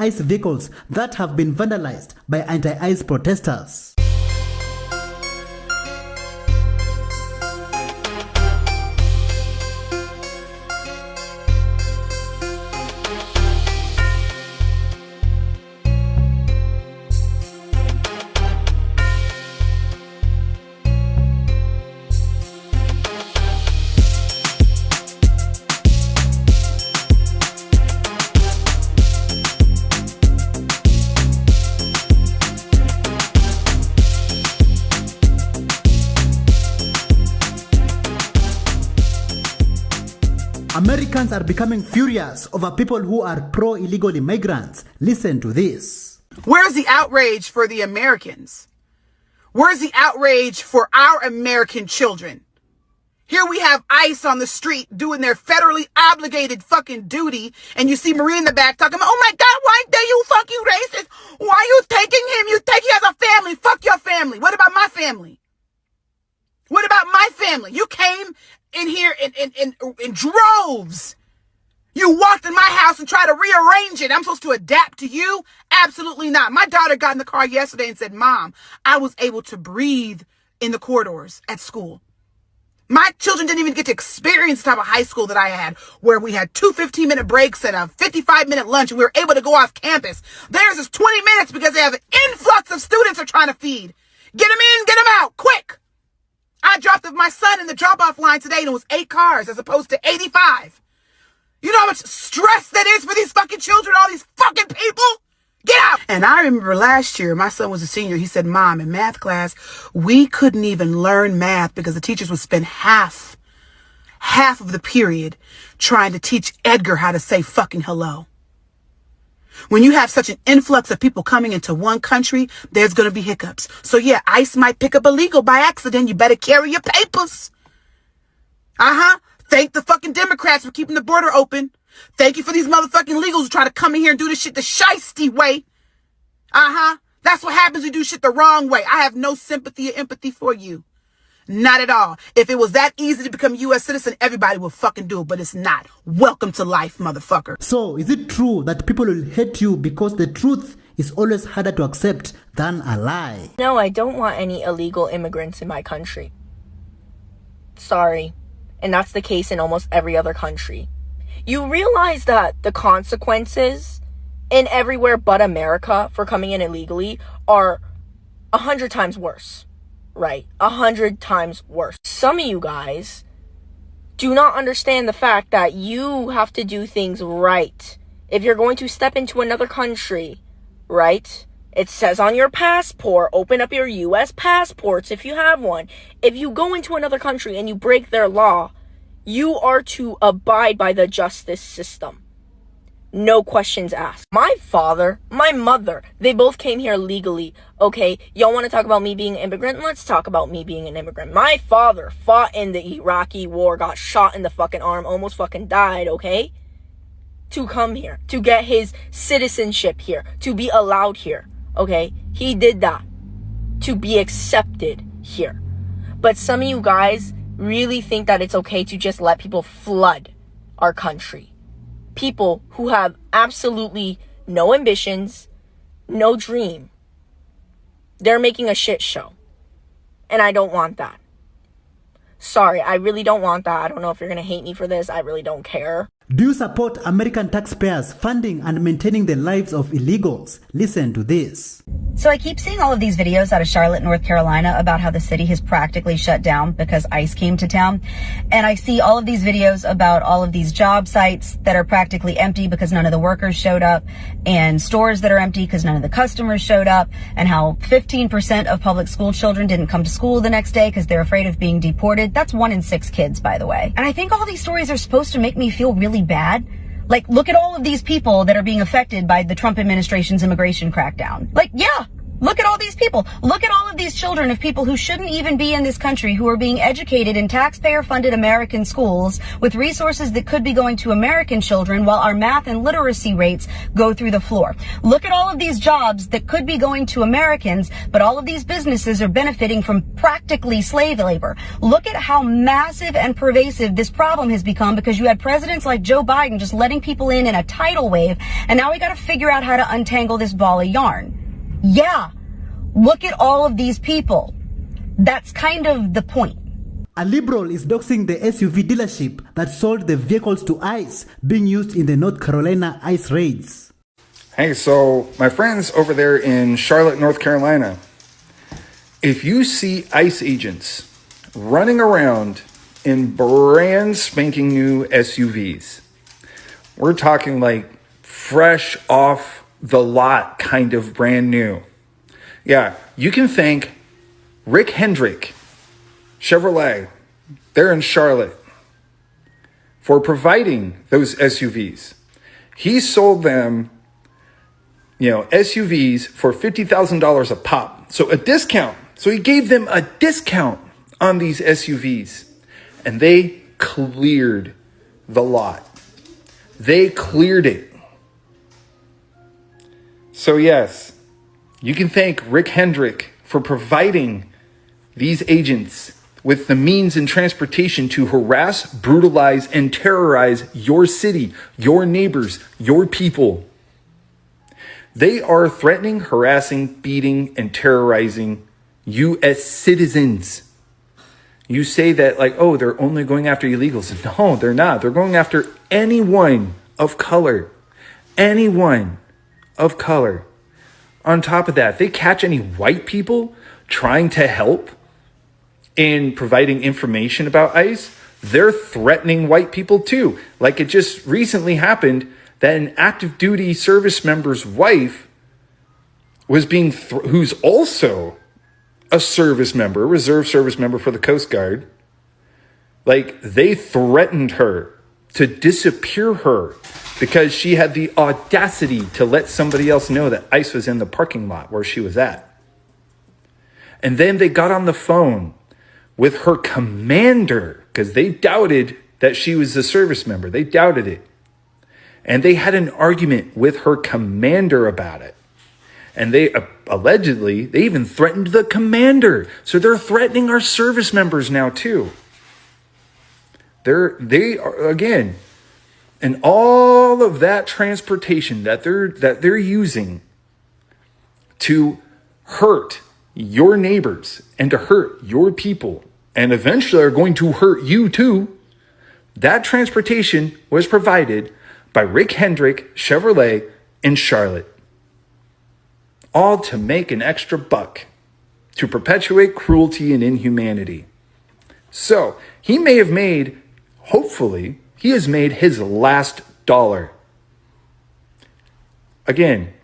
ICE vehicles that have been vandalized by anti-ICE protesters. Americans are becoming furious over people who are pro-illegal immigrants. Listen to this. Where's the outrage for the Americans? Where's the outrage for our American children? Here we have ICE on the street doing their federally obligated fucking duty, and you see Marie in the back talking about, oh my God, why dare you, fuck you racist? Why are you taking him? You take him as a family. Fuck your family. What about my family? What about my family? You came in here in droves. You walked in my house and tried to rearrange it. I'm supposed to adapt to you? Absolutely not. My daughter got in the car yesterday and said, Mom, I was able to breathe in the corridors at school. My children didn't even get to experience the type of high school that I had, where we had 2 15-minute breaks and a 55-minute lunch, and we were able to go off campus. Theirs is 20 minutes because they have an influx of students they're trying to feed. Get them in, get them out, quick. I dropped off my son in the drop-off line today, and it was 8 cars as opposed to 85. You know how much stress that is for these fucking children, all these fucking people? Get out! And I remember last year, my son was a senior. He said, Mom, in math class, we couldn't even learn math because the teachers would spend half of the period trying to teach Edgar how to say fucking hello. When you have such an influx of people coming into one country, there's going to be hiccups. So yeah, ICE might pick up illegal by accident. You better carry your papers. Thank the fucking Democrats for keeping the border open. Thank you for these motherfucking legals who try to come in here and do this shit the shiesty way. That's what happens when you do shit the wrong way. I have no sympathy or empathy for you. Not at all. If it was that easy to become a U.S. citizen, everybody would fucking do it, but it's not. Welcome to life, motherfucker. So, is it true that people will hate you because the truth is always harder to accept than a lie? No, I don't want any illegal immigrants in my country. Sorry. And that's the case in almost every other country. You realize that the consequences in everywhere but America for coming in illegally are 100 times worse. Right? 100 times worse. Some of you guys do not understand the fact that you have to do things right. If you're going to step into another country, right? It says on your passport, open up your U.S. passports if you have one. If you go into another country and you break their law, you are to abide by the justice system. No questions asked. My father, my mother, they both came here legally. Okay, y'all want to talk about me being an immigrant? Let's talk about me being an immigrant. My father fought in the Iraqi war, got shot in the fucking arm, almost fucking died, okay? To come here, to get his citizenship here, to be allowed here, okay? He did that to be accepted here. But some of you guys really think that it's okay to just let people flood our country. People who have absolutely no ambitions, no dream. They're making a shit show. And I don't want that. Sorry, I really don't want that. I don't know if you're going to hate me for this. I really don't care. Do you support American taxpayers funding and maintaining the lives of illegals? Listen to this. So I keep seeing all of these videos out of Charlotte, North Carolina about how the city has practically shut down because ICE came to town. And I see all of these videos about all of these job sites that are practically empty because none of the workers showed up, and stores that are empty because none of the customers showed up, and how 15% of public school children didn't come to school the next day because they're afraid of being deported. That's 1 in 6 kids, by the way. And I think all these stories are supposed to make me feel really bad. Like, look at all of these people that are being affected by the Trump administration's immigration crackdown. Like, yeah, Look at all these people. Look at all of these children of people who shouldn't even be in this country, who are being educated in taxpayer-funded American schools with resources that could be going to American children while our math and literacy rates go through the floor. Look at all of these jobs that could be going to Americans, but all of these businesses are benefiting from practically slave labor. Look at how massive and pervasive this problem has become because you had presidents like Joe Biden just letting people in a tidal wave, and now we got to figure out how to untangle this ball of yarn. Yeah, look at all of these people. That's kind of the point. A liberal is doxing the SUV dealership that sold the vehicles to ICE being used in the North Carolina ICE raids. Hey, so my friends over there in Charlotte, North Carolina, if you see ICE agents running around in brand spanking new SUVs, we're talking like fresh off the lot kind of brand new. Yeah, you can thank Rick Hendrick, Chevrolet, they're in Charlotte, for providing those SUVs. He sold them, SUVs for $50,000 a pop. So a discount. So he gave them a discount on these SUVs. And they cleared the lot. They cleared it. So yes, you can thank Rick Hendrick for providing these agents with the means and transportation to harass, brutalize, and terrorize your city, your neighbors, your people. They are threatening, harassing, beating, and terrorizing U.S. citizens. You say that they're only going after illegals. No, they're not. They're going after anyone of color. Anyone of color. On top of that, they catch any white people trying to help in providing information about ICE, they're threatening white people too. Like it just recently happened that an active duty service member's wife was who's also a service member, reserve service member for the Coast Guard. Like they threatened her to disappear her because she had the audacity to let somebody else know that ICE was in the parking lot where she was at. And then they got on the phone with her commander because they doubted that she was a service member. They doubted it. And they had an argument with her commander about it. And they allegedly, they even threatened the commander. So they're threatening our service members now too. They are, again, and all of that transportation that they're using to hurt your neighbors and to hurt your people and eventually are going to hurt you too. That transportation was provided by Rick Hendrick Chevrolet in Charlotte. All to make an extra buck, to perpetuate cruelty and inhumanity. So he may have made, hopefully, he has made his last dollar. Again,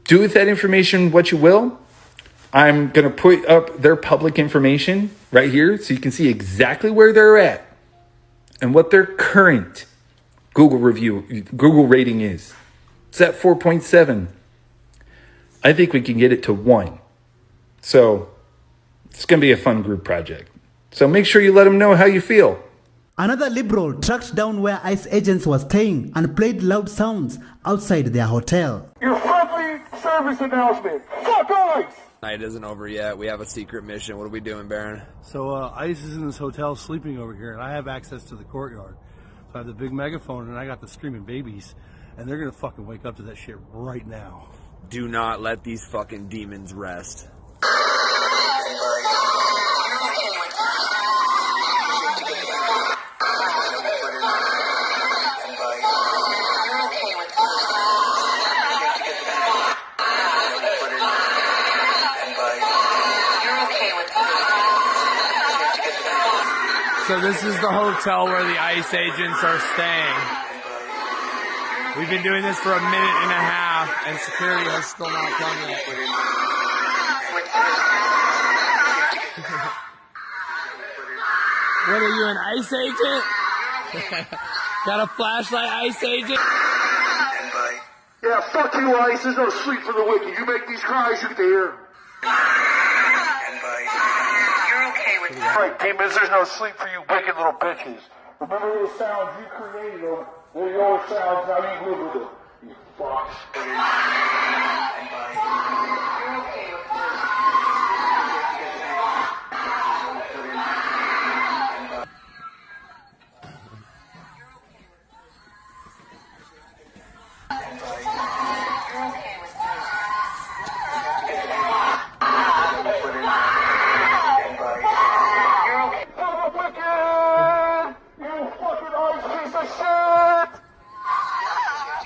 do with that information what you will. I'm going to put up their public information right here so you can see exactly where they're at and what their current Google rating is. It's at 4.7. I think we can get it to 1. So it's going to be a fun group project. So make sure you let them know how you feel. Another liberal tracked down where ICE agents were staying and played loud sounds outside their hotel. Your friendly service announcement. Fuck ICE! Night isn't over yet. We have a secret mission. What are we doing, Baron? So ICE is in this hotel sleeping over here, and I have access to the courtyard. So I have the big megaphone, and I got the screaming babies, and they're going to fucking wake up to that shit right now. Do not let these fucking demons rest. So this is the hotel where the ICE agents are staying. We've been doing this for a minute and a half, and security has still not come yet. What are you, an ICE agent? Got a flashlight, ICE agent? Yeah, fuck you, ICE. There's no sleep for the wicked. You make these cries, you get to hear. Right, demons, there's no sleep for you wicked little bitches. Remember those sounds, you created them. They're your sounds, now you live with them. You fucks.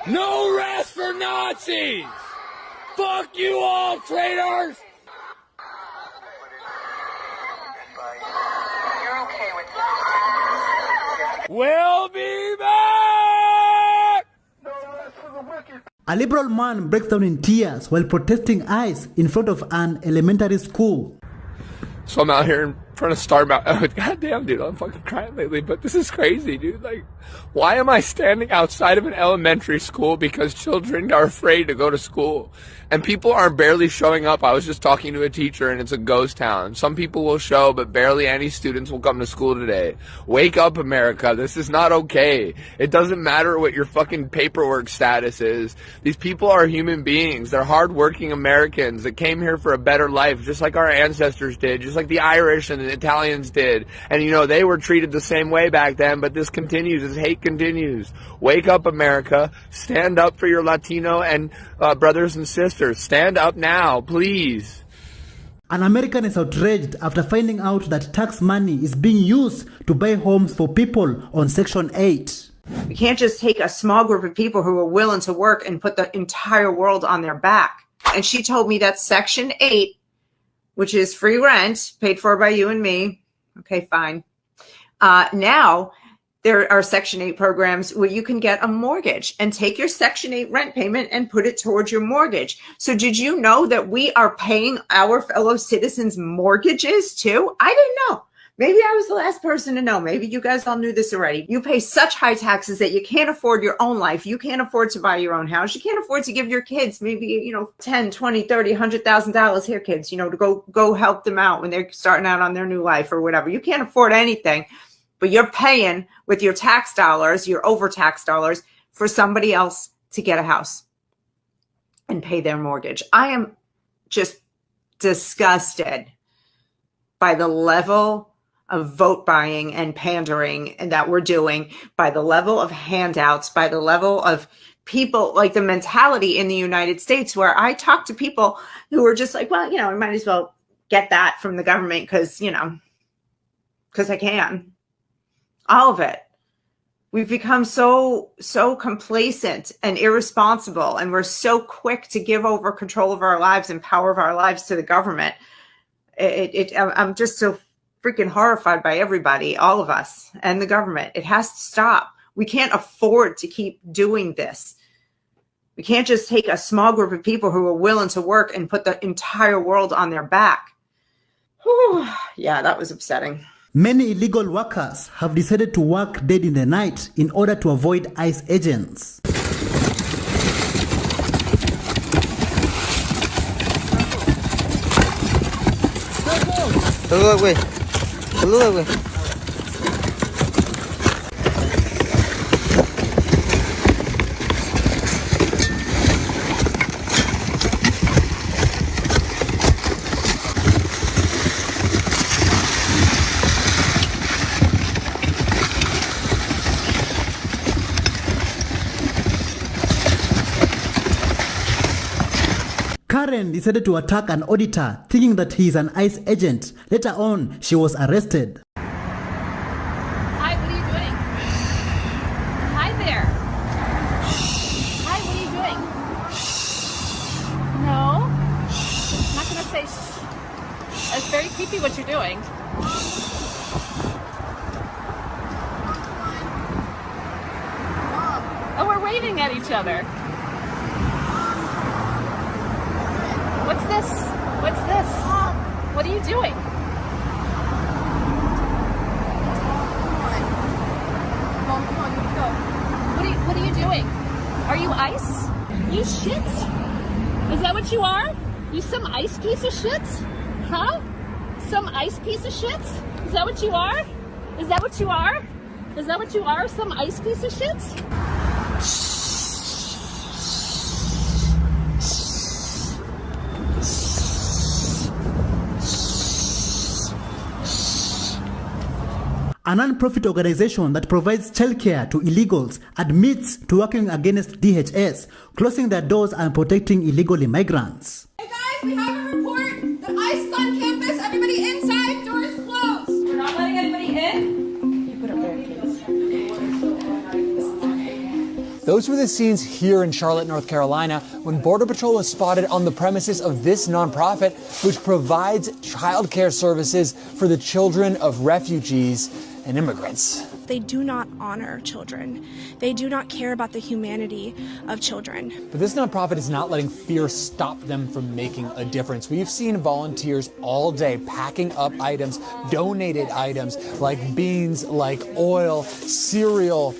No rest for Nazis! Fuck you all, traitors! We'll be back! A liberal man breaks down in tears while protesting ICE in front of an elementary school. So I'm out here in front of Starbucks. Oh, goddamn, dude, I'm fucking crying lately, but this is crazy, dude. Like, why am I standing outside of an elementary school because children are afraid to go to school? And people are barely showing up. I was just talking to a teacher, and it's a ghost town. Some people will show, but barely any students will come to school today. Wake up, America. This is not okay. It doesn't matter what your fucking paperwork status is. These people are human beings. They're hardworking Americans that came here for a better life, just like our ancestors did, just like the Irish and the Italians did. And, you know, they were treated the same way back then, but this continues. This hate continues. Wake up, America. Stand up for your Latino and brothers and sisters. Stand up now, please. An American is outraged after finding out that tax money is being used to buy homes for people on Section 8. We can't just take a small group of people who are willing to work and put the entire world on their back. And she told me that Section 8, which is free rent, paid for by you and me. Okay, fine. Now, there are Section 8 programs where you can get a mortgage and take your Section 8 rent payment and put it towards your mortgage. So did you know that we are paying our fellow citizens mortgages too? I didn't know. Maybe I was the last person to know. Maybe you guys all knew this already. You pay such high taxes that you can't afford your own life. You can't afford to buy your own house. You can't afford to give your kids maybe, $10, $20, $30, $100,000 here, kids, to go help them out when they're starting out on their new life or whatever. You can't afford anything. But you're paying with your tax dollars, your overtax dollars, for somebody else to get a house and pay their mortgage. I am just disgusted by the level of vote buying and pandering that we're doing, by the level of handouts, by the level of people, like the mentality in the United States, where I talk to people who are just like, well, I might as well get that from the government because I can. All of it. We've become so complacent and irresponsible, and we're so quick to give over control of our lives and power of our lives to the government. I'm just so freaking horrified by everybody, all of us, and the government. It has to stop. We can't afford to keep doing this. We can't just take a small group of people who are willing to work and put the entire world on their back. Whew. Yeah, that was upsetting. Many illegal workers have decided to work dead in the night in order to avoid ICE agents. Saluda, güey. Karen decided to attack an auditor, thinking that he is an ICE agent. Later on, she was arrested. Hi, what are you doing? Hi there. Hi, what are you doing? No? I'm not gonna say shh. It's very creepy what you're doing. Oh, we're waving at each other. What's this? What's this? What are you doing? Come on, let's go. What are you doing? Are you ICE? You shit? Is that what you are? You some ice piece of shit? Huh? Some ice piece of shit? Is that what you are? Is that what you are? Is that what you are? Some ice piece of shit? A non-profit organization that provides childcare to illegals admits to working against DHS, closing their doors and protecting illegal immigrants. Hey guys, we have a report. The ICE is on campus. Everybody inside. Doors closed. We're not letting anybody in. You put up barricades. Those were the scenes here in Charlotte, North Carolina, when Border Patrol was spotted on the premises of this nonprofit, which provides childcare services for the children of refugees and immigrants. They do not honor children. They do not care about the humanity of children. But this nonprofit is not letting fear stop them from making a difference. We've seen volunteers all day packing up items, donated items like beans, like oil, cereal.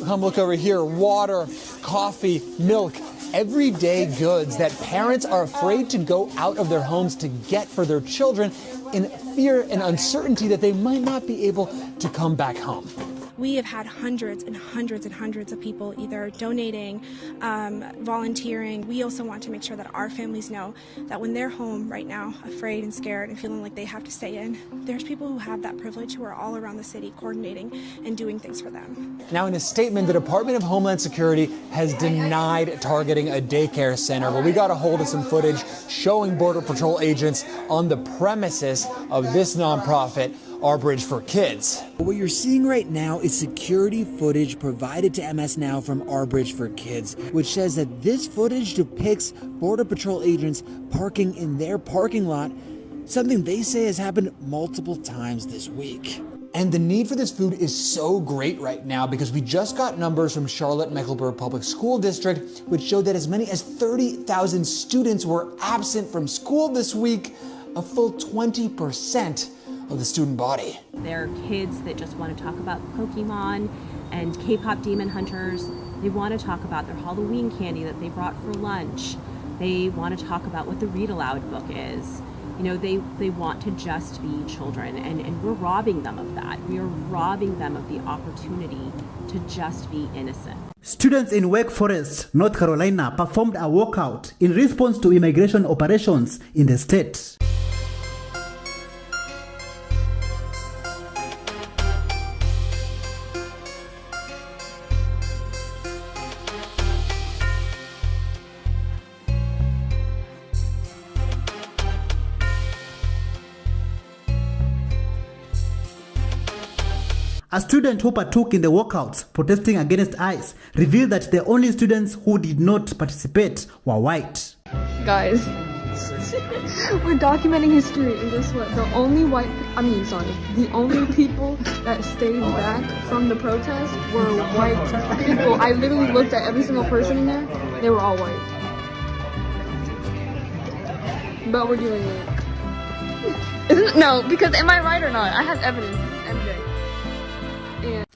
Come look over here, water, coffee, milk, everyday goods that parents are afraid to go out of their homes to get for their children in fear and uncertainty that they might not be able to come back home. We have had hundreds and hundreds and hundreds of people either donating, volunteering. We also want to make sure that our families know that when they're home right now, afraid and scared and feeling like they have to stay in, there's people who have that privilege who are all around the city coordinating and doing things for them. Now, in a statement, the Department of Homeland Security has denied targeting a daycare center, but we got a hold of some footage showing Border Patrol agents on the premises of this nonprofit, Our Bridge for Kids. What you're seeing right now is security footage provided to MS Now from Our Bridge for Kids, which says that this footage depicts Border Patrol agents parking in their parking lot, something they say has happened multiple times this week. And the need for this food is so great right now because we just got numbers from Charlotte-Mecklenburg Public School District, which showed that as many as 30,000 students were absent from school this week, a full 20% of the student body. There are kids that just want to talk about Pokemon and K-pop demon hunters. They want to talk about their Halloween candy that they brought for lunch. They want to talk about what the read aloud book is. You know, they want to just be children, and we're robbing them of that. We are robbing them of the opportunity to just be innocent. Students in Wake Forest, North Carolina performed a walkout in response to immigration operations in the state. A student who partook in the walkouts protesting against ICE revealed that the only students who did not participate were white. Guys, we're documenting history, and guess what? The only the only people that stayed back from the protest were white people. I literally looked at every single person in there. They were all white. But we're doing it. No, because am I right or not? I have evidence, MJ.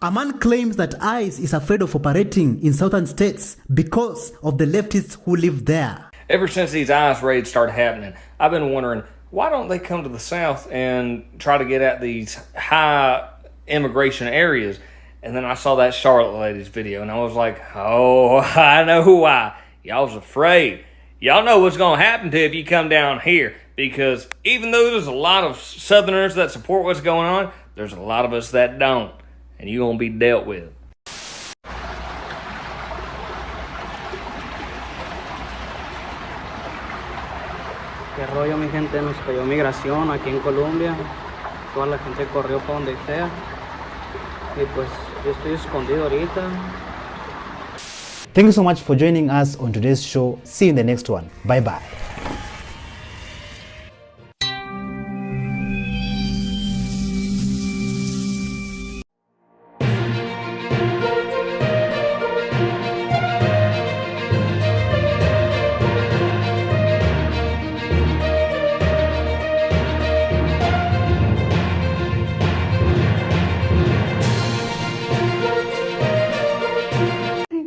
A man claims that ICE is afraid of operating in southern states because of the leftists who live there. Ever since these ICE raids started happening, I've been wondering, why don't they come to the South and try to get at these high immigration areas? And then I saw that Charlotte lady's video, and I was like, oh, I know why. Y'all's afraid. Y'all know what's going to happen to you if you come down here. Because even though there's a lot of Southerners that support what's going on, there's a lot of us that don't. And you're going to be dealt with. Qué rollo, mi gente, nos cayó migración aquí en Colombia. Toda la gente corrió para donde sea. Y pues yo estoy escondido ahorita. Thank you so much for joining us on today's show. See you in the next one. Bye bye.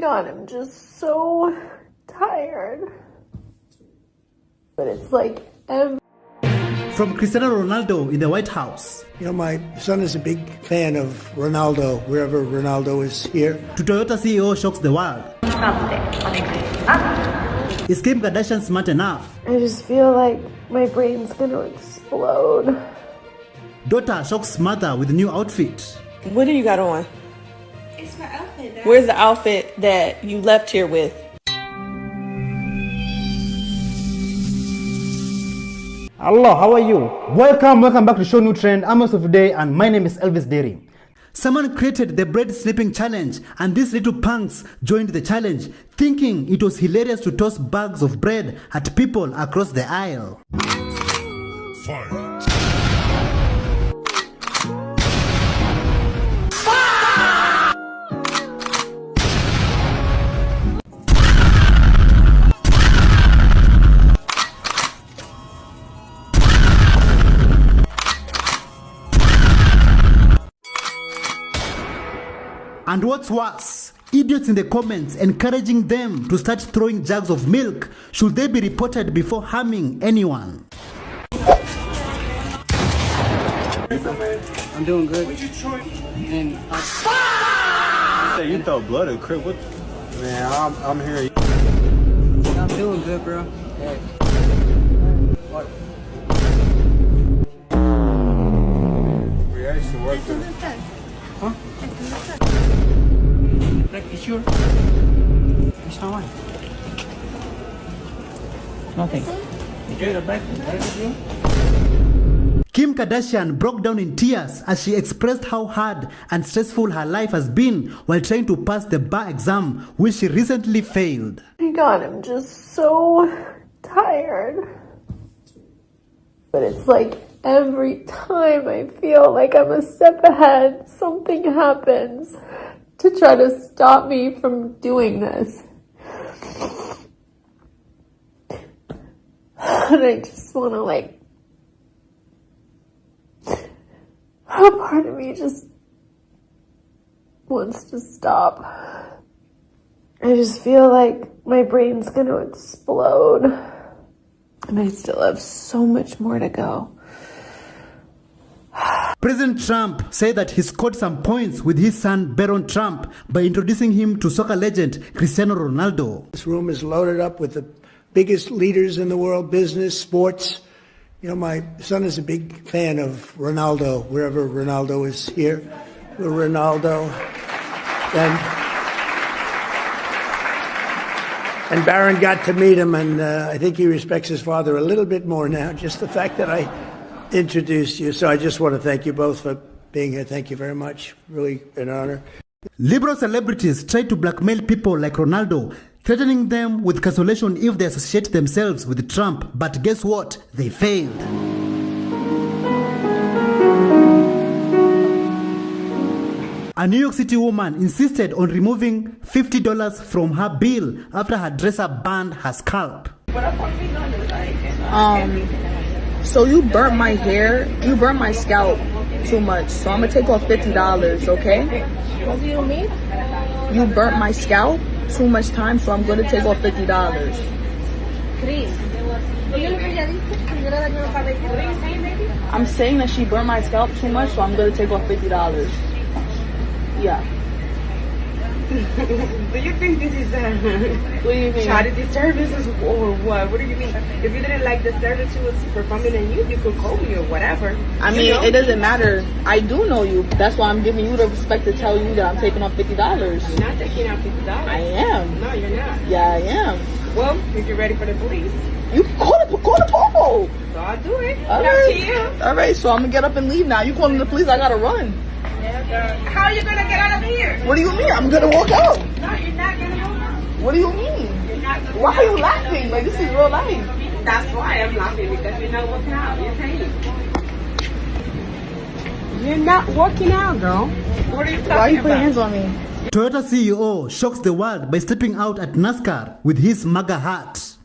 God, I'm just so tired. But it's like every... From Cristiano Ronaldo in the White House. You know, my son is a big fan of Ronaldo, wherever Ronaldo is here. To Toyota CEO shocks the world. Is Kim Kardashian smart enough? I just feel like my brain's gonna explode. Daughter shocks mother with new outfit. What do you got on? It's my outfit. Where's the outfit that you left here with? Hello, how are you? Welcome back to Show New Trend. I'm also today, and my name is Elvis Derry. Someone created the bread snipping challenge, and these little punks joined the challenge, thinking it was hilarious to toss bags of bread at people across the aisle. And what's worse, idiots in the comments encouraging them to start throwing jugs of milk should they be reported before harming anyone. I'm doing good. And you say you throw blood at crib? What? Man, I'm here. I'm doing good, bro. Yeah. What? We actually work there. Huh? Like, you sure? It's not right. Nothing. You get it back with you? Kim Kardashian broke down in tears as she expressed how hard and stressful her life has been while trying to pass the bar exam, which she recently failed. Oh my God, I'm just so tired. But it's like every time I feel like I'm a step ahead, something happens to try to stop me from doing this. And I just want to a part of me just wants to stop. I just feel like my brain's going to explode. And I still have so much more to go. President Trump said that he scored some points with his son Barron Trump by introducing him to soccer legend Cristiano Ronaldo. This room is loaded up with the biggest leaders in the world, business, sports. You know, my son is a big fan of Ronaldo, wherever Ronaldo is here. Ronaldo. And Barron got to meet him, and I think he respects his father a little bit more now, just the fact that I introduced you. So I just want to thank you both for being here. Thank you very much. Really an honor. Liberal celebrities try to blackmail people like Ronaldo, threatening them with cancellation if they associate themselves with Trump. But guess what? They failed. A New York City woman insisted on removing $50 from her bill after her dresser burned her scalp. So you burnt my hair, you burnt my scalp too much, so I'm gonna take off $50, okay? What do you mean? You burnt my scalp too much time, so I'm gonna take off $50. I'm saying that she burned my scalp too much, so I'm gonna take off $50. Yeah. Do you think this is charity services or what? What do you mean? If you didn't like the service she was performing on you could call me or whatever. I mean, it doesn't matter. I do know you. That's why I'm giving you the respect to tell you that I'm taking off $50. You're not taking out $50. I am. No, you're not. Yeah, I am. Well, if you're ready for the police. You call the popo. So I'll do it. All right. All right, so I'm going to get up and leave now. You calling the police, I got to run. How are you going to get out of here? What do you mean? I'm going to walk out. No, you're not going to walk out. What do you mean? Why are you laughing? Like, this is real life. That's why I'm laughing, because you're not working out. You're saying. You're not working out, girl. What are you talking about? Why are you putting hands on me? Toyota CEO shocks the world by stepping out at NASCAR with his MAGA hat.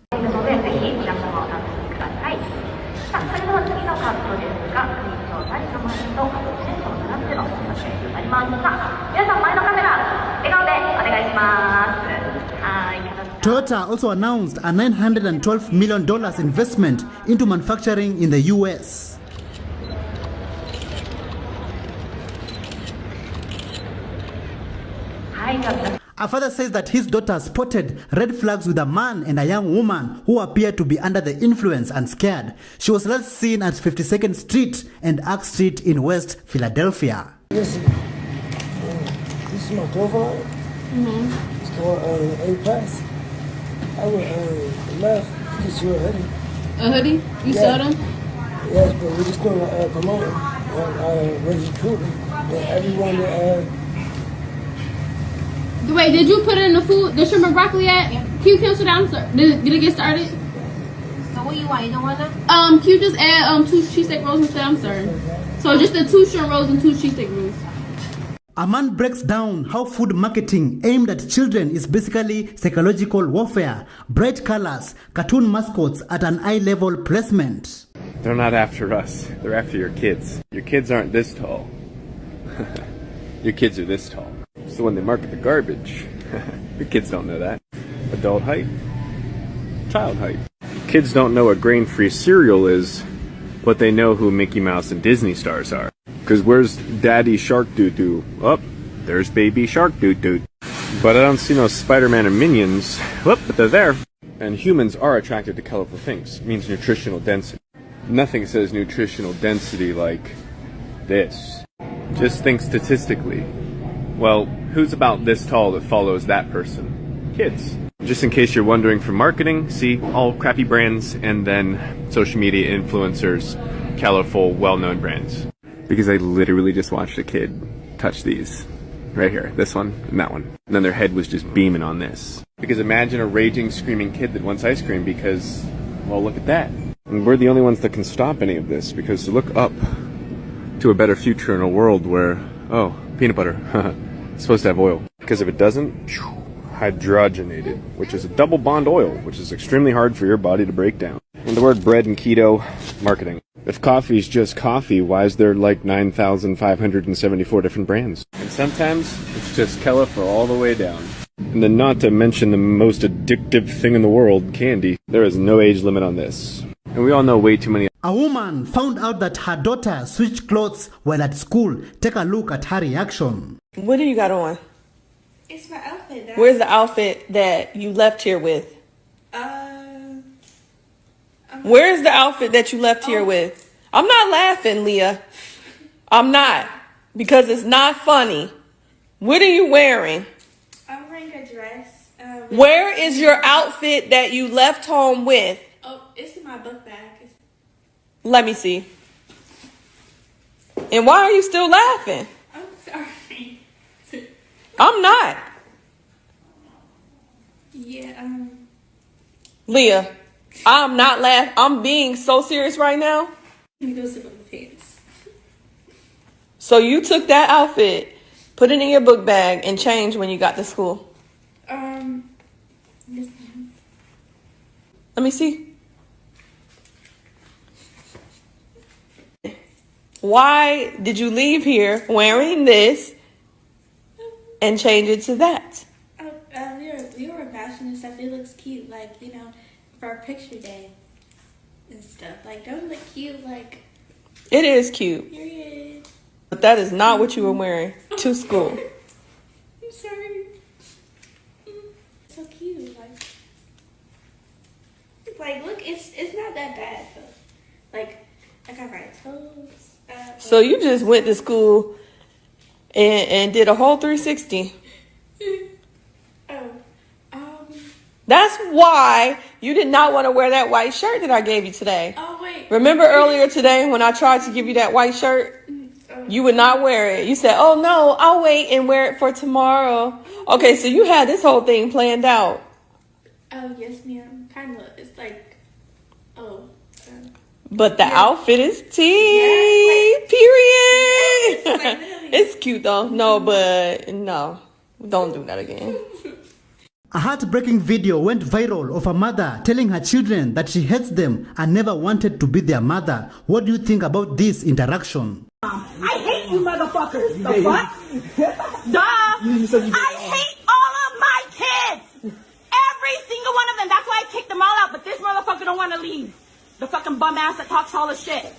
Toyota also announced a $912 million investment into manufacturing in the US. A father says that his daughter spotted red flags with a man and a young woman who appeared to be under the influence and scared. She was last seen at 52nd Street and Ark Street in West Philadelphia. Listen, this is my girlfriend. It's going A-Pass. I would love to get you a hoodie. A hoodie? You sell them? Yes, but we're just going to promote them. We're recruiting everyone that... Wait, did you put it in the food, the shrimp and broccoli at? Yeah. Can you cancel down? Did it get started? So what you want? You don't want them? Can you just add 2 cheesesteak rolls instead? I'm sorry. So just the 2 shrimp rolls and 2 cheesesteak rolls. A man breaks down how food marketing aimed at children is basically psychological warfare, bright colors, cartoon mascots at an eye-level placement. They're not after us. They're after your kids. Your kids aren't this tall. Your kids are this tall. So when they market the garbage, your kids don't know that. Adult height, child height. Kids don't know what grain-free cereal is, but they know who Mickey Mouse and Disney stars are. Because where's Daddy Shark Doo-Doo? Oh, there's Baby Shark Doo-Doo. But I don't see no Spider-Man or Minions. Whoop, but they're there. And humans are attracted to colorful things. It means nutritional density. Nothing says nutritional density like this. Just think statistically. Well, who's about this tall that follows that person? Kids. Just in case you're wondering, for marketing, see all crappy brands and then social media influencers, colorful, well-known brands. Because I literally just watched a kid touch these. Right here, this one and that one. And then their head was just beaming on this. Because imagine a raging, screaming kid that wants ice cream because, well, look at that. And we're the only ones that can stop any of this, because to look up to a better future in a world where, oh, peanut butter. It's supposed to have oil. Because if it doesn't, hydrogenated, which is a double bond oil, which is extremely hard for your body to break down. And the word bread and keto, marketing. If coffee is just coffee, why is there like 9,574 different brands? And sometimes it's just for all the way down. And then not to mention the most addictive thing in the world, candy. There is no age limit on this. And we all know way too many. A woman found out that her daughter switched clothes while at school. Take a look at her reaction. What do you got on? It's my outfit. Dad. Where's the outfit that you left here with? Where's the outfit that you left here with? I'm not laughing, Leah. I'm not. Because it's not funny. What are you wearing? I'm wearing a dress. Where is your outfit that you left home with? Oh, it's in my book bag. Let me see. And why are you still laughing? I'm sorry. I'm not. Yeah, Leah, I'm not laughing. I'm being so serious right now. Let me go sit on the pants. So you took that outfit, put it in your book bag, and changed when you got to school? Yes, ma'am. Let me see. Why did you leave here wearing this and change it to that? We were fashion and stuff. It looks cute, like, you know, for our picture day and stuff. Like, don't it look cute? Like, it is cute. Period. But that is not what you were wearing to school. I'm sorry. It's so cute. Like, look, it's not that bad though. Like, I got right toes. So you just went to school and did a whole 360. That's why you did not want to wear that white shirt that I gave you today. Oh, wait. Remember earlier today when I tried to give you that white shirt? You would not wear it. You said, oh no, I'll wait and wear it for tomorrow. Okay, so you had this whole thing planned out. Oh, yes, ma'am. Kind of. It's like, but the outfit is tea, period. It's cute though. No, but no, don't do that again. A heartbreaking video went viral of a mother telling her children that she hates them and never wanted to be their mother. What do you think about this interaction? I hate you motherfuckers. The fuck? Duh. I hate all of my kids. Every kicked them all out, but this motherfucker don't want to leave. The fucking bum ass that talks all the shit.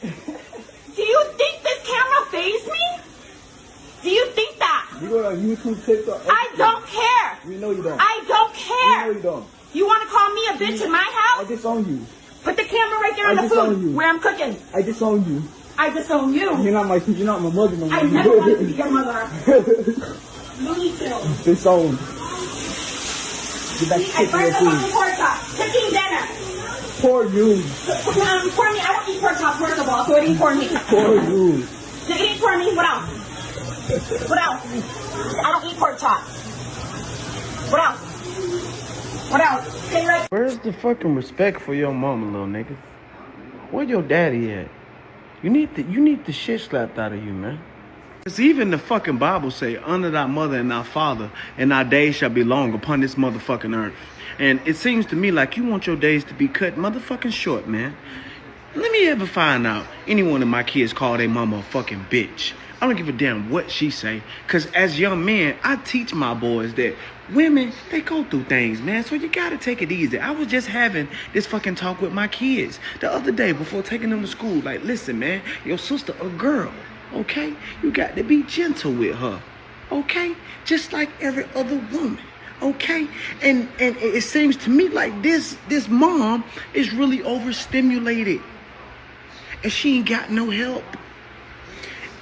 Do you think this camera fazed me? Do you think that? You go on YouTube, TikTok. I don't care. We know you don't. I don't care. We know you don't. You want to call me a bitch in my house? I disown you. Put the camera right there on the food where I'm cooking. I disown you. I disown you. You're not my mother no more. I never wanted to be your mother. Looney Tunes. Disowned. Get back to I burned the fucking pork chop. Cooking dinner. Poor you. Pour me. I don't eat pork chop, first of all, so it ain't for me. Poor you. It ain't for me. What else? What else? I don't eat pork chop. What else? What else? Say right. Where's the fucking respect for your mama, little nigga? Where your daddy at? You need the shit slapped out of you, man. Because even the fucking Bible say, honor thy mother and thy father, and thy days shall be long upon this motherfucking earth. And it seems to me like you want your days to be cut motherfucking short, man. Let me ever find out any one of my kids call their mama a fucking bitch. I don't give a damn what she say. Because as young men, I teach my boys that women, they go through things, man. So you got to take it easy. I was just having this fucking talk with my kids the other day before taking them to school. Like, listen, man, your sister a girl, okay? You got to be gentle with her, okay? Just like every other woman, okay? And it seems to me like this mom is really overstimulated. And she ain't got no help.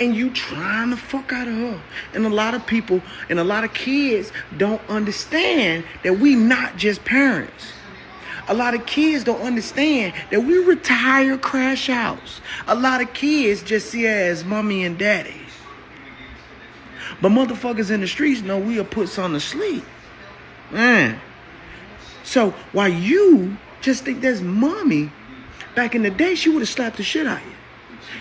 And you trying to fuck out of her. And a lot of people and a lot of kids don't understand that we not just parents. A lot of kids don't understand that we retire crash outs. A lot of kids just see her as mommy and daddy. But motherfuckers in the streets know we'll put something to sleep. Man. So while you just think that's mommy, back in the day she would have slapped the shit out of you.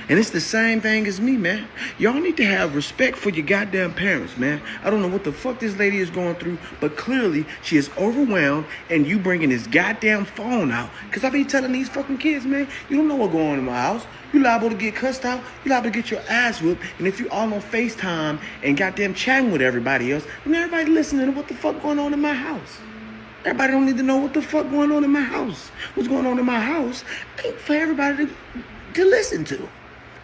And it's the same thing as me, man. Y'all need to have respect for your goddamn parents, man. I don't know what the fuck this lady is going through, but clearly she is overwhelmed and you bringing this goddamn phone out. Because I be telling these fucking kids, man, you don't know what's going on in my house. You liable to get cussed out. You liable to get your ass whipped. And if you all on FaceTime and goddamn chatting with everybody else, then everybody listening to what the fuck going on in my house. Everybody don't need to know what the fuck going on in my house. What's going on in my house ain't for everybody to listen to.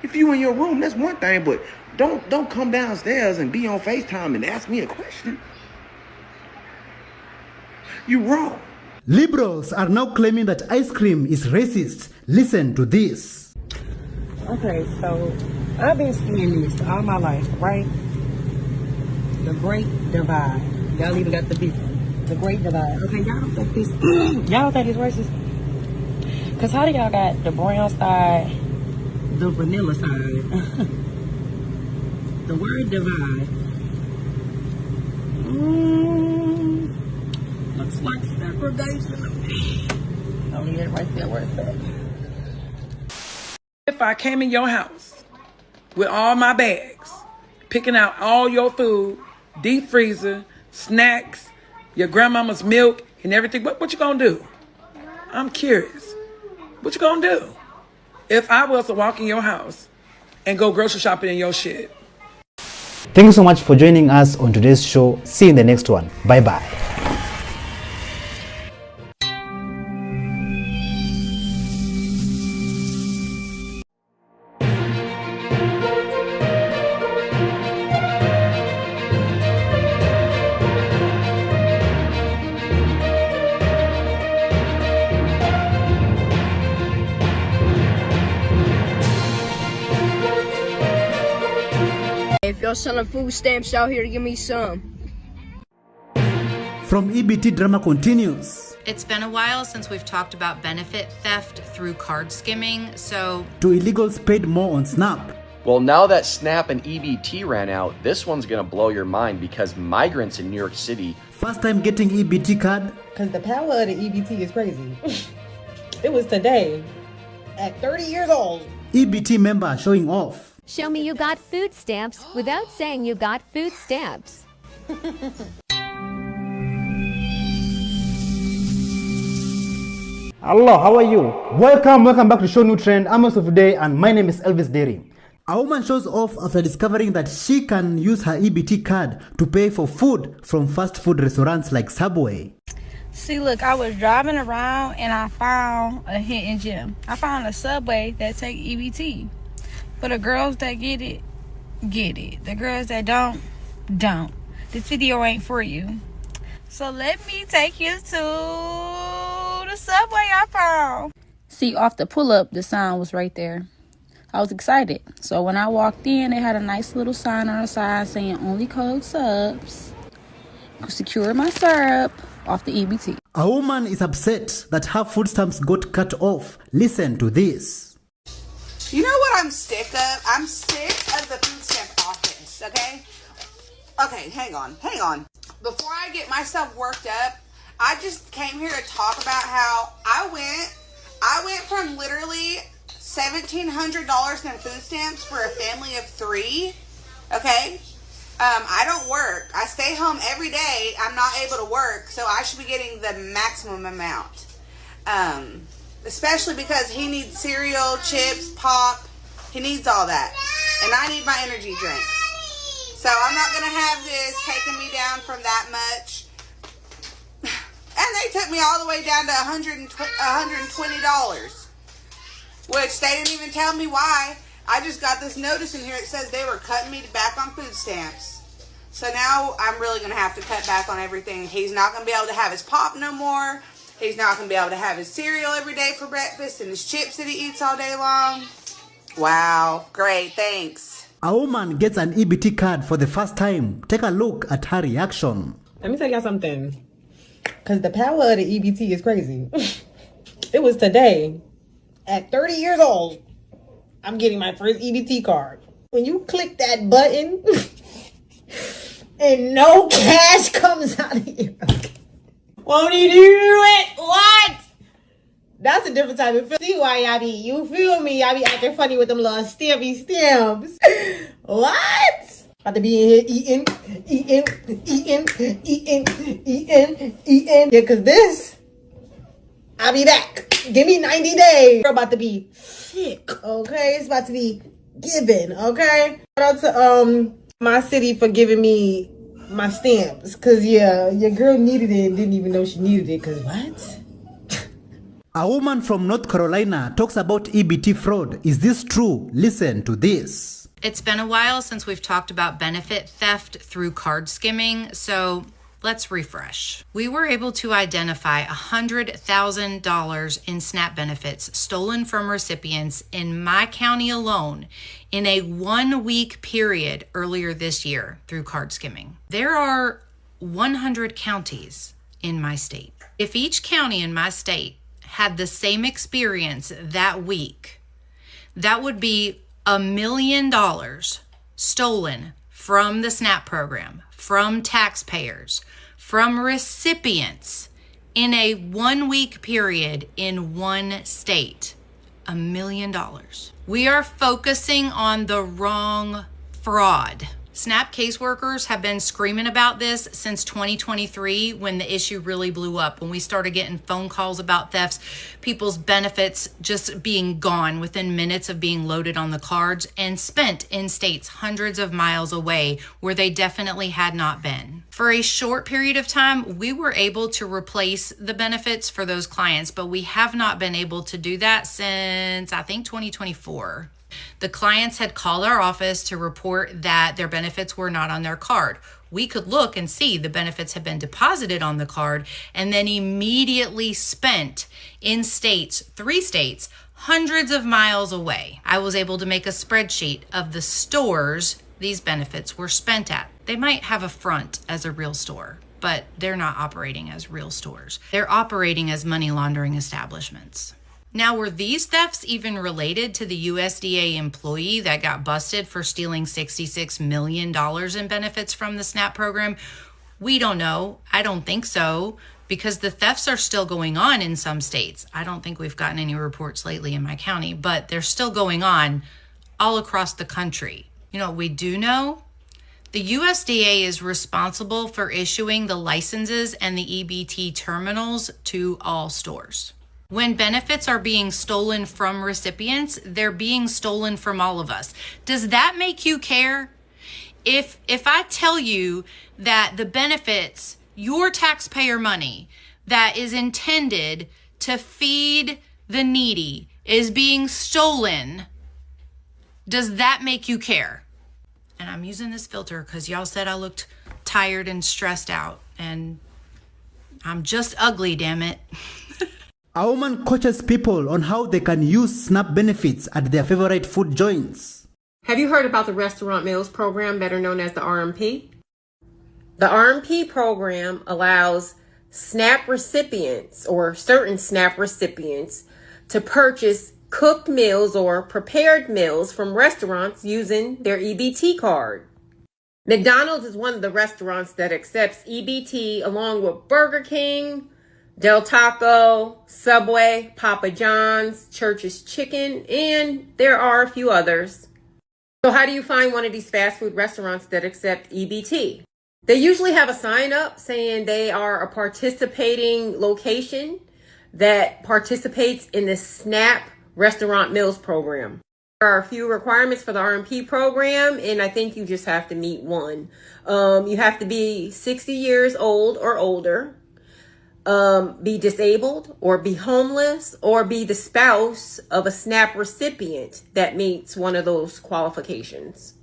If you in your room, that's one thing, but don't come downstairs and be on FaceTime and ask me a question. You wrong. Liberals are now claiming that ice cream is racist. Listen to this. Okay, so I've been seeing this all my life, right? The Great Divide. Y'all even got the beef. The Great Divide. Okay, y'all don't think this y'all don't think it's racist? Cause how do y'all got the brown side, the vanilla side? The word divide. Looks like segregation. Don't need it right there where it's at. If I came in your house with all my bags, picking out all your food, deep freezer, snacks, your grandmama's milk, and everything, what you gonna do? I'm curious. What you gonna do if I was to walk in your house and go grocery shopping in your shit? Thank you so much for joining us on today's show. See you in the next one. Bye bye. If y'all selling food stamps out here, give me some. From EBT Drama continues. It's been a while since we've talked about benefit theft through card skimming, so... To illegals paid more on Snap. Well, now that Snap and EBT ran out, this one's gonna blow your mind because migrants in New York City... First time getting EBT card? Because the power of the EBT is crazy. It was today, at 30 years old. EBT member showing off. Show me you got food stamps without saying you got food stamps. Hello, how are you? Welcome back to Show New Trend. I'm host of the day and my name is Elvis Dairy. A woman shows off after discovering that she can use her EBT card to pay for food from fast food restaurants like Subway. See, look, I was driving around and I found a hidden gem. I found a Subway that take EBT. For the girls that get it, get it. The girls that don't. This video ain't for you. So let me take you to the Subway I found. See, off the pull-up, the sign was right there. I was excited. So when I walked in, it had a nice little sign on the side saying only code subs. Secure my syrup off the EBT. A woman is upset that her food stamps got cut off. Listen to this. You know what I'm sick of? I'm sick of the food stamp office, okay? Okay, hang on. Before I get myself worked up, I just came here to talk about how I went from literally $1,700 in food stamps for a family of 3, okay? I don't work. I stay home every day. I'm not able to work, so I should be getting the maximum amount. Especially because he needs cereal, chips, pop. He needs all that. And I need my energy drinks. So I'm not going to have this taking me down from that much. And they took me all the way down to $120. Which they didn't even tell me why. I just got this notice in here that says they were cutting me back on food stamps. So now I'm really going to have to cut back on everything. He's not going to be able to have his pop no more. He's not going to be able to have his cereal every day for breakfast and his chips that he eats all day long. Wow. Great. Thanks. A woman gets an EBT card for the first time. Take a look at her reaction. Let me tell y'all something. Because the power of the EBT is crazy. It was today, at 30 years old, I'm getting my first EBT card. When you click that button and no cash comes out of you. Won't he do it? What? That's a different type of feel. See why y'all be, you feel me? Y'all be acting funny with them little stampy stamps. What? About to be in here eating. Yeah, cause this, I'll be back. Give me 90 days. We're about to be sick, okay? It's about to be given, okay? Shout out to my city for giving me my stamps. Cause yeah, your girl needed it and didn't even know she needed it. Cause what? A woman from North Carolina talks about EBT fraud. Is this true? Listen to this. It's been a while since we've talked about benefit theft through card skimming, so let's refresh. We were able to identify $100,000 in SNAP benefits stolen from recipients in my county alone in a 1-week period earlier this year through card skimming. There are 100 counties in my state. If each county in my state had the same experience that week, that would be $1 million stolen from the SNAP program, from taxpayers, from recipients in a 1-week period in one state. $1 million. We are focusing on the wrong fraud. SNAP caseworkers have been screaming about this since 2023 when the issue really blew up, when we started getting phone calls about thefts, people's benefits just being gone within minutes of being loaded on the cards and spent in states hundreds of miles away where they definitely had not been. For a short period of time, we were able to replace the benefits for those clients, but we have not been able to do that since, I think, 2024. The clients had called our office to report that their benefits were not on their card. We could look and see the benefits had been deposited on the card and then immediately spent in states, 3 states, hundreds of miles away. I was able to make a spreadsheet of the stores these benefits were spent at. They might have a front as a real store, but they're not operating as real stores. They're operating as money laundering establishments. Now, were these thefts even related to the USDA employee that got busted for stealing $66 million in benefits from the SNAP program? We don't know. I don't think so, because the thefts are still going on in some states. I don't think we've gotten any reports lately in my county, but they're still going on all across the country. You know what we do know? The USDA is responsible for issuing the licenses and the EBT terminals to all stores. When benefits are being stolen from recipients, they're being stolen from all of us. Does that make you care? If I tell you that the benefits, your taxpayer money, that is intended to feed the needy is being stolen, does that make you care? And I'm using this filter because y'all said I looked tired and stressed out, and I'm just ugly, damn it. A woman coaches people on how they can use SNAP benefits at their favorite food joints. Have you heard about the Restaurant Meals Program, better known as the RMP? The RMP program allows SNAP recipients or certain SNAP recipients to purchase cooked meals or prepared meals from restaurants using their EBT card. McDonald's is one of the restaurants that accepts EBT along with Burger King, Del Taco, Subway, Papa John's, Church's Chicken, and there are a few others. So how do you find one of these fast food restaurants that accept EBT? They usually have a sign up saying they are a participating location that participates in the SNAP Restaurant Meals Program. There are a few requirements for the RMP program, and I think you just have to meet one. You have to be 60 years old or older, be disabled or be homeless, or be the spouse of a SNAP recipient that meets one of those qualifications.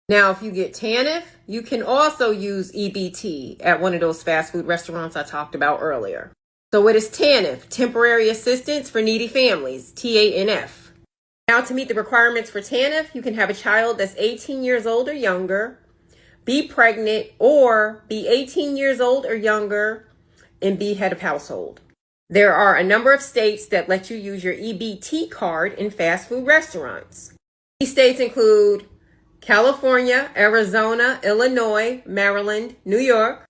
Now, if you get TANF, you can also use EBT at one of those fast food restaurants I talked about earlier. So what is TANF? Temporary Assistance for Needy Families, TANF. Now, to meet the requirements for TANF, you can have a child that's 18 years old or younger, be pregnant, or be 18 years old or younger, and be head of household. There are a number of states that let you use your EBT card in fast food restaurants. These states include California, Arizona, Illinois, Maryland, New York,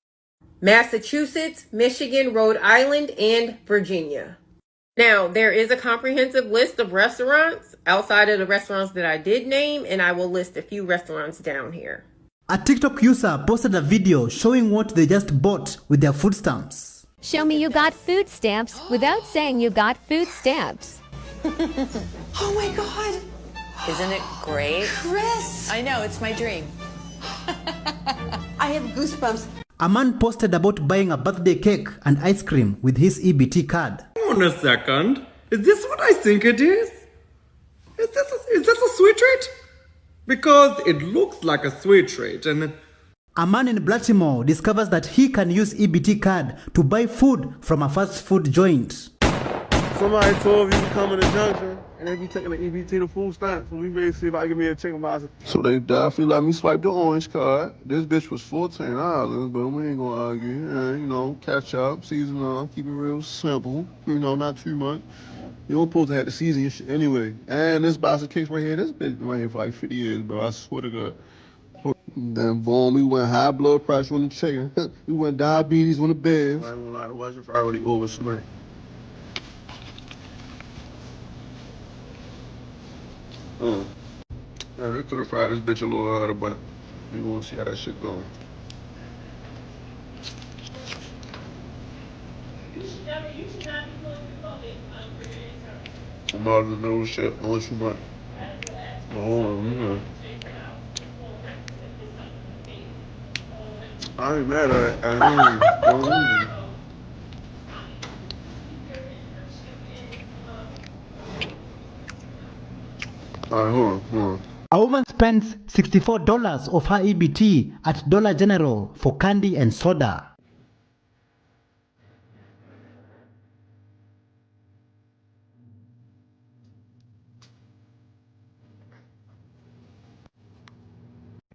Massachusetts, Michigan, Rhode Island, and Virginia. Now, there is a comprehensive list of restaurants outside of the restaurants that I did name, and I will list a few restaurants down here. A TikTok user posted a video showing what they just bought with their food stamps. Show me you got food stamps without saying you got food stamps. Oh my God. Isn't it great? Chris! I know, it's my dream. I have goosebumps. A man posted about buying a birthday cake and ice cream with his EBT card. Hold on a second. Is this what I think it is? Is this a sweet treat? Because it looks like a sweet treat, and a man in Baltimore discovers that he can use EBT card to buy food from a fast food joint. Somebody told you to come to the junction and they be taking the EBT to food stamps, so we ready to see if I can give me a chicken box. So they definitely let me swipe the orange card. This bitch was $14, but we ain't gonna argue. You know, catch up, season on, keep it real simple. You know, not too much. You don't supposed to have to season your shit anyway. And this box of cakes right here, this bitch been right here for like 50 years, bro. I swear to God. Then boom, we went high blood pressure on the chicken. We went diabetes on the bed. I ain't gonna lie, it wasn't already oversmoked. Yeah, they could have fried this bitch a little harder, but we wanna see how that shit goes. I'm out of the middle shit, unless you might. Oh, I ain't mad at it. Alright, hold on. A woman spends $64 of her EBT at Dollar General for candy and soda.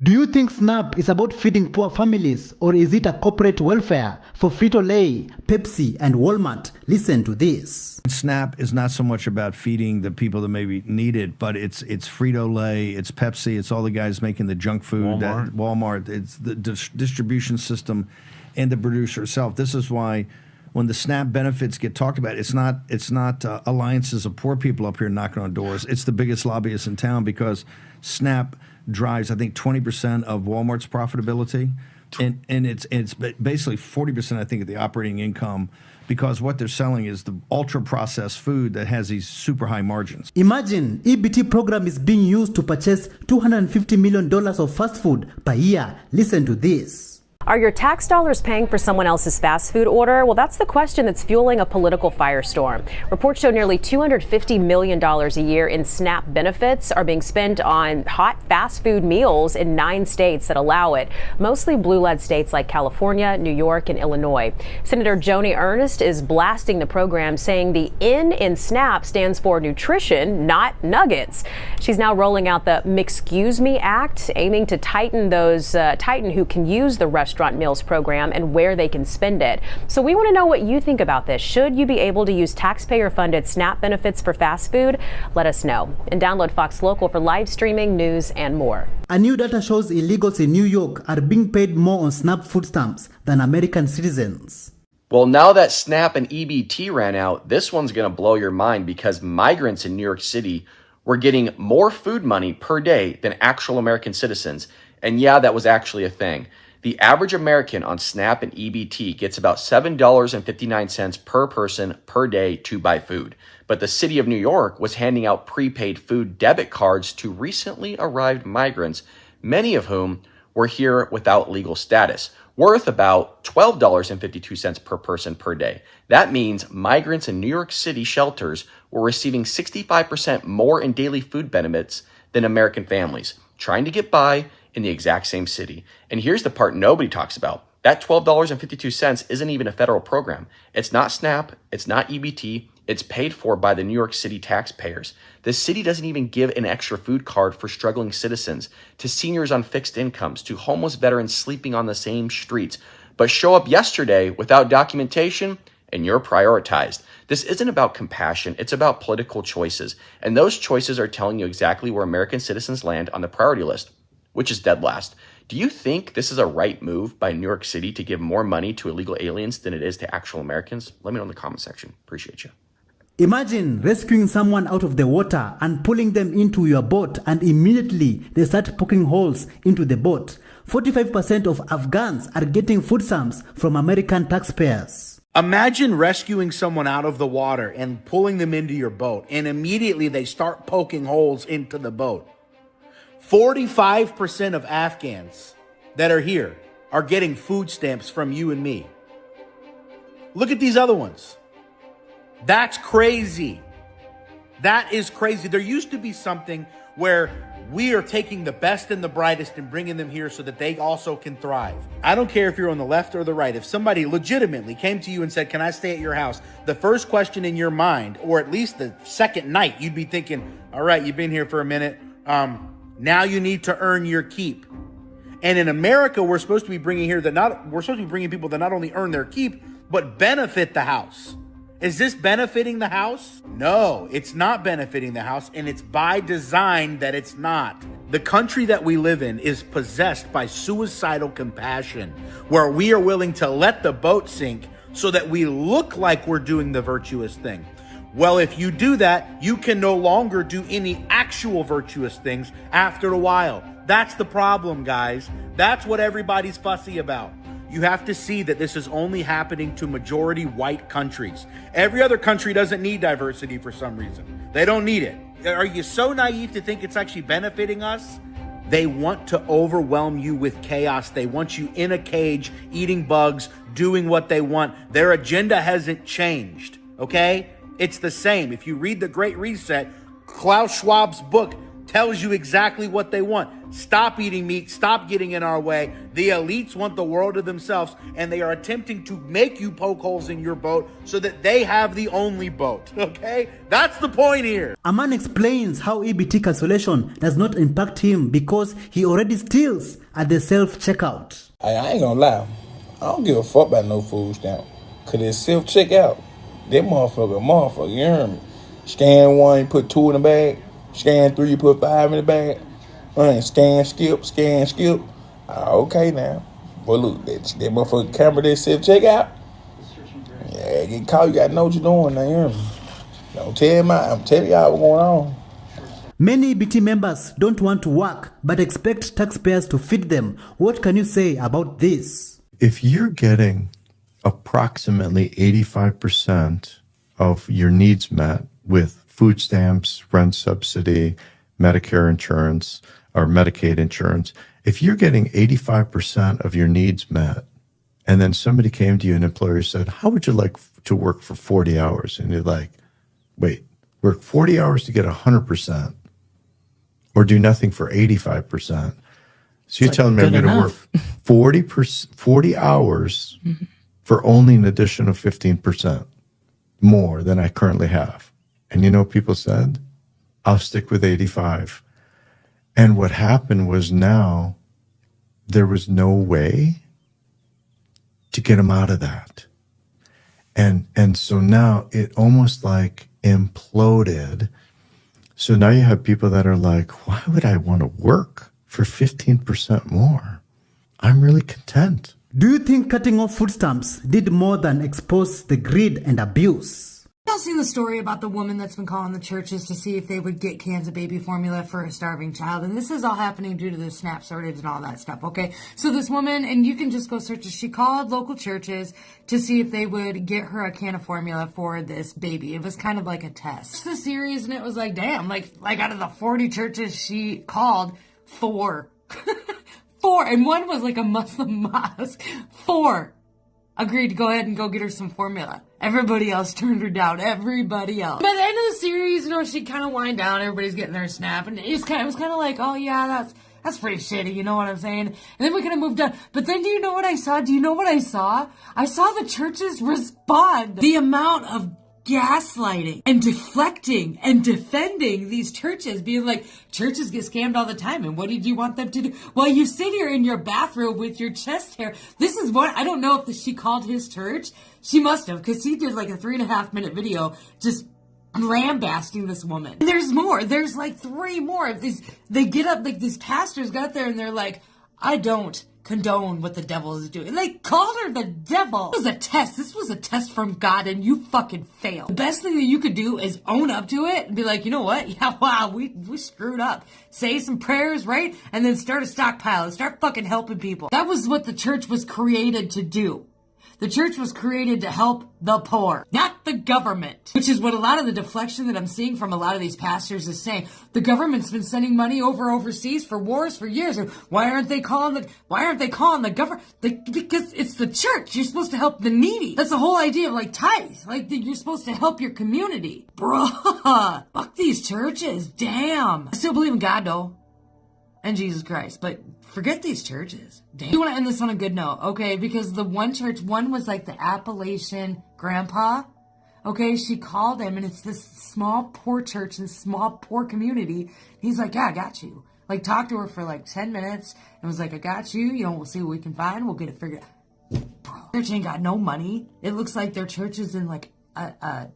Do you think SNAP is about feeding poor families, or is it a corporate welfare for Frito-Lay, Pepsi, and Walmart? Listen to this. SNAP is not so much about feeding the people that maybe need it, but it's Frito-Lay, it's Pepsi, it's all the guys making the junk food. Walmart. It's the distribution system and the producer itself. This is why when the SNAP benefits get talked about, it's not alliances of poor people up here knocking on doors. It's the biggest lobbyists in town, because SNAP drives, I think, 20% of Walmart's profitability, and it's basically 40%, I think, of the operating income, because what they're selling is the ultra-processed food that has these super high margins. Imagine EBT program is being used to purchase $250 million of fast food per year. Listen to this. Are your tax dollars paying for someone else's fast food order? Well, that's the question that's fueling a political firestorm. Reports show nearly $250 million a year in SNAP benefits are being spent on hot fast food meals in 9 states that allow it, mostly blue-led states like California, New York, and Illinois. Senator Joni Ernst is blasting the program, saying the N in SNAP stands for nutrition, not nuggets. She's now rolling out the Mixcuse Me Act, aiming to tighten who can use the restaurant meals program and where they can spend it. So we want to know what you think about this. Should you be able to use taxpayer-funded SNAP benefits for fast food? Let us know. And download Fox Local for live streaming, news, and more. A new data shows illegals in New York are being paid more on SNAP food stamps than American citizens. Well, now that SNAP and EBT ran out, this one's going to blow your mind because migrants in New York City were getting more food money per day than actual American citizens. And yeah, that was actually a thing. The average American on SNAP and EBT gets about $7.59 per person per day to buy food. But the city of New York was handing out prepaid food debit cards to recently arrived migrants, many of whom were here without legal status, worth about $12.52 per person per day. That means migrants in New York City shelters were receiving 65% more in daily food benefits than American families, trying to get by in the exact same city. And here's the part nobody talks about. That $12.52 isn't even a federal program. It's not SNAP, it's not EBT, it's paid for by the New York City taxpayers. The city doesn't even give an extra food card for struggling citizens, to seniors on fixed incomes, to homeless veterans sleeping on the same streets, but show up yesterday without documentation and you're prioritized. This isn't about compassion, it's about political choices. And those choices are telling you exactly where American citizens land on the priority list, which is dead last. Do you think this is a right move by New York City to give more money to illegal aliens than it is to actual Americans? Let me know in the comment section. Appreciate you. Imagine rescuing someone out of the water and pulling them into your boat, and immediately they start poking holes into the boat. 45% of Afghans are getting food stamps from American taxpayers. Imagine rescuing someone out of the water and pulling them into your boat, and immediately they start poking holes into the boat. 45% of Afghans that are here are getting food stamps from you and me. Look at these other ones. That's crazy. That is crazy. There used to be something where we are taking the best and the brightest and bringing them here so that they also can thrive. I don't care if you're on the left or the right. If somebody legitimately came to you and said, "Can I stay at your house?" the first question in your mind, or at least the second night, you'd be thinking, all right, you've been here for a minute. Now you need to earn your keep. And in America, we're supposed to be bringing people that not only earn their keep, but benefit the house. Is this benefiting the house? No, it's not benefiting the house, and it's by design that it's not. The country that we live in is possessed by suicidal compassion, where we are willing to let the boat sink so that we look like we're doing the virtuous thing. Well, if you do that, you can no longer do any actual virtuous things after a while. That's the problem, guys. That's what everybody's fussy about. You have to see that this is only happening to majority white countries. Every other country doesn't need diversity for some reason. They don't need it. Are you so naive to think it's actually benefiting us? They want to overwhelm you with chaos. They want you in a cage, eating bugs, doing what they want. Their agenda hasn't changed, okay? It's the same. If you read The Great Reset, Klaus Schwab's book tells you exactly what they want. Stop eating meat. Stop getting in our way. The elites want the world to themselves, and they are attempting to make you poke holes in your boat so that they have the only boat, okay? That's the point here. A man explains how EBT cancellation does not impact him because he already steals at the self-checkout. I ain't gonna lie. I don't give a fuck about no food stamp. Cause it's self-checkout. That motherfucker, you hear me? Scan 1, you put 2 in the bag. Scan 3, you put 5 in the bag. Scan, skip. Okay now. Well, look, that motherfucker camera that self-checkout. Yeah, get caught, you gotta know what you're doing now, you hear me? Don't tell me, I'm telling y'all what's going on. Many EBT members don't want to work, but expect taxpayers to feed them. What can you say about this? If you're getting approximately 85% of your needs met with food stamps, rent subsidy, Medicare insurance or Medicaid insurance, if you're getting 85% of your needs met, and then somebody came to you, an employer said, how would you like to work for 40 hours? And you're like, wait, work 40 hours to get 100% or do nothing for 85%. So you're telling me I'm going to work 40 hours for only an addition of 15% more than I currently have. And you know what people said? I'll stick with 85. And what happened was now there was no way to get them out of that. And so now it almost like imploded. So now you have people that are like, why would I want to work for 15% more? I'm really content. Do you think cutting off food stamps did more than expose the greed and abuse? Y'all seen the story about the woman that's been calling the churches to see if they would get cans of baby formula for a starving child? And this is all happening due to the SNAP shortage and all that stuff, okay? So this woman, and you can just go search it, she called local churches to see if they would get her a can of formula for this baby. It was kind of like a test. It's the series, and it was like, damn, like out of the 40 churches she called, 4. 4, and one was like a Muslim mosque. 4 agreed to go ahead and go get her some formula. Everybody else turned her down. Everybody else. By the end of the series, you know, she kind of wind down. Everybody's getting their SNAP, and it was kind of like, oh yeah, that's pretty shitty. You know what I'm saying? And then we kind of moved on. But then, do you know what I saw? Do you know what I saw? I saw the churches respond. The amount of gaslighting and deflecting and defending these churches, being like, churches get scammed all the time, and what did you want them to do? Well, you sit here in your bathrobe with your chest hair. This is what, I don't know if she called his church. She must have, because he did like a 3.5-minute video just lambasting this woman. And there's more. There's like 3 more. They get up, like these pastors got there and they're like, I don't condone what the devil is doing. They called her the devil. It was a test. This was a test from God, and you fucking failed. The best thing that you could do is own up to it and be like, you know what? Yeah, wow, we screwed up. Say some prayers, right? And then start a stockpile and start fucking helping people. That was what the church was created to do. The church was created to help the poor, not the government, which is what a lot of the deflection that I'm seeing from a lot of these pastors is saying. The government's been sending money overseas for wars for years. And why aren't they calling the government? Because it's the church. You're supposed to help the needy. That's the whole idea of like tithes. Like you're supposed to help your community. Bruh, fuck these churches. Damn. I still believe in God though. And Jesus Christ, but forget these churches. Damn. You want to end this on a good note, okay? Because the one church, one was like the Appalachian grandpa, okay? She called him, and it's this small, poor church, this small, poor community. He's like, yeah, I got you. Like, talked to her for like 10 minutes, and was like, I got you. You know, we'll see what we can find. We'll get it figured out. Bro, church ain't got no money. It looks like their church is in like a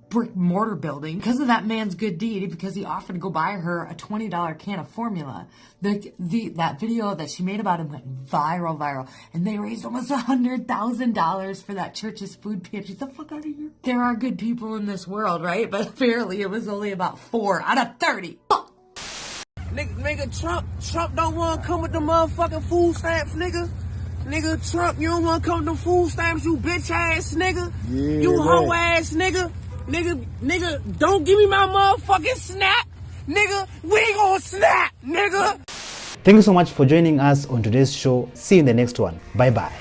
brick mortar building because of that man's good deed, because he offered to go buy her a $20 can of formula. That video that she made about him went viral, and they raised almost $100,000 for that church's food pantry. Get the fuck out of here. There are good people in this world, right? But apparently it was only about 4 out of 30. Nigga, Trump don't want to come with the motherfucking food stamps, nigga. Nigga, Trump, you don't want to come to food stamps, you bitch ass nigga. Yeah, you hoe ass nigga. Nigga, don't give me my motherfucking snap. Nigga, we ain't gonna snap, nigga. Thank you so much for joining us on today's show. See you in the next one. Bye bye.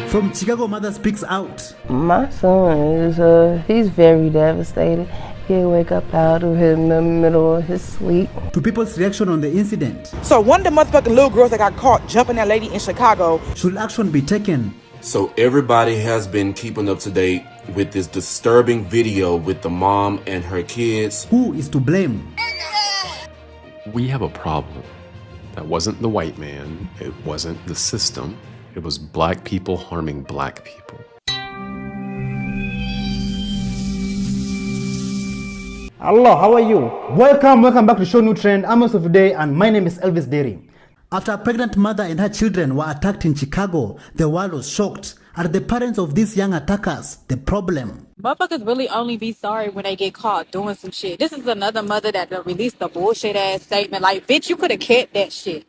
From Chicago, Mother Speaks Out. My son is, he's very devastated. He'll wake up out of him in the middle of his sleep. To people's reaction on the incident. So one of the motherfucking little girls that got caught jumping that lady in Chicago. Should action be taken? So everybody has been keeping up to date with this disturbing video with the mom and her kids. Who is to blame? We have a problem. That wasn't the white man. It wasn't the system. It was black people harming black people. Hello, how are you? Welcome back to Show New Trend. I'm also today, and my name is Elvis Dairy. After a pregnant mother and her children were attacked in Chicago, the world was shocked. Are the parents of these young attackers the problem? Motherfuckers really only be sorry when they get caught doing some shit. This is another mother that released a bullshit ass statement. Like, bitch, you could have kept that shit.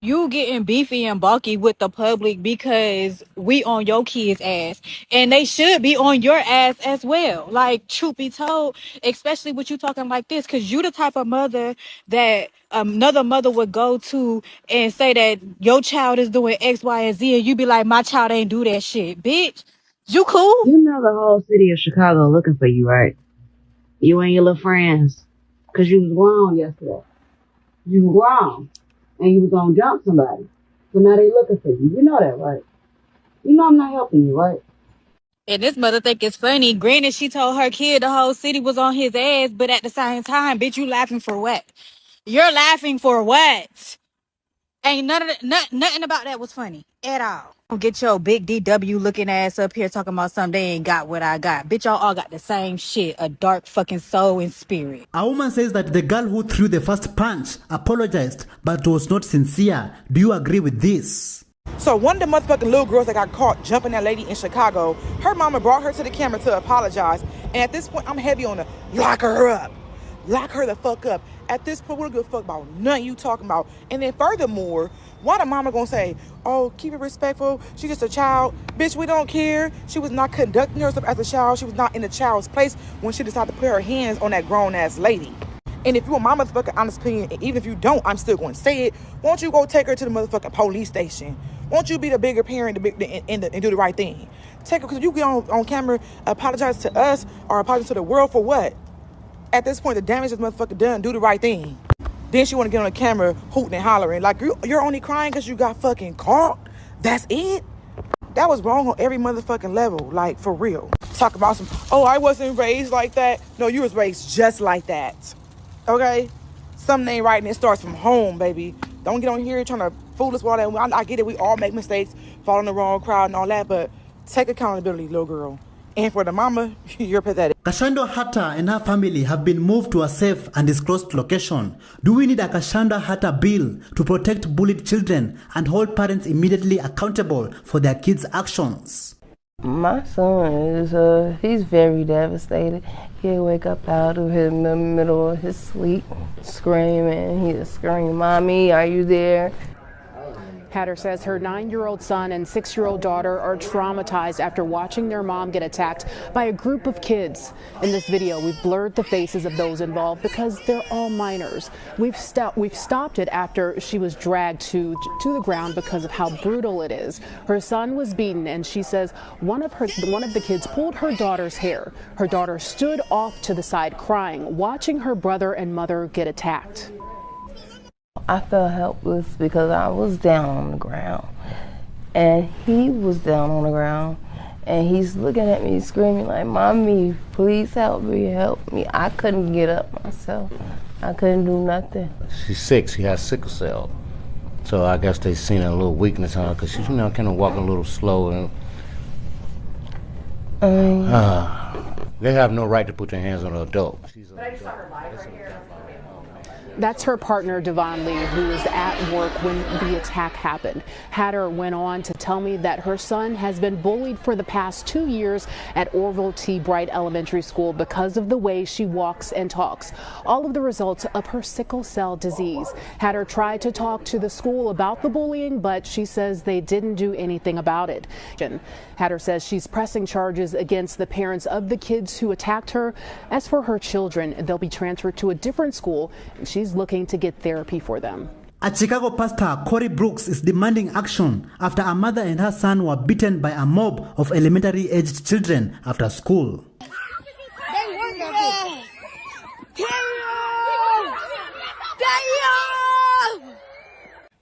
You getting beefy and bulky with the public because we on your kids' ass. And they should be on your ass as well. Like, truth be told, especially with you talking like this, because you the type of mother that another mother would go to and say that your child is doing X, Y, and Z, and you be like, my child ain't do that shit. Bitch, you cool? You know the whole city of Chicago looking for you, right? You and your little friends. Because you was grown yesterday. You was grown. And you was going to jump somebody. So now they looking for you. You know that, right? You know I'm not helping you, right? And this mother think it's funny. Granted, she told her kid the whole city was on his ass, but at the same time, bitch, you laughing for what? You're laughing for what? Ain't nothing about that was funny at all. Don't get your big DW looking ass up here talking about something they ain't got what I got. Bitch, y'all all got the same shit. A dark fucking soul and spirit. A woman says that the girl who threw the first punch apologized but was not sincere. Do you agree with this? So one of the motherfucking little girls that got caught jumping that lady in Chicago, her mama brought her to the camera to apologize. And at this point, I'm heavy on the lock her up. Lock her the fuck up. At this point, we don't give a fuck about nothing you talking about. And then furthermore, why the mama gonna say, oh, keep it respectful, she's just a child? Bitch, we don't care. She was not conducting herself as a child. She was not in the child's place when she decided to put her hands on that grown-ass lady. And if you want my motherfucking honest opinion, and even if you don't, I'm still going to say it, won't you go take her to the motherfucking police station? Won't you be the bigger parent and do the right thing? Take her, because you get on camera, apologize to us or apologize to the world for what? At this point, the damage is motherfucking done. Do the right thing. Then she want to get on the camera hooting and hollering. Like, you're only crying because you got fucking caught? That's it? That was wrong on every motherfucking level. Like, for real. Talk about some, oh, I wasn't raised like that. No, you was raised just like that. Okay? Something ain't right and it starts from home, baby. Don't get on here trying to fool us with all that. I get it. We all make mistakes, fall in the wrong crowd and all that. But take accountability, little girl. And for the mama, you're pathetic. Kashando Hatta and her family have been moved to a safe and disclosed location. Do we need a Kashando Hatta bill to protect bullied children and hold parents immediately accountable for their kids' actions? My son is, he's very devastated. He'll wake up out of him in the middle of his sleep, screaming. He'll scream, "Mommy, are you there?" Hatter says her 9-year-old son and 6-year-old daughter are traumatized after watching their mom get attacked by a group of kids. In this video, we've blurred the faces of those involved because they're all minors. We've stopped it after she was dragged to the ground because of how brutal it is. Her son was beaten, and she says one of the kids pulled her daughter's hair. Her daughter stood off to the side crying, watching her brother and mother get attacked. I felt helpless because I was down on the ground and he was down on the ground and he's looking at me screaming like, "Mommy, please help me, help me." I couldn't get up myself. I couldn't do nothing. She's sick. She has sickle cell. So I guess they seen a little weakness on her because she's, kind of walking a little slow. And they have no right to put their hands on an adult. But I just saw her live right here. That's her partner, Devon Lee, who was at work when the attack happened. Hatter went on to tell me that her son has been bullied for the past 2 years at Orville T. Bright Elementary School because of the way she walks and talks, all of the results of her sickle cell disease. Hatter tried to talk to the school about the bullying, but she says they didn't do anything about it. Hatter says she's pressing charges against the parents of the kids who attacked her. As for her children, they'll be transferred to a different school. She's looking to get therapy for them. A Chicago pastor, Corey Brooks, is demanding action after a mother and her son were beaten by a mob of elementary-aged children after school.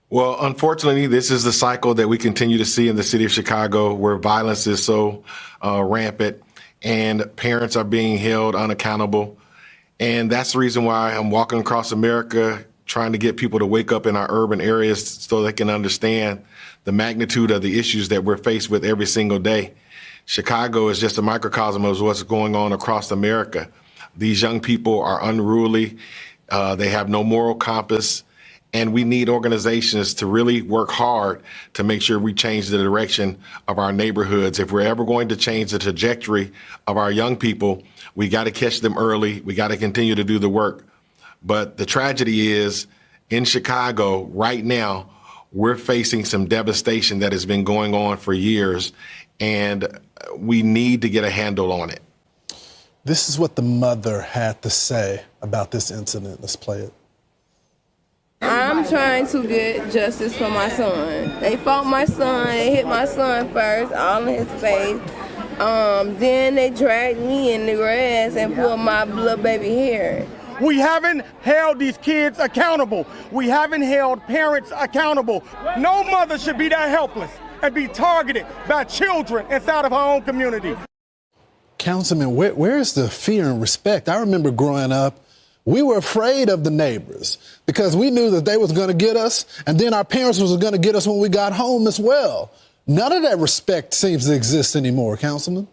Well, unfortunately, this is the cycle that we continue to see in the city of Chicago, where violence is so rampant and parents are being held unaccountable. And that's the reason why I'm walking across America, trying to get people to wake up in our urban areas so they can understand the magnitude of the issues that we're faced with every single day. Chicago is just a microcosm of what's going on across America. These young people are unruly. They have no moral compass. And we need organizations to really work hard to make sure we change the direction of our neighborhoods. If we're ever going to change the trajectory of our young people, we got to catch them early. We got to continue to do the work. But the tragedy is, in Chicago right now, we're facing some devastation that has been going on for years, and we need to get a handle on it. This is what the mother had to say about this incident. Let's play it. I'm trying to get justice for my son. They fought my son, they hit my son first, all in his face. Then they dragged me in the grass and pulled my little baby hair. We haven't held these kids accountable. We haven't held parents accountable. No mother should be that helpless and be targeted by children inside of her own community. Councilman, where is the fear and respect? I remember growing up, we were afraid of the neighbors because we knew that they was going to get us, and then our parents was going to get us when we got home as well. None of that respect seems to exist anymore, Councilman.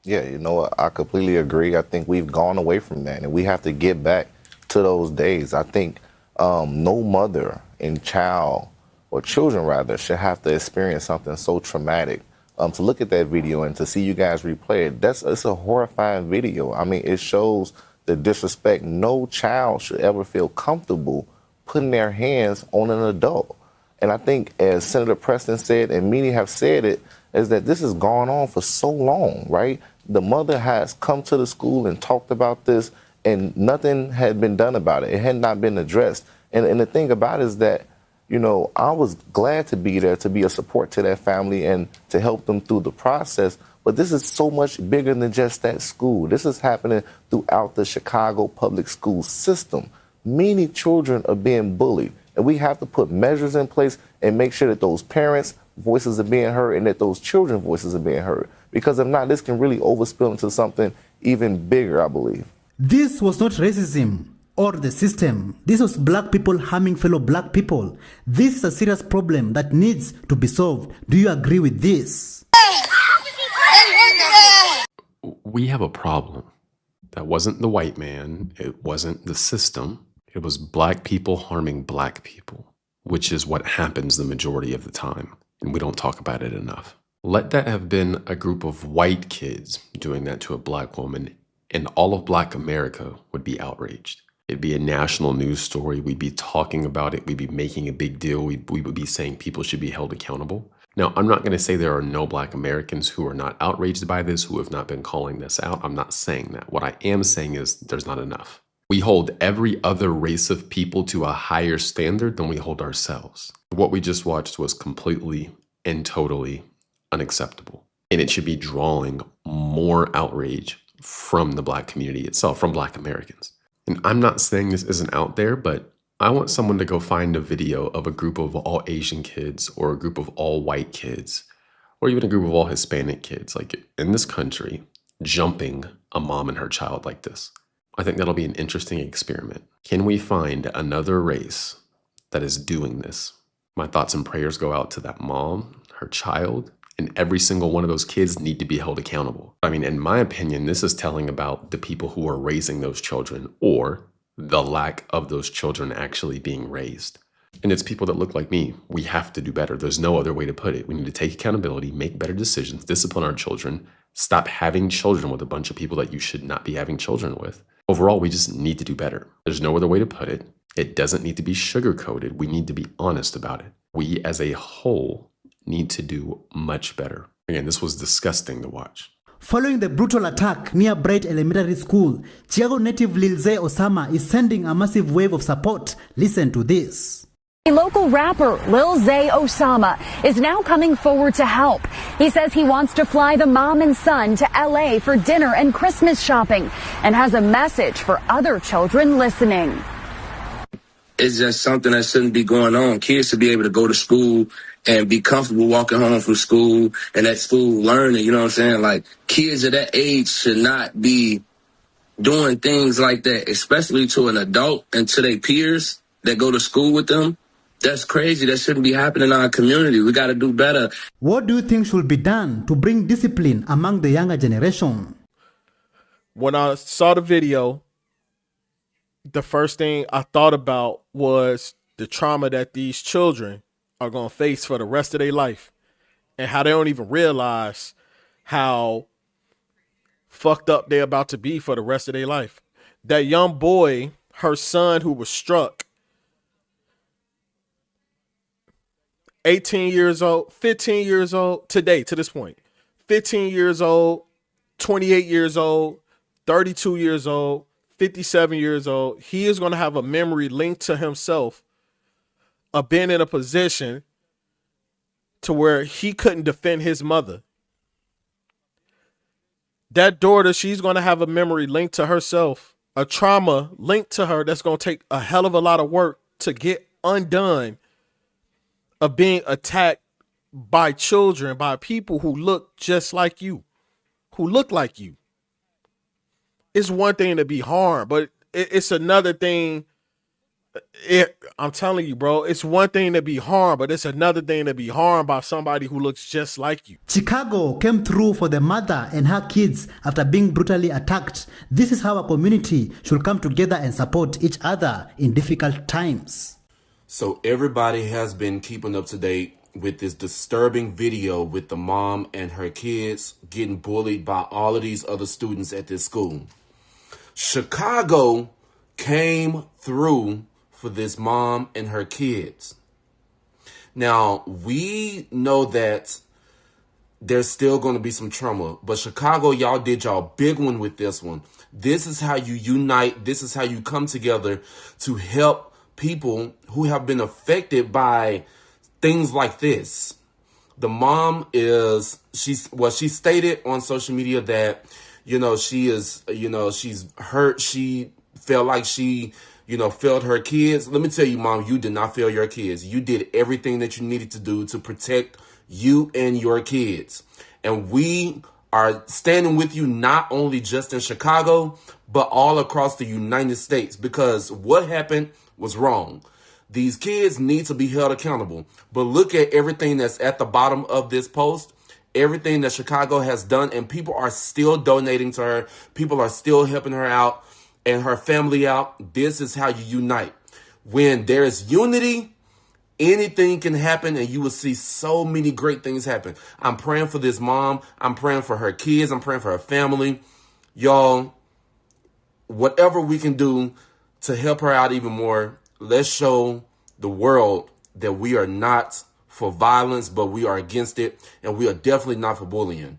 Yeah, you know what? I completely agree. I think we've gone away from that, and we have to get back to those days. I think no mother and child, or children rather, should have to experience something so traumatic. To look at that video and to see you guys replay it, it's a horrifying video. I mean, it shows the disrespect. No child should ever feel comfortable putting their hands on an adult. And I think, as Senator Preston said, and many have said it, is that this has gone on for so long, right? The mother has come to the school and talked about this, and nothing had been done about it. It had not been addressed. And the thing about it is that, you know, I was glad to be there to be a support to that family and to help them through the process. But this is so much bigger than just that school. This is happening throughout the Chicago public school system. Many children are being bullied, and we have to put measures in place and make sure that those parents' voices are being heard and that those children's voices are being heard. Because if not, this can really overspill into something even bigger, I believe. This was not racism or the system. This was black people harming fellow black people. This is a serious problem that needs to be solved. Do you agree with this? We have a problem. That wasn't the white man. It wasn't the system. It was black people harming black people, which is what happens the majority of the time. And we don't talk about it enough. Let that have been a group of white kids doing that to a black woman, and all of Black America would be outraged. It'd be a national news story. We'd be talking about it. We'd be making a big deal. We would be saying people should be held accountable. Now, I'm not going to say there are no black Americans who are not outraged by this, who have not been calling this out. I'm not saying that. What I am saying is there's not enough. We hold every other race of people to a higher standard than we hold ourselves. What we just watched was completely and totally unacceptable. And it should be drawing more outrage from the black community itself, from black Americans. And I'm not saying this isn't out there, but I want someone to go find a video of a group of all Asian kids or a group of all white kids or even a group of all Hispanic kids, like in this country, jumping a mom and her child like this. I think that'll be an interesting experiment. Can we find another race that is doing this? My thoughts and prayers go out to that mom, her child, and every single one of those kids need to be held accountable. I mean, in my opinion, this is telling about the people who are raising those children or the lack of those children actually being raised. And it's people that look like me. We have to do better. There's no other way to put it. We need to take accountability, make better decisions, discipline our children, stop having children with a bunch of people that you should not be having children with. Overall, we just need to do better. There's no other way to put it. It doesn't need to be sugar-coated. We need to be honest about it. We as a whole need to do much better. Again, this was disgusting to watch. Following the brutal attack near Bright Elementary School, Chicago native Lilze Osama is sending a massive wave of support. Listen to this. Local rapper Lil Zay Osama is now coming forward to help. He says he wants to fly the mom and son to LA for dinner and Christmas shopping and has a message for other children listening. It's just something that shouldn't be going on. Kids should be able to go to school and be comfortable walking home from school and at school learning, you know what I'm saying? Like, kids of that age should not be doing things like that, especially to an adult and to their peers that go to school with them. That's crazy. That shouldn't be happening in our community. We got to do better. What do you think should be done to bring discipline among the younger generation? When I saw the video, the first thing I thought about was the trauma that these children are going to face for the rest of their life and how they don't even realize how fucked up they're about to be for the rest of their life. That young boy, her son who was struck, 18 years old, 15 years old, today, to this point, 15 years old, 28 years old, 32 years old, 57 years old, he is going to have a memory linked to himself of being in a position to where he couldn't defend his mother. That daughter, she's going to have a memory linked to herself, a trauma linked to her that's going to take a hell of a lot of work to get undone of being attacked by children, by people who look just like you, who look like you. It's one thing to be harmed, but it's another thing. I'm telling you, bro, it's one thing to be harmed, but it's another thing to be harmed by somebody who looks just like you. Chicago came through for the mother and her kids after being brutally attacked. This is how a community should come together and support each other in difficult times. So everybody has been keeping up to date with this disturbing video with the mom and her kids getting bullied by all of these other students at this school. Chicago came through for this mom and her kids. Now, we know that there's still going to be some trauma, but Chicago, y'all did y'all big one with this one. This is how you unite. This is how you come together to help people who have been affected by things like this. The mom she stated on social media that, she's hurt. She felt like she, failed her kids. Let me tell you, Mom, you did not fail your kids. You did everything that you needed to do to protect you and your kids. And we are standing with you not only just in Chicago, but all across the United States, because what happened was wrong. These kids need to be held accountable. But look at everything that's at the bottom of this post, everything that Chicago has done, and people are still donating to her. People are still helping her out and her family out. This is how you unite. When there is unity, anything can happen, and you will see so many great things happen. I'm praying for this mom. I'm praying for her kids. I'm praying for her family. Y'all, whatever we can do to help her out even more, let's show the world that we are not for violence, but we are against it, and we are definitely not for bullying.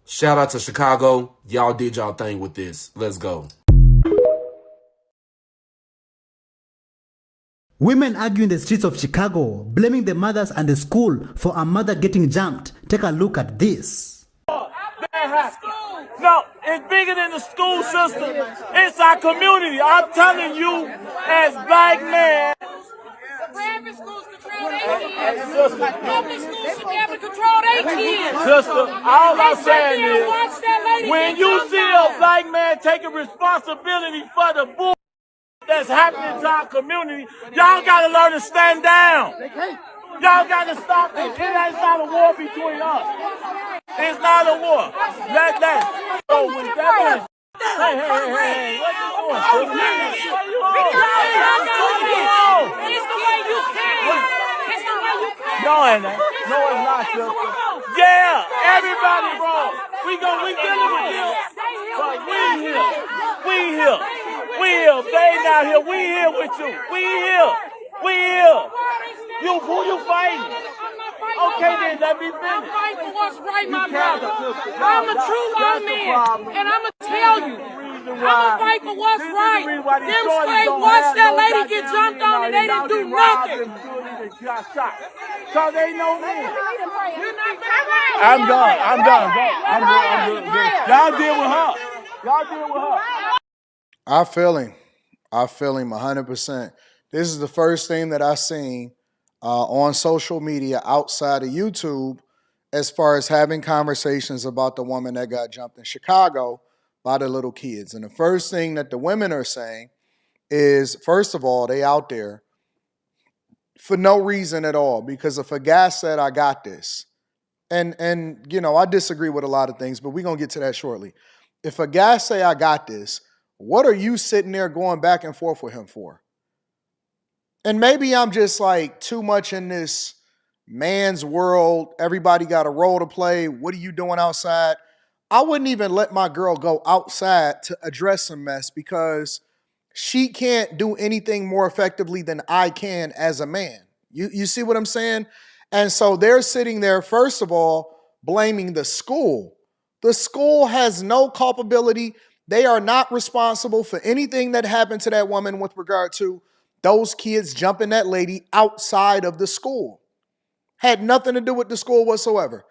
Shout out to Chicago. Y'all did y'all thing with this. Let's go. Women argue in the streets of Chicago, blaming the mothers and the school for a mother getting jumped. Take a look at this. No, it's bigger than the school system. It's our community. I'm telling you, as black men. Private schools control their kids. Public schools should be able to control their kids. Sister, all I'm saying is, when you see a black man taking responsibility for the bull that's happening to our community, y'all gotta learn to stand down. Y'all gotta stop it. It ain't not a war between us. It's not a war. Let that. So with that. Hey, what you doing? What you on? It's the way you can. It's the way you can. No, it ain't. No, it's not, sister. Yeah, everybody wrong. We dealing with you. But we here. They not here. We here with you. We here. Who you fighting? Okay, then let me finish. I'm fighting for what's right, my brother. I'm a true love man, and I'ma tell you, I'ma fight for what's right. Them slaves watched that lady get jumped on, and they didn't do nothing. Cause they know me. I'm done. Y'all deal with her. I feel him 100%. This is the first thing that I seen on social media outside of YouTube as far as having conversations about the woman that got jumped in Chicago by the little kids. And the first thing that the women are saying is, first of all, they out there for no reason at all, because if a guy said, I got this, and I disagree with a lot of things, but we're going to get to that shortly. If a guy say, I got this, what are you sitting there going back and forth with him for? And maybe I'm just like too much in this man's world. Everybody got a role to play. What are you doing outside? I wouldn't even let my girl go outside to address some mess because she can't do anything more effectively than I can as a man. You see what I'm saying? And so they're sitting there, first of all, blaming the school. The school has no culpability. They are not responsible for anything that happened to that woman with regard to those kids jumping that lady outside of the school. Had nothing to do with the school whatsoever.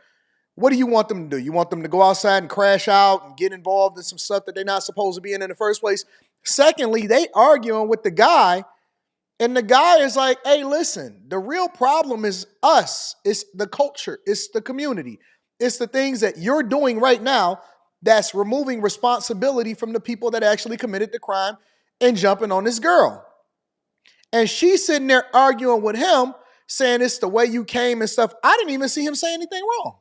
What do you want them to do? You want them to go outside and crash out and get involved in some stuff that they're not supposed to be in the first place? Secondly, they arguing with the guy, and the guy is like, hey, listen, the real problem is us. It's the culture. It's the community. It's the things that you're doing right now that's removing responsibility from the people that actually committed the crime and jumping on this girl. And she's sitting there arguing with him, saying it's the way you came and stuff. I didn't even see him say anything wrong.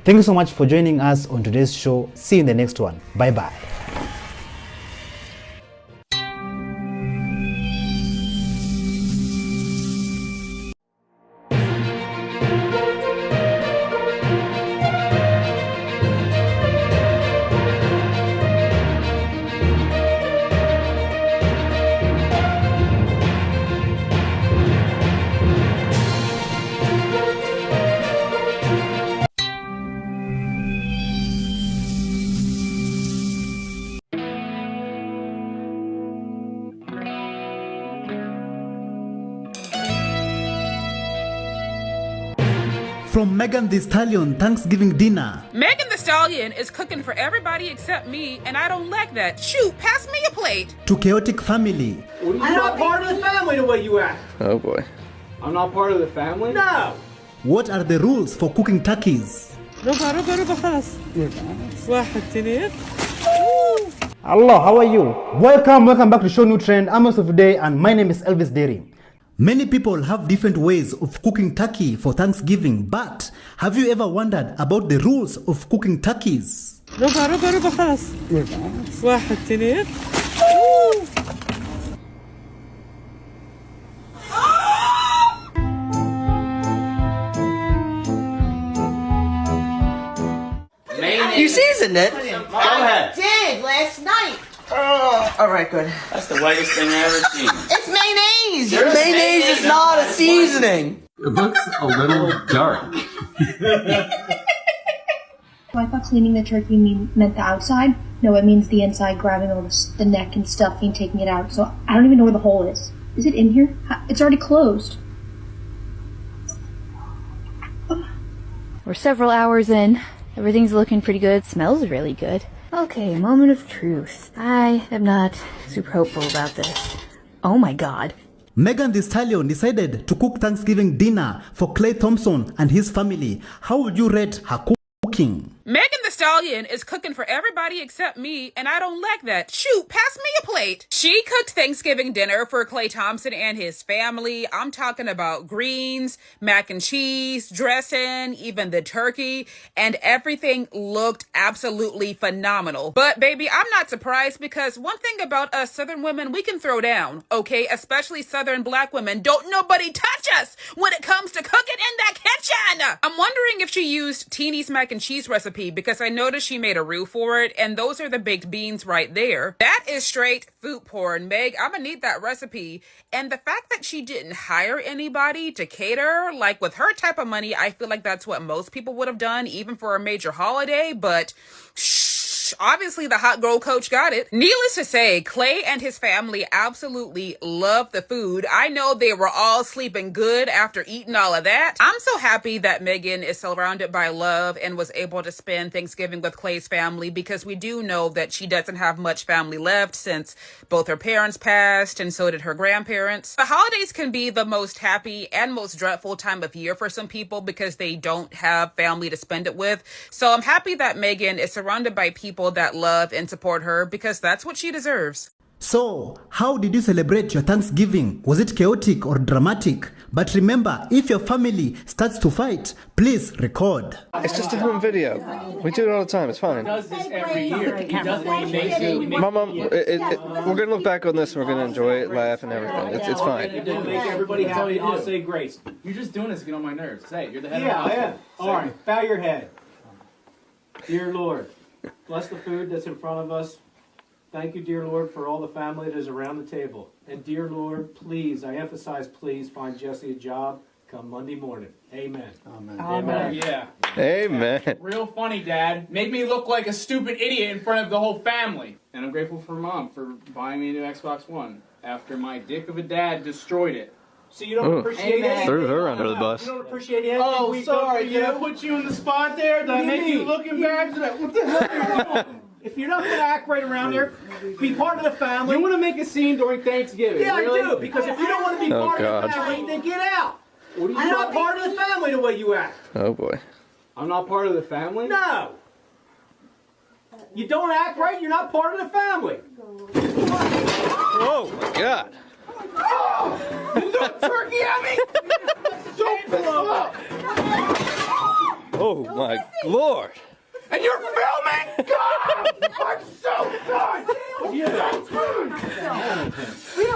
Thank you so much for joining us on today's show. See you in the next one. Bye-bye. From Megan Thee Stallion Thanksgiving dinner. Megan Thee Stallion is cooking for everybody except me, and I don't like that. Shoot, pass me a plate. To chaotic family. What are you not part of the family the way you act? Oh boy. I'm not part of the family? No. What are the rules for cooking turkeys? Allah, how are you? Welcome back to Show New Trend. I'm of today, and my name is Elvis Dairy. Many people have different ways of cooking turkey for Thanksgiving, but have you ever wondered about the rules of cooking turkeys? You seasoned it? Go ahead. I did last night. Oh, all right, good. That's the whitest thing I ever seen. It's mayonnaise. Mayonnaise is not a seasoning. It looks a little dark. I thought cleaning the turkey meant the outside. No, it means the inside, grabbing all the neck and stuffing, taking it out. So I don't even know where the hole is. Is it in here? It's already closed. We're several hours in. Everything's looking pretty good. Smells really good. Okay, moment of truth. I am not super hopeful about this. Oh my god. Megan Thee Stallion decided to cook Thanksgiving dinner for Clay Thompson and his family. How would you rate her cooking? Megan Thee Stallion is cooking for everybody except me, and I don't like that. Shoot, pass me a plate. She cooked Thanksgiving dinner for Clay Thompson and his family. I'm talking about greens, mac and cheese, dressing, even the turkey, and everything looked absolutely phenomenal. But baby, I'm not surprised because one thing about us Southern women, we can throw down, okay? Especially Southern black women. Don't nobody touch us when it comes to cooking in that kitchen. I'm wondering if she used Teeny's mac and cheese recipe because I noticed she made a roux for it, and those are the baked beans right there. That is straight food porn, Meg. I'm gonna need that recipe. And the fact that she didn't hire anybody to cater, like with her type of money, I feel like that's what most people would have done, even for a major holiday, but shh. Obviously, the hot girl coach got it. Needless to say, Clay and his family absolutely loved the food. I know they were all sleeping good after eating all of that. I'm so happy that Megan is surrounded by love and was able to spend Thanksgiving with Clay's family, because we do know that she doesn't have much family left since both her parents passed and so did her grandparents. The holidays can be the most happy and most dreadful time of year for some people because they don't have family to spend it with. So I'm happy that Megan is surrounded by people that love and support her, because that's what she deserves. So, how did you celebrate your Thanksgiving? Was it chaotic or dramatic? But remember, if your family starts to fight, please record. It's just a home video. We do it all the time. It's fine. He does this every year. He does it. My mom, we're going to look back on this and we're going to enjoy it, laugh, and everything. It's fine. Make everybody happy. I'll say grace. You're just doing this to get on my nerves. Say it. You're the head of the household. Yeah. All right. Bow your head. Dear Lord, bless the food that's in front of us. Thank you, dear Lord, for all the family that is around the table. And dear Lord, please, I emphasize please, find Jesse a job come Monday morning. Amen. Amen. Amen. Yeah. Amen. Real funny, Dad. Made me look like a stupid idiot in front of the whole family. And I'm grateful for Mom for buying me a new Xbox One after my dick of a dad destroyed it. So you don't appreciate it? Threw her under the bus. You don't appreciate it? Oh, sorry. Did I put you in the spot there? Did I make you look embarrassed? What the hell are you doing? If you're not going to act right around there, be part of the family. You want to make a scene during Thanksgiving? Yeah, really? I do. Because if you don't want to be part of the family, then get out. You're not part of the family the way you act. Oh, boy. I'm not part of the family? No. You don't act right, you're not part of the family. Oh, my God. Oh! You threw a turkey at me? Don't blow up. Oh, my Lord. And you're filming? God! I'm so done! Yeah.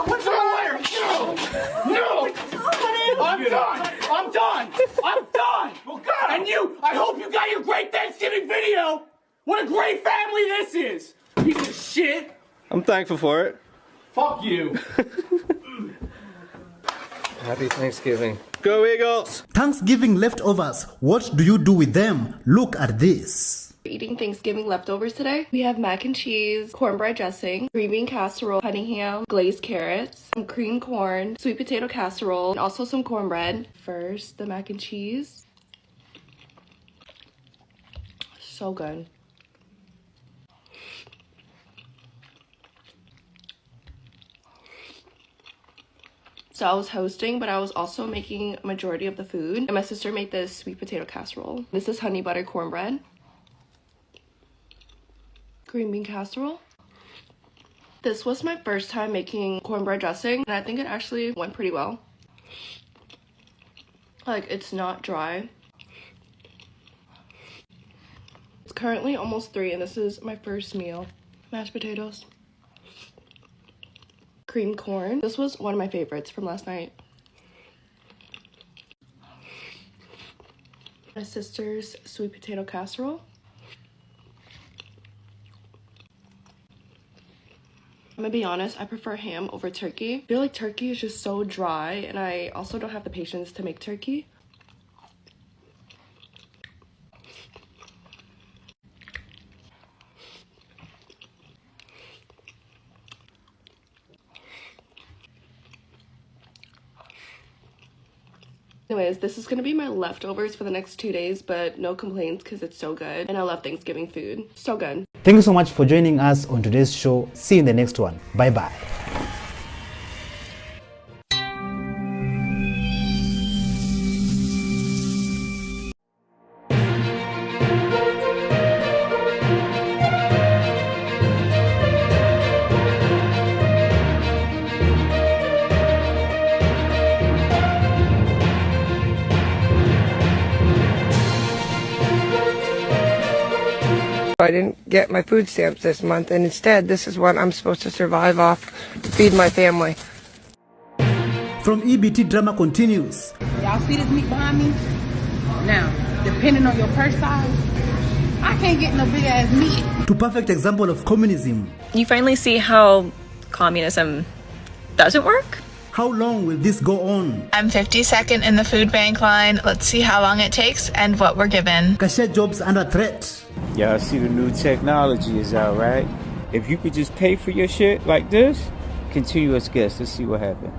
What's the matter? No! I'm done! I'm done! I'm done! Well, God! And you, I hope you got your great Thanksgiving video! What a great family this is! Piece of shit! I'm thankful for it. Fuck you! Happy Thanksgiving. Go Eagles! Thanksgiving leftovers, what do you do with them? Look at this. Eating Thanksgiving leftovers today. We have mac and cheese, cornbread dressing, green bean casserole, honey ham, glazed carrots, some cream corn, sweet potato casserole, and also some cornbread. First, the mac and cheese. So good. So I was hosting, but I was also making a majority of the food. And my sister made this sweet potato casserole. This is honey butter cornbread. Green bean casserole. This was my first time making cornbread dressing, and I think it actually went pretty well. Like, it's not dry. It's currently almost 3, and this is my first meal. Mashed potatoes. Cream corn. This was one of my favorites from last night. My sister's sweet potato casserole. I'm gonna be honest, I prefer ham over turkey. I feel like turkey is just so dry, and I also don't have the patience to make turkey. Anyways, this is gonna be my leftovers for the next 2 days, but no complaints because it's so good. And I love Thanksgiving food. So good. Thank you so much for joining us on today's show. See you in the next one. Bye bye. I didn't get my food stamps this month, and instead this is what I'm supposed to survive off, feed my family. From EBT Drama continues. Y'all see this meat behind me? Now, depending on your purse size, I can't get no big ass meat. To perfect example of communism. You finally see how communism doesn't work. How long will this go on? I'm 52nd in the food bank line. Let's see how long it takes and what we're given. Cashier jobs under threat. Y'all see the new technology is out, right? If you could just pay for your shit like this, continuous guess. Let's see what happens.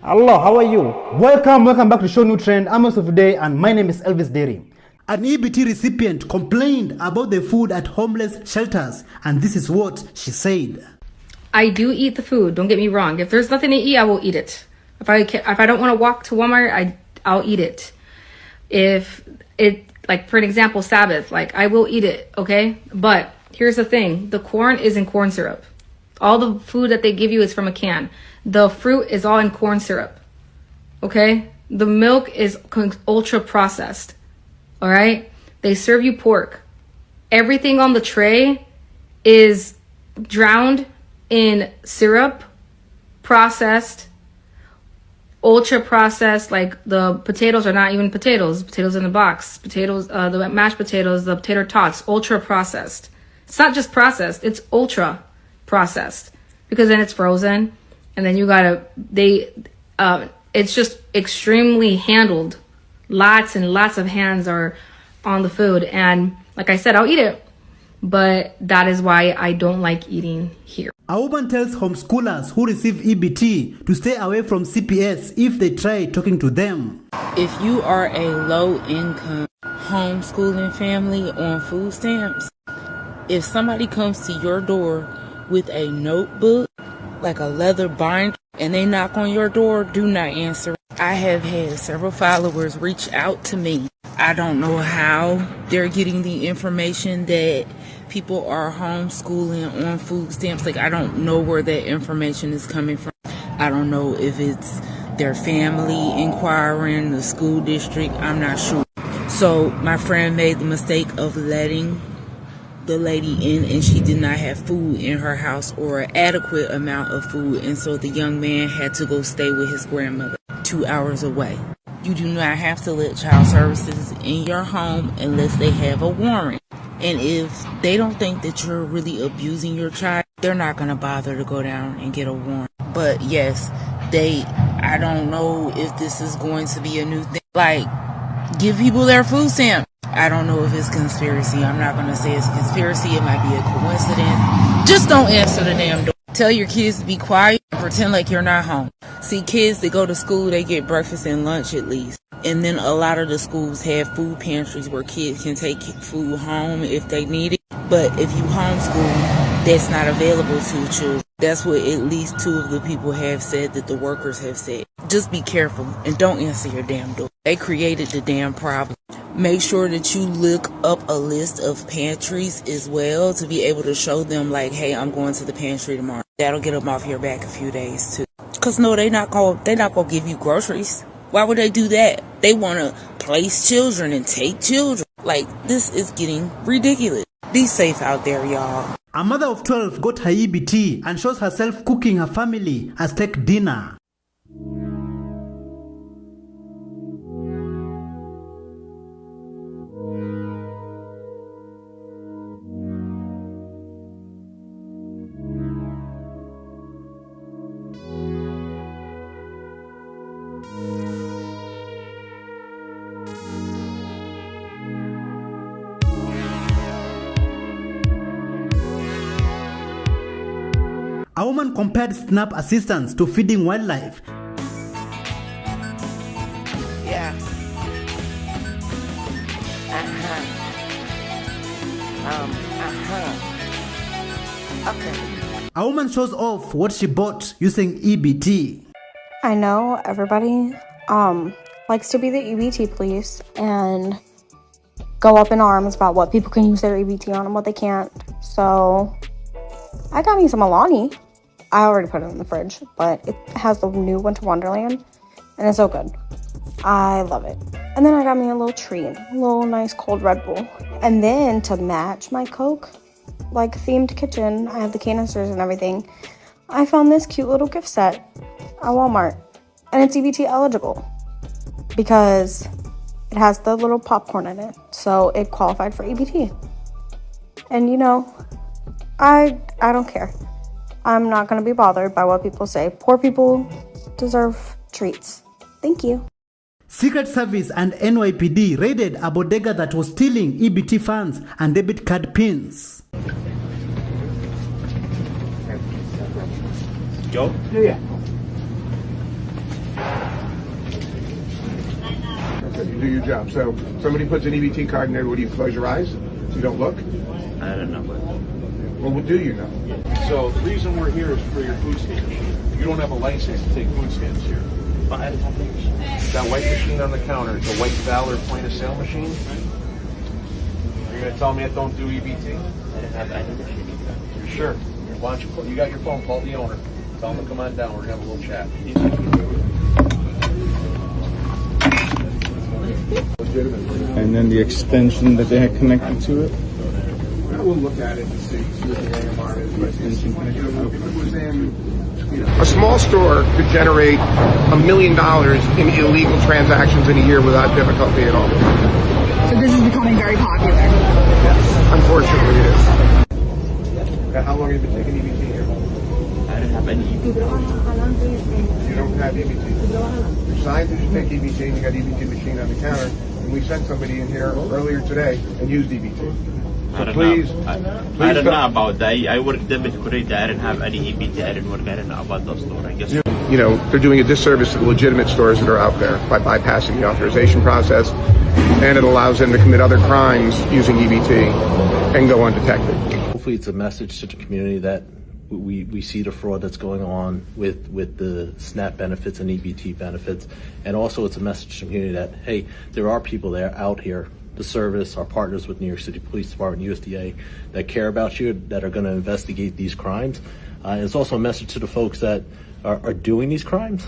Hello, how are you? Welcome back to Show New Trend. I'm host of today, and my name is Elvis Derry. An EBT recipient complained about the food at homeless shelters, and this is what she said. I do eat the food, don't get me wrong. If there's nothing to eat, I will eat it. If I don't want to walk to Walmart, I'll eat it. If it, like for an example, Sabbath, like I will eat it, okay? But here's the thing, the corn is in corn syrup. All the food that they give you is from a can. The fruit is all in corn syrup, okay? The milk is ultra processed. All right, they serve you pork. Everything on the tray is drowned in syrup, processed, ultra processed. Like the potatoes are not even potatoes. Potatoes in the box. Potatoes, the mashed potatoes, the potato tots, ultra processed. It's not just processed; it's ultra processed because then it's frozen, and then you gotta it's just extremely handled. Lots and lots of hands are on the food. And like I said, I'll eat it. But that is why I don't like eating here. A woman tells homeschoolers who receive EBT to stay away from CPS if they try talking to them. If you are a low-income homeschooling family on food stamps, if somebody comes to your door with a notebook, like a leather binder, and they knock on your door, do not answer. I have had several followers reach out to me. I don't know how they're getting the information that people are homeschooling on food stamps. Like, I don't know where that information is coming from. I don't know if it's their family inquiring, the school district, I'm not sure. So my friend made the mistake of letting the lady in, and she did not have food in her house or an adequate amount of food, and so the young man had to go stay with his grandmother 2 hours away. You do not have to let child services in your home unless they have a warrant, and if they don't think that you're really abusing your child, they're not going to bother to go down and get a warrant. But yes, I don't know if this is going to be a new thing, like give people their food stamp. I don't know if it's conspiracy. I'm not going to say it's conspiracy. It might be a coincidence. Just don't answer the damn door. Tell your kids to be quiet and pretend like you're not home. See, kids that go to school, they get breakfast and lunch at least. And then a lot of the schools have food pantries where kids can take food home if they need it. But if you homeschool, that's not available to children. That's what at least 2 of the people have said, that the workers have said. Just be careful and don't answer your damn door. They created the damn problem. Make sure that you look up a list of pantries as well to be able to show them like, hey, I'm going to the pantry tomorrow. That'll get them off your back a few days too. Cause no, they're not gonna give you groceries. Why would they do that? They want to place children and take children. Like, this is getting ridiculous. Be safe out there, y'all. A mother of 12 got her EBT and shows herself cooking her family a steak dinner. A woman compared SNAP assistance to feeding wildlife. Yeah. Okay. A woman shows off what she bought using EBT. I know everybody likes to be the EBT police and go up in arms about what people can use their EBT on and what they can't. So I got me some Alani. I already put it in the fridge, but it has the new Winter Wonderland, and it's so good. I love it. And then I got me a little treat, a little nice cold Red Bull. And then to match my Coke, like themed kitchen, I have the canisters and everything, I found this cute little gift set at Walmart. And it's EBT eligible because it has the little popcorn in it. So it qualified for EBT. And you know, I don't care. I'm not going to be bothered by what people say. Poor people deserve treats. Thank you. Secret Service and NYPD raided a bodega that was stealing EBT funds and debit card pins. Joe? Yeah. You do your job. So somebody puts an EBT card in there, what do you close your eyes? So you don't look? I don't know. Well, what do you know? So the reason we're here is for your food stamps. You don't have a license to take food stamps here. That white machine on the counter, it's a white Valor point of sale machine. Are you going to tell me I don't do EBT? I didn't have any machine. You're sure? Why don't you got your phone, call the owner. Tell him to come on down, we're going to have a little chat. And then the extension that they had connected to it. We'll look at it and see what the AMR is. A small store could generate $1 million in illegal transactions in a year without difficulty at all. So this is becoming very popular. Yes, unfortunately it is. How long have you been taking EBT here? I didn't have any EBT. You don't have EBT. Your sign says you take EBT and you got EBT machine on the counter. And we sent somebody in here earlier today and used EBT. So please, I don't know about that. I worked there with Kuwait. I didn't have any EBT. I didn't work. I didn't know about those stores. I guess. You know, they're doing a disservice to the legitimate stores that are out there by bypassing the authorization process, and it allows them to commit other crimes using EBT and go undetected. Hopefully it's a message to the community that we see the fraud that's going on with the SNAP benefits and EBT benefits. And also it's a message to the community that, hey, there are people there out here, the service, our partners with New York City Police Department, USDA, that care about you, that are going to investigate these crimes. And it's also a message to the folks that are doing these crimes.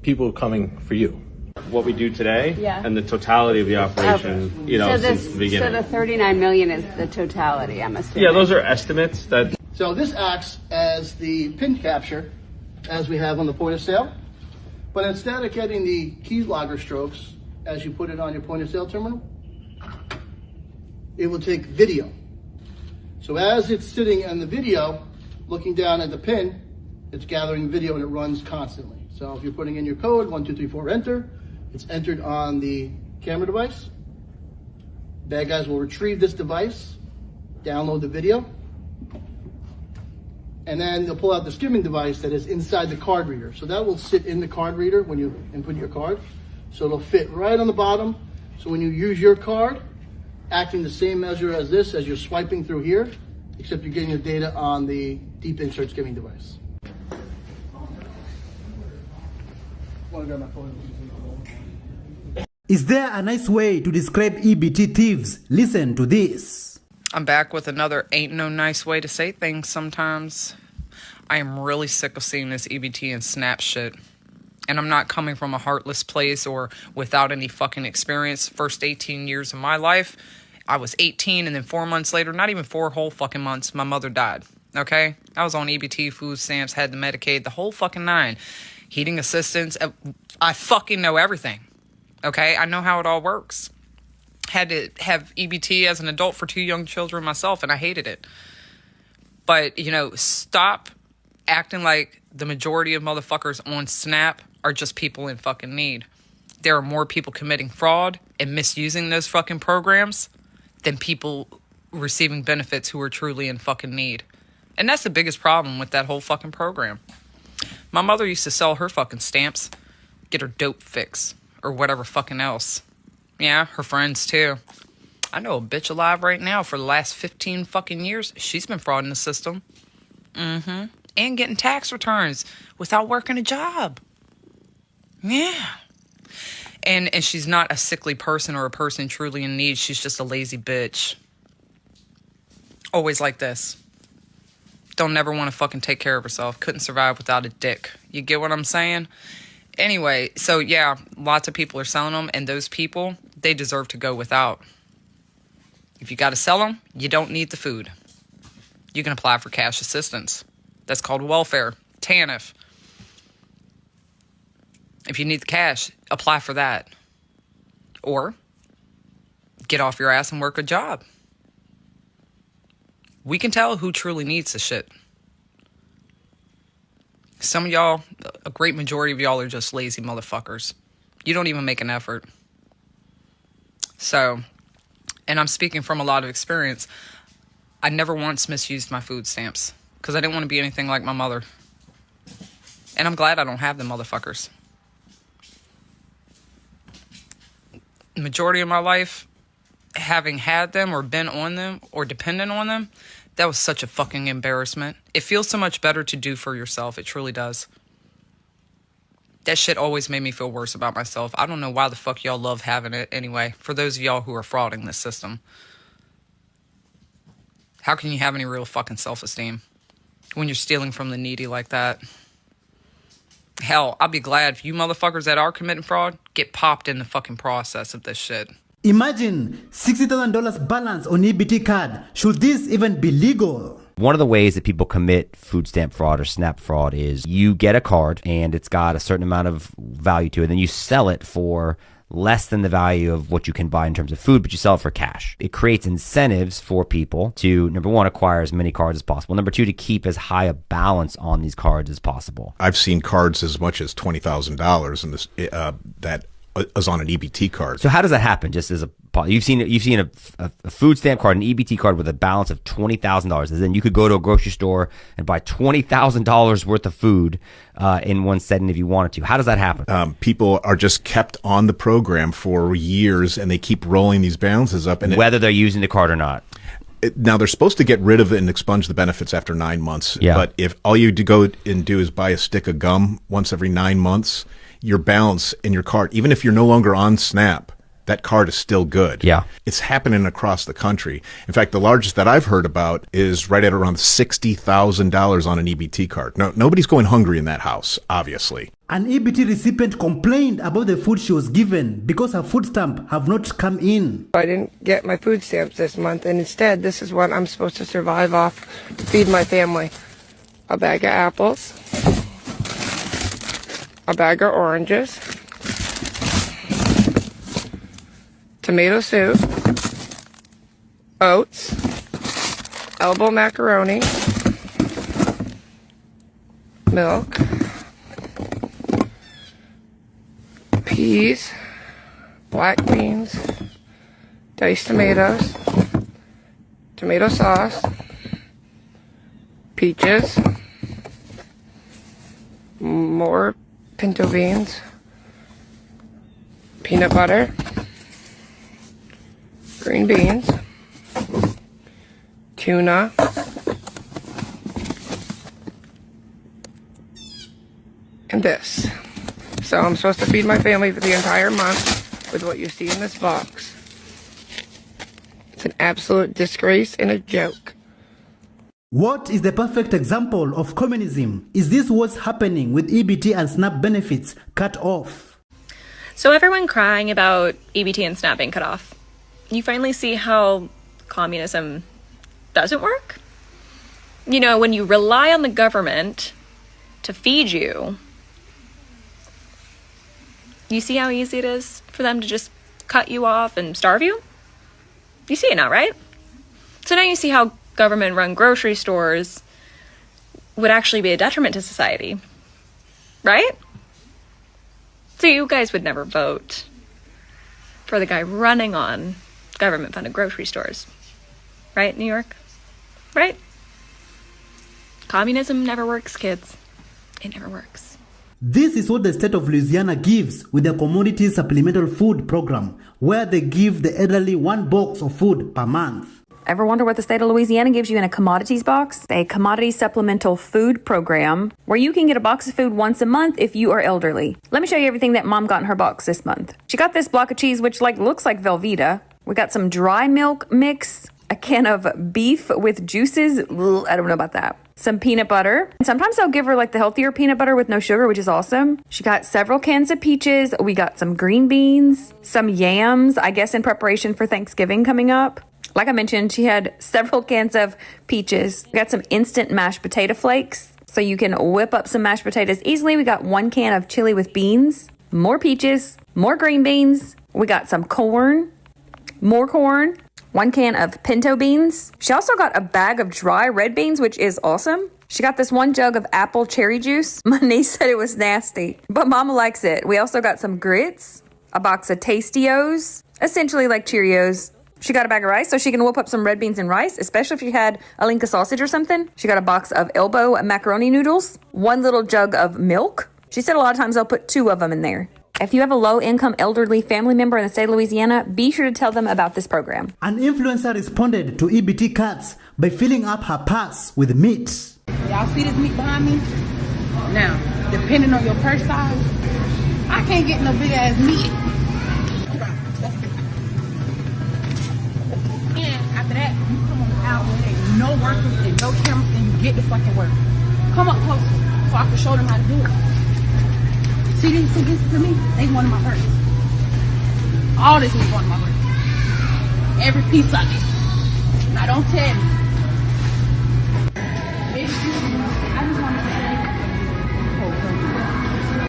People are coming for you. What we do today, yeah, and the totality of the operation, you know, so since the beginning. So the 39 million is the totality, I'm assuming. Yeah, those are estimates. So this acts as the pin capture, as we have on the point of sale. But instead of getting the key logger strokes, as you put it on your point of sale terminal, it will take video. So as it's sitting in the video, looking down at the pin, it's gathering video and it runs constantly. So if you're putting in your code, 1234 enter, it's entered on the camera device. Bad guys will retrieve this device, download the video, and then they'll pull out the skimming device that is inside the card reader. So that will sit in the card reader when you input your card. So it'll fit right on the bottom. So when you use your card, acting the same measure as this, as you're swiping through here, except you're getting the data on the deep insert skimming device. Is there a nice way to describe EBT thieves? Listen to this. I'm back with another ain't no nice way to say things sometimes. I am really sick of seeing this EBT and SNAP shit. And I'm not coming from a heartless place or without any fucking experience. First 18 years of my life, I was 18 and then 4 months later, not even 4 whole fucking months, my mother died. Okay? I was on EBT, food stamps, had the Medicaid, the whole fucking nine. Heating assistance. I fucking know everything. Okay? I know how it all works. Had to have EBT as an adult for 2 young children myself, and I hated it. But, you know, stop acting like the majority of motherfuckers on SNAP are just people in fucking need. There are more people committing fraud and misusing those fucking programs than people receiving benefits who are truly in fucking need. And that's the biggest problem with that whole fucking program. My mother used to sell her fucking stamps, get her dope fix, or whatever fucking else. Yeah, her friends too. I know a bitch alive right now for the last 15 fucking years. She's been frauding the system. And getting tax returns without working a job. Yeah. And she's not a sickly person or a person truly in need. She's just a lazy bitch. Always like this. Don't never want to fucking take care of herself. Couldn't survive without a dick. You get what I'm saying? Anyway, so yeah, lots of people are selling them, and those people, they deserve to go without. If you got to sell them, you don't need the food. You can apply for cash assistance. That's called welfare, TANF. If you need the cash, apply for that. Or get off your ass and work a job. we can tell who truly needs the shit. Some of y'all, a great majority of y'all are just lazy motherfuckers. You don't even make an effort. So, and I'm speaking from a lot of experience, I never once misused my food stamps because I didn't want to be anything like my mother. And I'm glad I don't have them motherfuckers. The majority of my life, having had them or been on them or dependent on them, that was such a fucking embarrassment. It feels so much better to do for yourself. It truly does. That shit always made me feel worse about myself. I don't know why the fuck y'all love having it anyway, for those of y'all who are frauding this system. How can you have any real fucking self-esteem when you're stealing from the needy like that? Hell, I'll be glad if you motherfuckers that are committing fraud get popped in the fucking process of this shit. Imagine $60,000 balance on EBT card. Should this even be legal? One of the ways that people commit food stamp fraud or SNAP fraud is you get a card and it's got a certain amount of value to it. Then you sell it for less than the value of what you can buy in terms of food, but you sell it for cash. It creates incentives for people to, number one, acquire as many cards as possible. Number two, to keep as high a balance on these cards as possible. I've seen cards as much as $20,000 in this that is on an EBT card. So how does that happen? Just as you've seen a food stamp card, an EBT card with a balance of $20,000. As in, you could go to a grocery store and buy $20,000 worth of food in one setting if you wanted to. How does that happen? People are just kept on the program for years, and they keep rolling these balances up, and whether they're using the card or not. Now, they're supposed to get rid of it and expunge the benefits after 9 months. Yeah. But if all you go and do is buy a stick of gum once every 9 months, your balance in your card, even if you're no longer on SNAP, that card is still good. Yeah. It's happening across the country. In fact, the largest that I've heard about is right at around $60,000 on an EBT card. No, nobody's going hungry in that house, obviously. An EBT recipient complained about the food she was given because her food stamp have not come in. I didn't get my food stamps this month, and instead, this is what I'm supposed to survive off, feed my family. A bag of apples, a bag of oranges, tomato soup, oats, elbow macaroni, milk, peas, black beans, diced tomatoes, tomato sauce, peaches, more pinto beans, peanut butter, green beans, tuna, and this. So I'm supposed to feed my family for the entire month with what you see in this box. It's an absolute disgrace and a joke. What is the perfect example of communism? Is this what's happening with EBT and SNAP benefits cut off? So everyone crying about EBT and SNAP being cut off. You finally see how communism doesn't work? You know, when you rely on the government to feed you, you see how easy it is for them to just cut you off and starve you? You see it now, right? So now you see how government-run grocery stores would actually be a detriment to society, right? So you guys would never vote for the guy running on government-funded grocery stores, right, New York? Right? Communism never works, kids. It never works. This is what the state of Louisiana gives with the Commodity Supplemental Food Program, where they give the elderly 1 box of food per month. Ever wonder what the state of Louisiana gives you in a commodities box? A commodity supplemental food program where you can get a box of food once a month if you are elderly. Let me show you everything that Mom got in her box this month. She got this block of cheese, which looks like Velveeta. We got some dry milk mix, a can of beef with juices. I don't know about that. Some peanut butter. Sometimes I'll give her the healthier peanut butter with no sugar, which is awesome. She got several cans of peaches. We got some green beans, some yams, I guess in preparation for Thanksgiving coming up. Like I mentioned, she had several cans of peaches. We got some instant mashed potato flakes, so you can whip up some mashed potatoes easily. We got 1 can of chili with beans, more peaches, more green beans. We got some corn, more corn. 1 can of pinto beans. She also got a bag of dry red beans, which is awesome. She got this 1 jug of apple cherry juice. My niece said it was nasty, but Mama likes it. We also got some grits, a box of Tastios, essentially like Cheerios. She got a bag of rice so she can whip up some red beans and rice, especially if you had a link of sausage or something. She got a box of elbow macaroni noodles, 1 little jug of milk. She said a lot of times they'll put 2 of them in there. If you have a low-income elderly family member in the state of Louisiana, be sure to tell them about this program. An influencer responded to EBT cuts by filling up her purse with meat. Y'all see this meat behind me? Now, depending on your purse size, I can't get no big ass meat. And after that, you come on out when there's no workers and no cameras and you get the fucking work. Come up closer so I can show them how to do it. See this to me? They wanted my purse. All this is one of my purse. Every piece of it. Now don't tell me. I just want to say.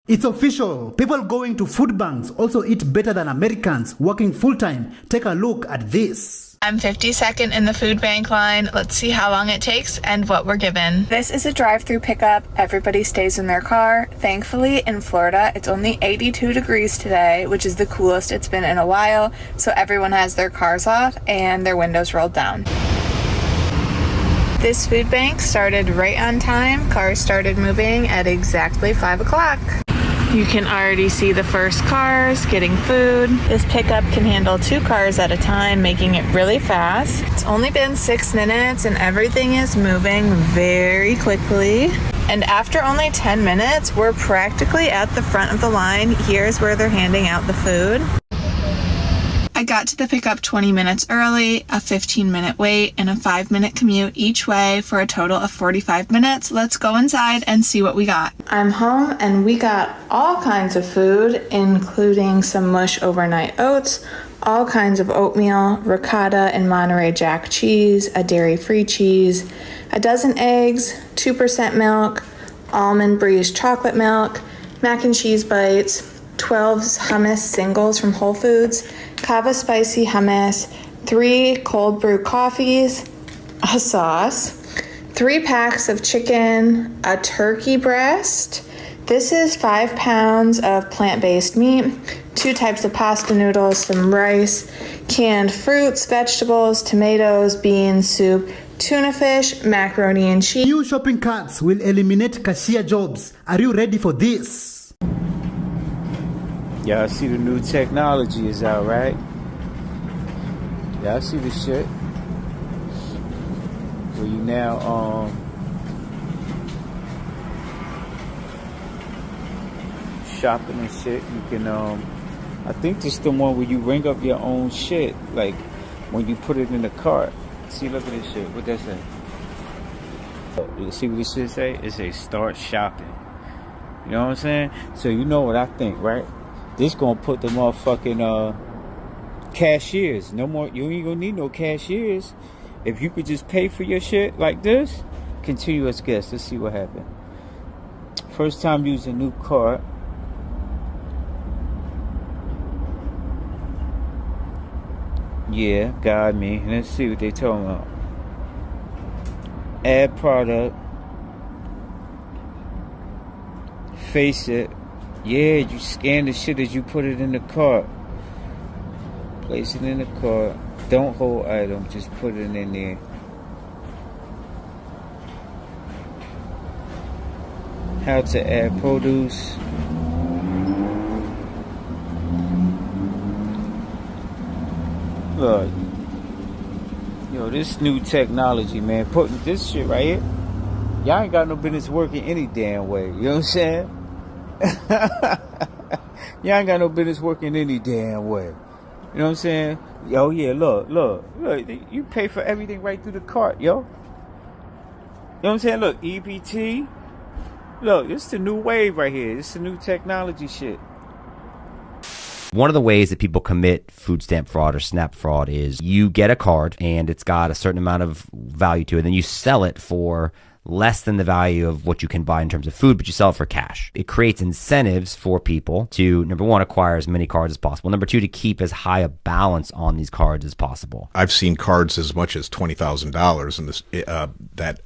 It's official. People going to food banks also eat better than Americans working full-time. Take a look at this. I'm 52nd in the food bank line. Let's see how long it takes and what we're given. This is a drive-through pickup. Everybody stays in their car. Thankfully, in Florida, it's only 82 degrees today, which is the coolest it's been in a while. So everyone has their cars off and their windows rolled down. This food bank started right on time. Cars started moving at exactly 5 o'clock. You can already see the first cars getting food. This pickup can handle 2 cars at a time, making it really fast. It's only been 6 minutes and everything is moving very quickly. And after only 10 minutes, we're practically at the front of the line. Here's where they're handing out the food. I got to the pickup 20 minutes early, a 15-minute wait, and a 5-minute commute each way for a total of 45 minutes. Let's go inside and see what we got. I'm home and we got all kinds of food, including some mush overnight oats, all kinds of oatmeal, ricotta and Monterey Jack cheese, a dairy-free cheese, a dozen eggs, 2% milk, almond breeze chocolate milk, mac and cheese bites, 12 hummus singles from Whole Foods, Kava spicy hummus, 3 cold brew coffees, a sauce, 3 packs of chicken, a turkey breast. This is 5 pounds of plant-based meat, 2 types of pasta noodles, some rice, canned fruits, vegetables, tomatoes, beans, soup, tuna fish, macaroni and cheese. New shopping carts will eliminate cashier jobs. Are you ready for this? Y'all see the new technology is out, right? Y'all see the shit? Where you now, shopping and shit, you can, I think this is the one where you ring up your own shit, like, when you put it in the cart. See, look at this shit. What that say? See what this shit say? It say start shopping. You know what I'm saying? So you know what I think, right? This gonna put the motherfucking cashiers. No more. You ain't gonna need no cashiers. If you could just pay for your shit like this, continuous guess. Let's see what happened. First time using new cart. Yeah, got me. Let's see what they talking about. Add product. Face it. Yeah, you scan the shit as you put it in the cart. Place it in the cart. Don't hold item, just put it in there. How to add produce. Look. Yo, this new technology, man. Putting this shit right here. Y'all ain't got no business working any damn way. You know what I'm saying? Y'all ain't got no business working any damn way. You know what I'm saying? Yo, yeah, look. You pay for everything right through the cart, yo. You know what I'm saying? Look, EBT. Look, this is the new wave right here. This is the new technology shit. One of the ways that people commit food stamp fraud or SNAP fraud is you get a card and it's got a certain amount of value to it, and then you sell it for less than the value of what you can buy in terms of food, but you sell it for cash. It creates incentives for people to, number one, acquire as many cards as possible. Number two, to keep as high a balance on these cards as possible. I've seen cards as much as $20,000 in this that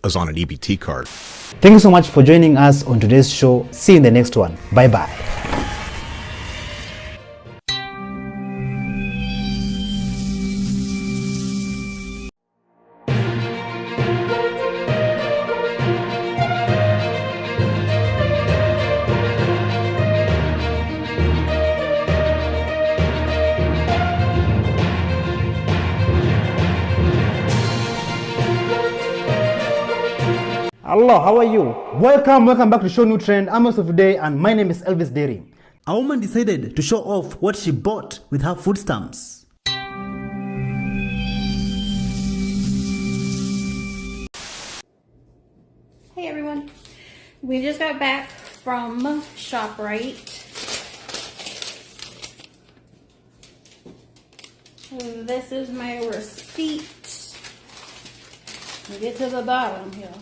is on an EBT card. Thank you so much for joining us on today's show. See you in the next one. Bye bye. Hello, how are you? Welcome back to Show New Trend. I'm host of today and my name is Elvis Dairy. A woman decided to show off what she bought with her food stamps. Hey everyone, we just got back from ShopRite. This is my receipt. We'll get to the bottom here.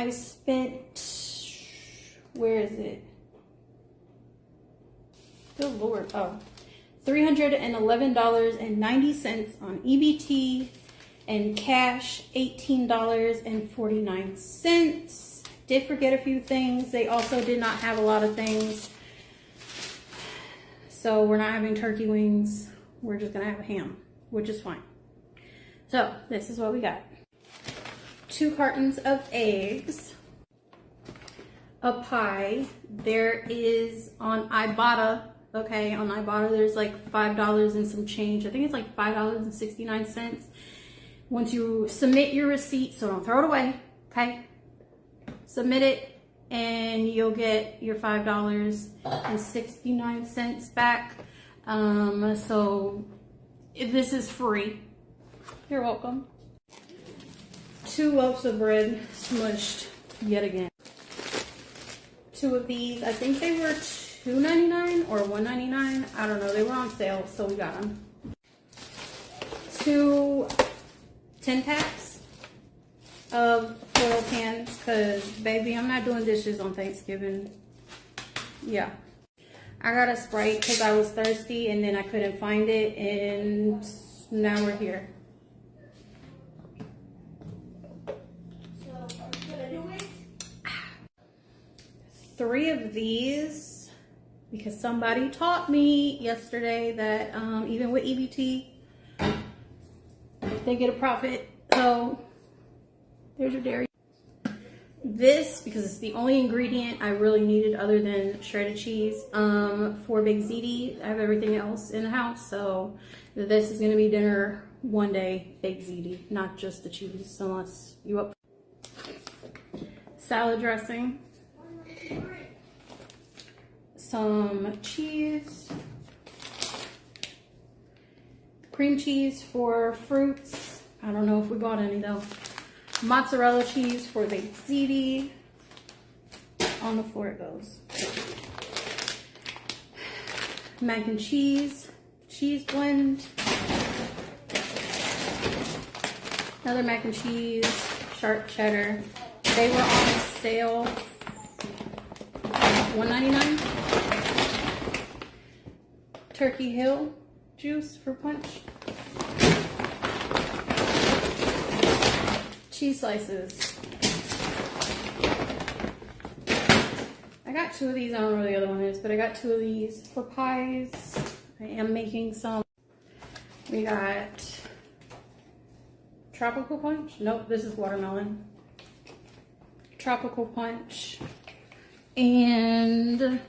I spent, where is it? Good Lord, oh. $311.90 on EBT and cash $18.49. Did forget a few things. They also did not have a lot of things. So we're not having turkey wings. We're just gonna have a ham, which is fine. So this is what we got. 2 cartons of eggs, a pie. There is on Ibotta, okay, on Ibotta there's like $5 and some change. I think it's like $5.69. Once you submit your receipt, so don't throw it away, okay? Submit it and you'll get your $5.69 back. So if this is free, you're welcome. 2 loaves of bread smushed yet again. 2 of these, I think they were $2.99 or $1.99. I don't know, they were on sale, so we got them. 2 10 packs of foil cans, cause baby, I'm not doing dishes on Thanksgiving. Yeah. I got a Sprite because I was thirsty and then I couldn't find it, and now we're here. So, are we gonna do it? 3 of these, because somebody taught me yesterday that even with EBT, they get a profit. So, there's your dairy. This, because it's the only ingredient I really needed other than shredded cheese, for Big ZD. I have everything else in the house, so this is going to be dinner one day, Big ZD, not just the cheese, unless you up. Salad dressing, some cheese, cream cheese for fruits. I don't know if we bought any though. Mozzarella cheese for the ziti. On the floor it goes. Mac and cheese, cheese blend. Another mac and cheese, sharp cheddar. They were on sale, $1.99. Turkey Hill juice for punch. Cheese slices. I got 2 of these. I don't know where the other one is, but I got 2 of these for pies. I am making some. We got tropical punch. Nope, this is watermelon. Tropical punch and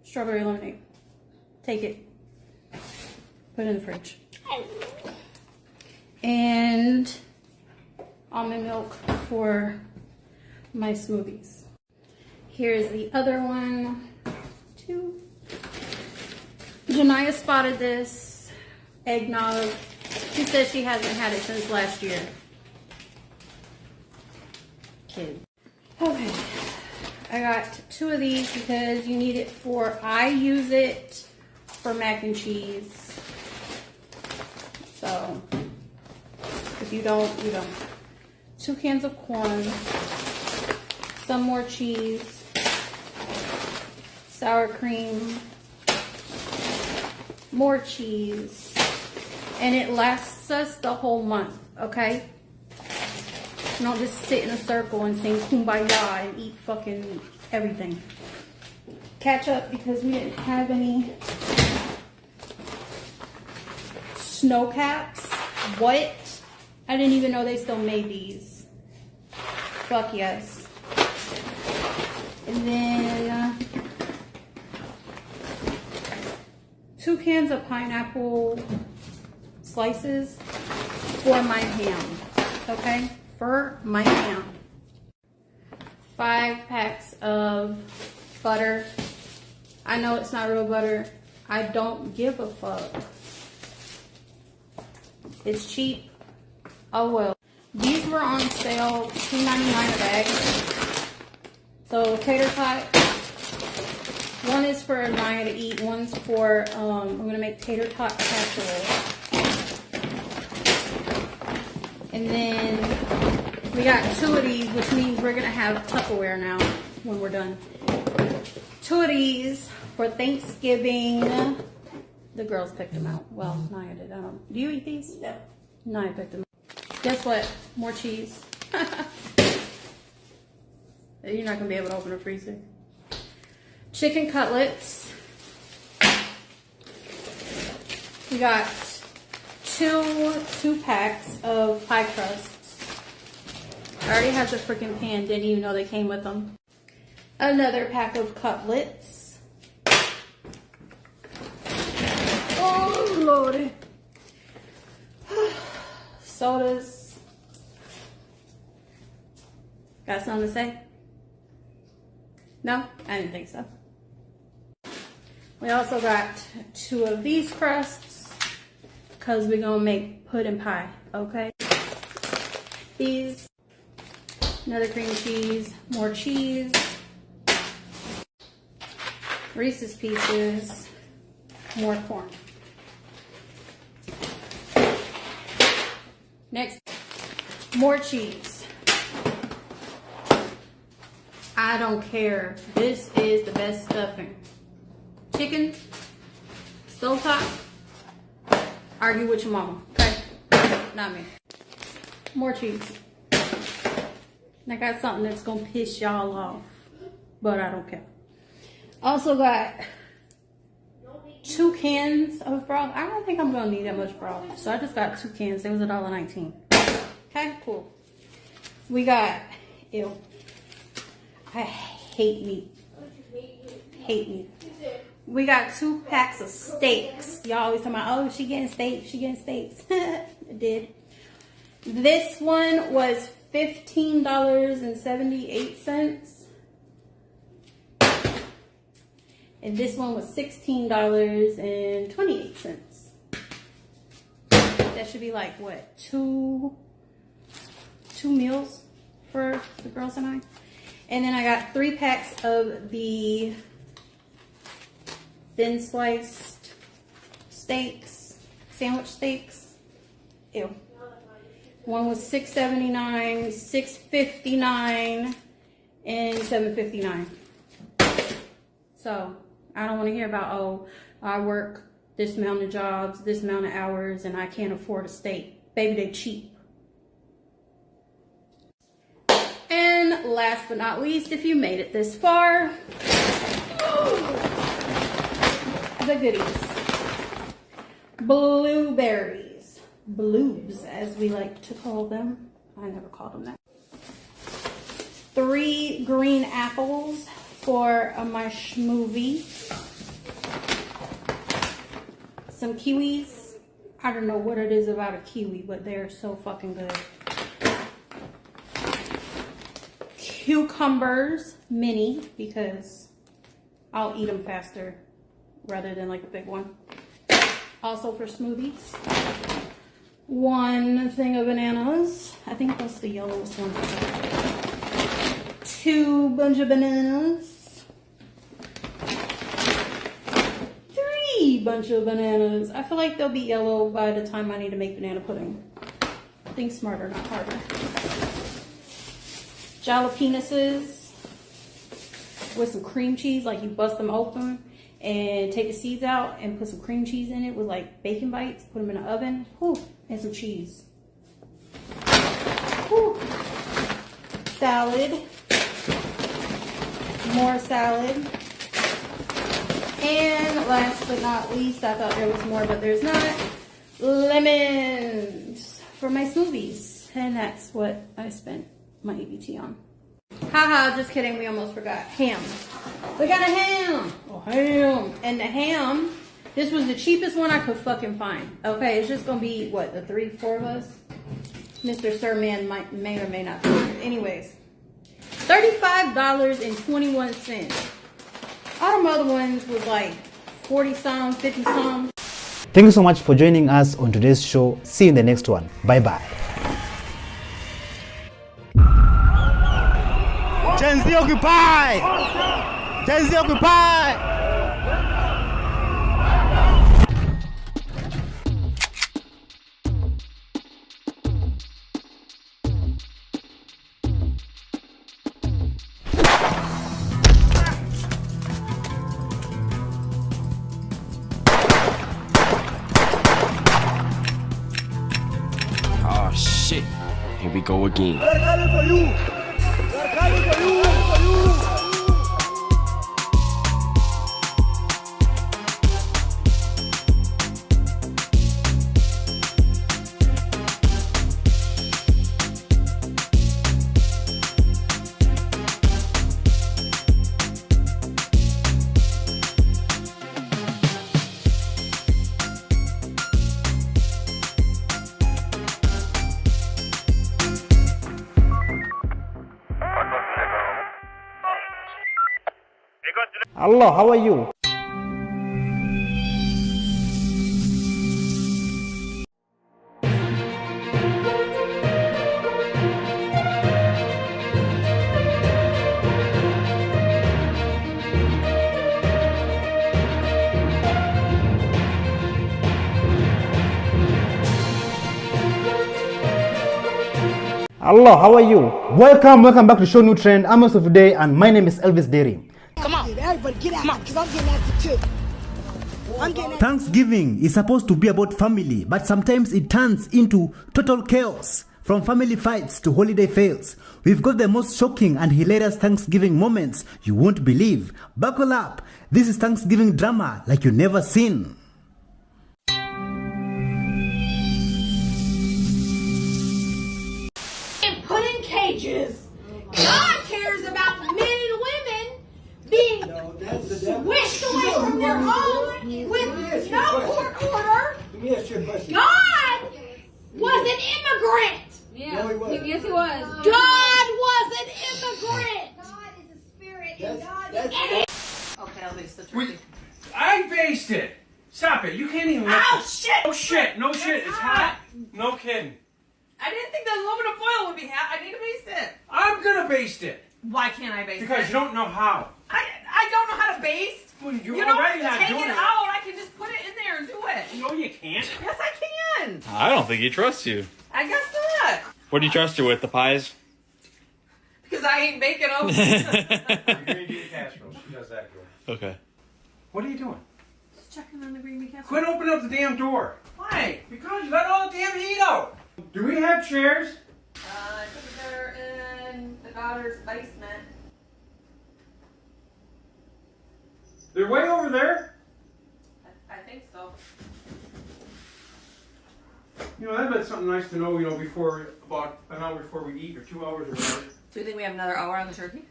strawberry lemonade. Take it. Put it in the fridge. And almond milk for my smoothies. Here's the other one. 2. Janaya spotted this eggnog. She says she hasn't had it since last year. Kid. Okay. I got 2 of these because you need it for, I use it for mac and cheese. So if you don't, you don't. 2 cans of corn, some more cheese, sour cream, more cheese, and it lasts us the whole month, okay? You don't just sit in a circle and sing kumbaya and eat fucking everything. Ketchup, because we didn't have any snow caps. What? I didn't even know they still made these. Fuck yes. And then 2 cans of pineapple slices for my ham. Okay? For my ham. 5 packs of butter. I know it's not real butter. I don't give a fuck. It's cheap. Oh well. These were on sale, $2.99 a bag. So tater tot. One is for Maya to eat. One's for I'm gonna make tater tot casserole. And then we got 2 of these, which means we're gonna have Tupperware now when we're done. 2 of these for Thanksgiving. The girls picked them out. Well, Naya did. I don't. Do you eat these? Yeah. Naya picked them out. Guess what? More cheese. You're not gonna be able to open a freezer. Chicken cutlets. We got two packs of pie crusts. I already have the freaking pan. Didn't even know they came with them. Another pack of cutlets. Oh Lordy. Sodas. Got something to say? No? I didn't think so. We also got 2 of these crusts because we're going to make pudding pie, okay? These, another cream cheese, more cheese, Reese's Pieces, more corn. Next, more cheese. I don't care. This is the best stuffing. Chicken, stovetop, argue with your mama, okay? Not me. More cheese. And I got something that's gonna piss y'all off, but I don't care. Also got 2 cans of broth. I don't think I'm gonna need that much broth, so I just got 2 cans. It was $1.19. Okay, cool. We got, ew. I hate meat. Hate meat. We got 2 packs of steaks. Y'all always talking about, oh, she getting steaks, she getting steaks. I did. This one was $15.78. And this one was $16.28. That should be like, what, two meals for the girls and I? And then I got 3 packs of the thin sliced steaks, sandwich steaks. Ew. One was $6.79, $6.59, and $7.59. So I don't want to hear about, oh, I work this amount of jobs, this amount of hours, and I can't afford a steak. Baby, they cheap. And last but not least, if you made it this far, the goodies. Blueberries. Bloobs, as we like to call them. I never called them that. 3 green apples for my schmovie. Some kiwis. I don't know what it is about a kiwi, but they're so fucking good. Cucumbers, mini, because I'll eat them faster rather than like a big one. Also for smoothies. 1 thing of bananas. I think that's the yellowest one. 2 bunch of bananas. 3 bunch of bananas. I feel like they'll be yellow by the time I need to make banana pudding. Think smarter, not harder. Jalapenos with some cream cheese, like you bust them open and take the seeds out and put some cream cheese in it with like bacon bites, put them in the oven, whew, and some cheese. Whew. Salad, more salad, and last but not least, I thought there was more, but there's not, lemons for my smoothies. And that's what I spent my EBT on. Haha, just kidding, we almost forgot. Ham. We got a ham. Oh, ham. And the ham, this was the cheapest one I could fucking find. Okay, it's just gonna be, what, the 3-4 of us? Mr. Sirman may or may not be here. Anyways, $35.21. All them other ones was like 40 some, 50 some. Thank you so much for joining us on today's show. See you in the next one. Bye bye. Gen Z Occupy! Gen Z Occupy! Oh shit. Here we go again. Allah, how are you? Allah, how are you? Welcome back to Show New Trend. I'm also today, and my name is Elvis Dairy. Come on, everybody get out, because I'm getting active too. Thanksgiving is supposed to be about family, but sometimes it turns into total chaos. From family fights to holiday fails, we've got the most shocking and hilarious Thanksgiving moments you won't believe. Buckle up, this is Thanksgiving drama like you've never seen. And put in cages. God cares about men and women being swished away from their home with no court order. God was an immigrant. Yeah. No, he wasn't. Yes, he was. God was an immigrant. God is a spirit, and God is. Okay, I'll base the turkey. I based it. Stop it. You can't even. Oh shit! No shit. No shit. It's hot. No kidding. I didn't think the aluminum foil would be hot. I need to baste it. I'm gonna baste it. Why can't I baste it? Because you don't know how. I don't know how to baste. Well, you don't have to take it out. I can just put it in there and do it. No, you can't. Yes, I can. I don't think he trusts you. I guess not. What do you trust her with? The pies? Because I ain't baking them. You're gonna do the casserole. She does that good. Okay. What are you doing? Just checking on the green bean casserole. Quit opening up the damn door. Why? Because you let all the damn heat out. Do we have chairs? I think they're in the daughter's basement. They're way over there. I think so. You know, that'd be something nice to know, before, about an hour before we eat, or 2 hours or whatever. Do you think we have another hour on the turkey?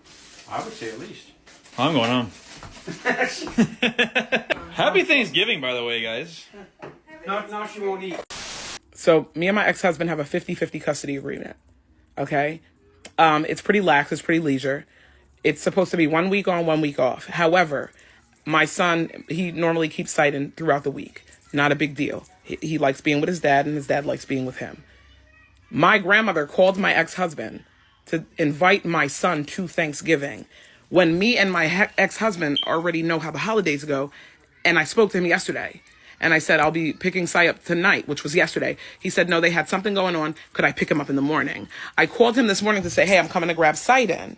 I would say at least. I'm going home. Happy Thanksgiving, by the way, guys. Now she won't eat. So me and my ex-husband have a 50-50 custody agreement. Okay? It's pretty lax. It's pretty leisure. It's supposed to be 1 week on, 1 week off. However, my son, he normally keeps sighting throughout the week. Not a big deal. He likes being with his dad, and his dad likes being with him. My grandmother called my ex-husband to invite my son to Thanksgiving when me and my ex-husband already know how the holidays go, And I spoke to him yesterday. And I said, I'll be picking Sai up tonight, which was yesterday. He said, no, they had something going on. Could I pick him up in the morning? I called him this morning to say, hey, I'm coming to grab Saiden.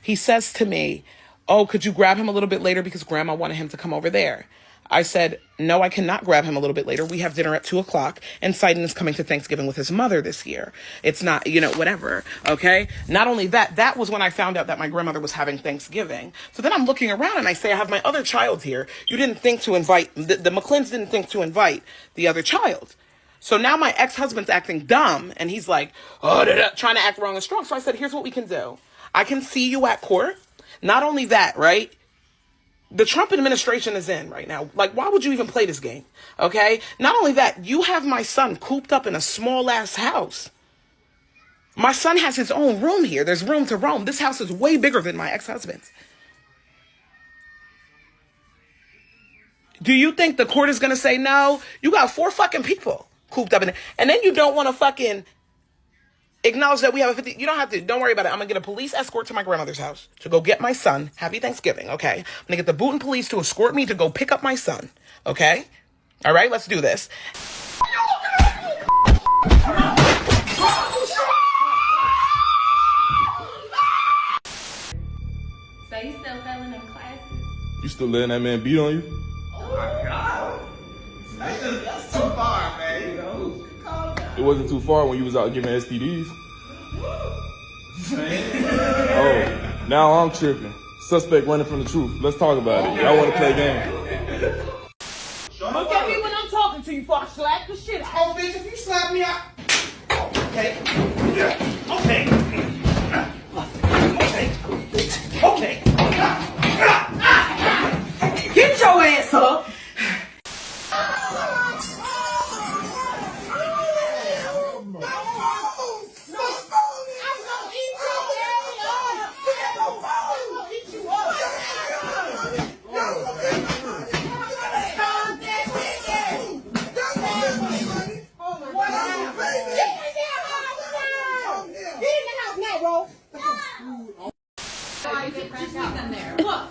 He says to me, oh, could you grab him a little bit later because Grandma wanted him to come over there? I said, no, I cannot grab him a little bit later. We have dinner at 2:00, and Saiden is coming to Thanksgiving with his mother this year. It's not, whatever, okay? Not only that, that was when I found out that my grandmother was having Thanksgiving. So then I'm looking around, and I say, I have my other child here. You didn't think to invite, the McClins didn't think to invite the other child. So now my ex-husband's acting dumb, and he's like, trying to act wrong and strong. So I said, here's what we can do. I can see you at court. Not only that, right? The Trump administration is in right now. Like, why would you even play this game? Okay? Not only that, you have my son cooped up in a small-ass house. My son has his own room here. There's room to roam. This house is way bigger than my ex-husband's. Do you think the court is going to say, no, you got 4 fucking people cooped up in it, and then you don't want to fucking acknowledge that we have a 50. You don't have to. Don't worry about it. I'm going to get a police escort to my grandmother's house to go get my son. Happy Thanksgiving, okay? I'm going to get the Booton police to escort me to go pick up my son, okay? All right, let's do this. So you still failing in classes? You still letting that man beat on you? Oh my God. That's too far, man. It wasn't too far when you was out giving STDs. Oh, now I'm tripping. Suspect running from the truth. Let's talk about it. Y'all want to play a game? Look at me when I'm talking to you before I slap the shit out. Oh, bitch, if you slap me out. Okay. Okay. Okay. Get your ass up.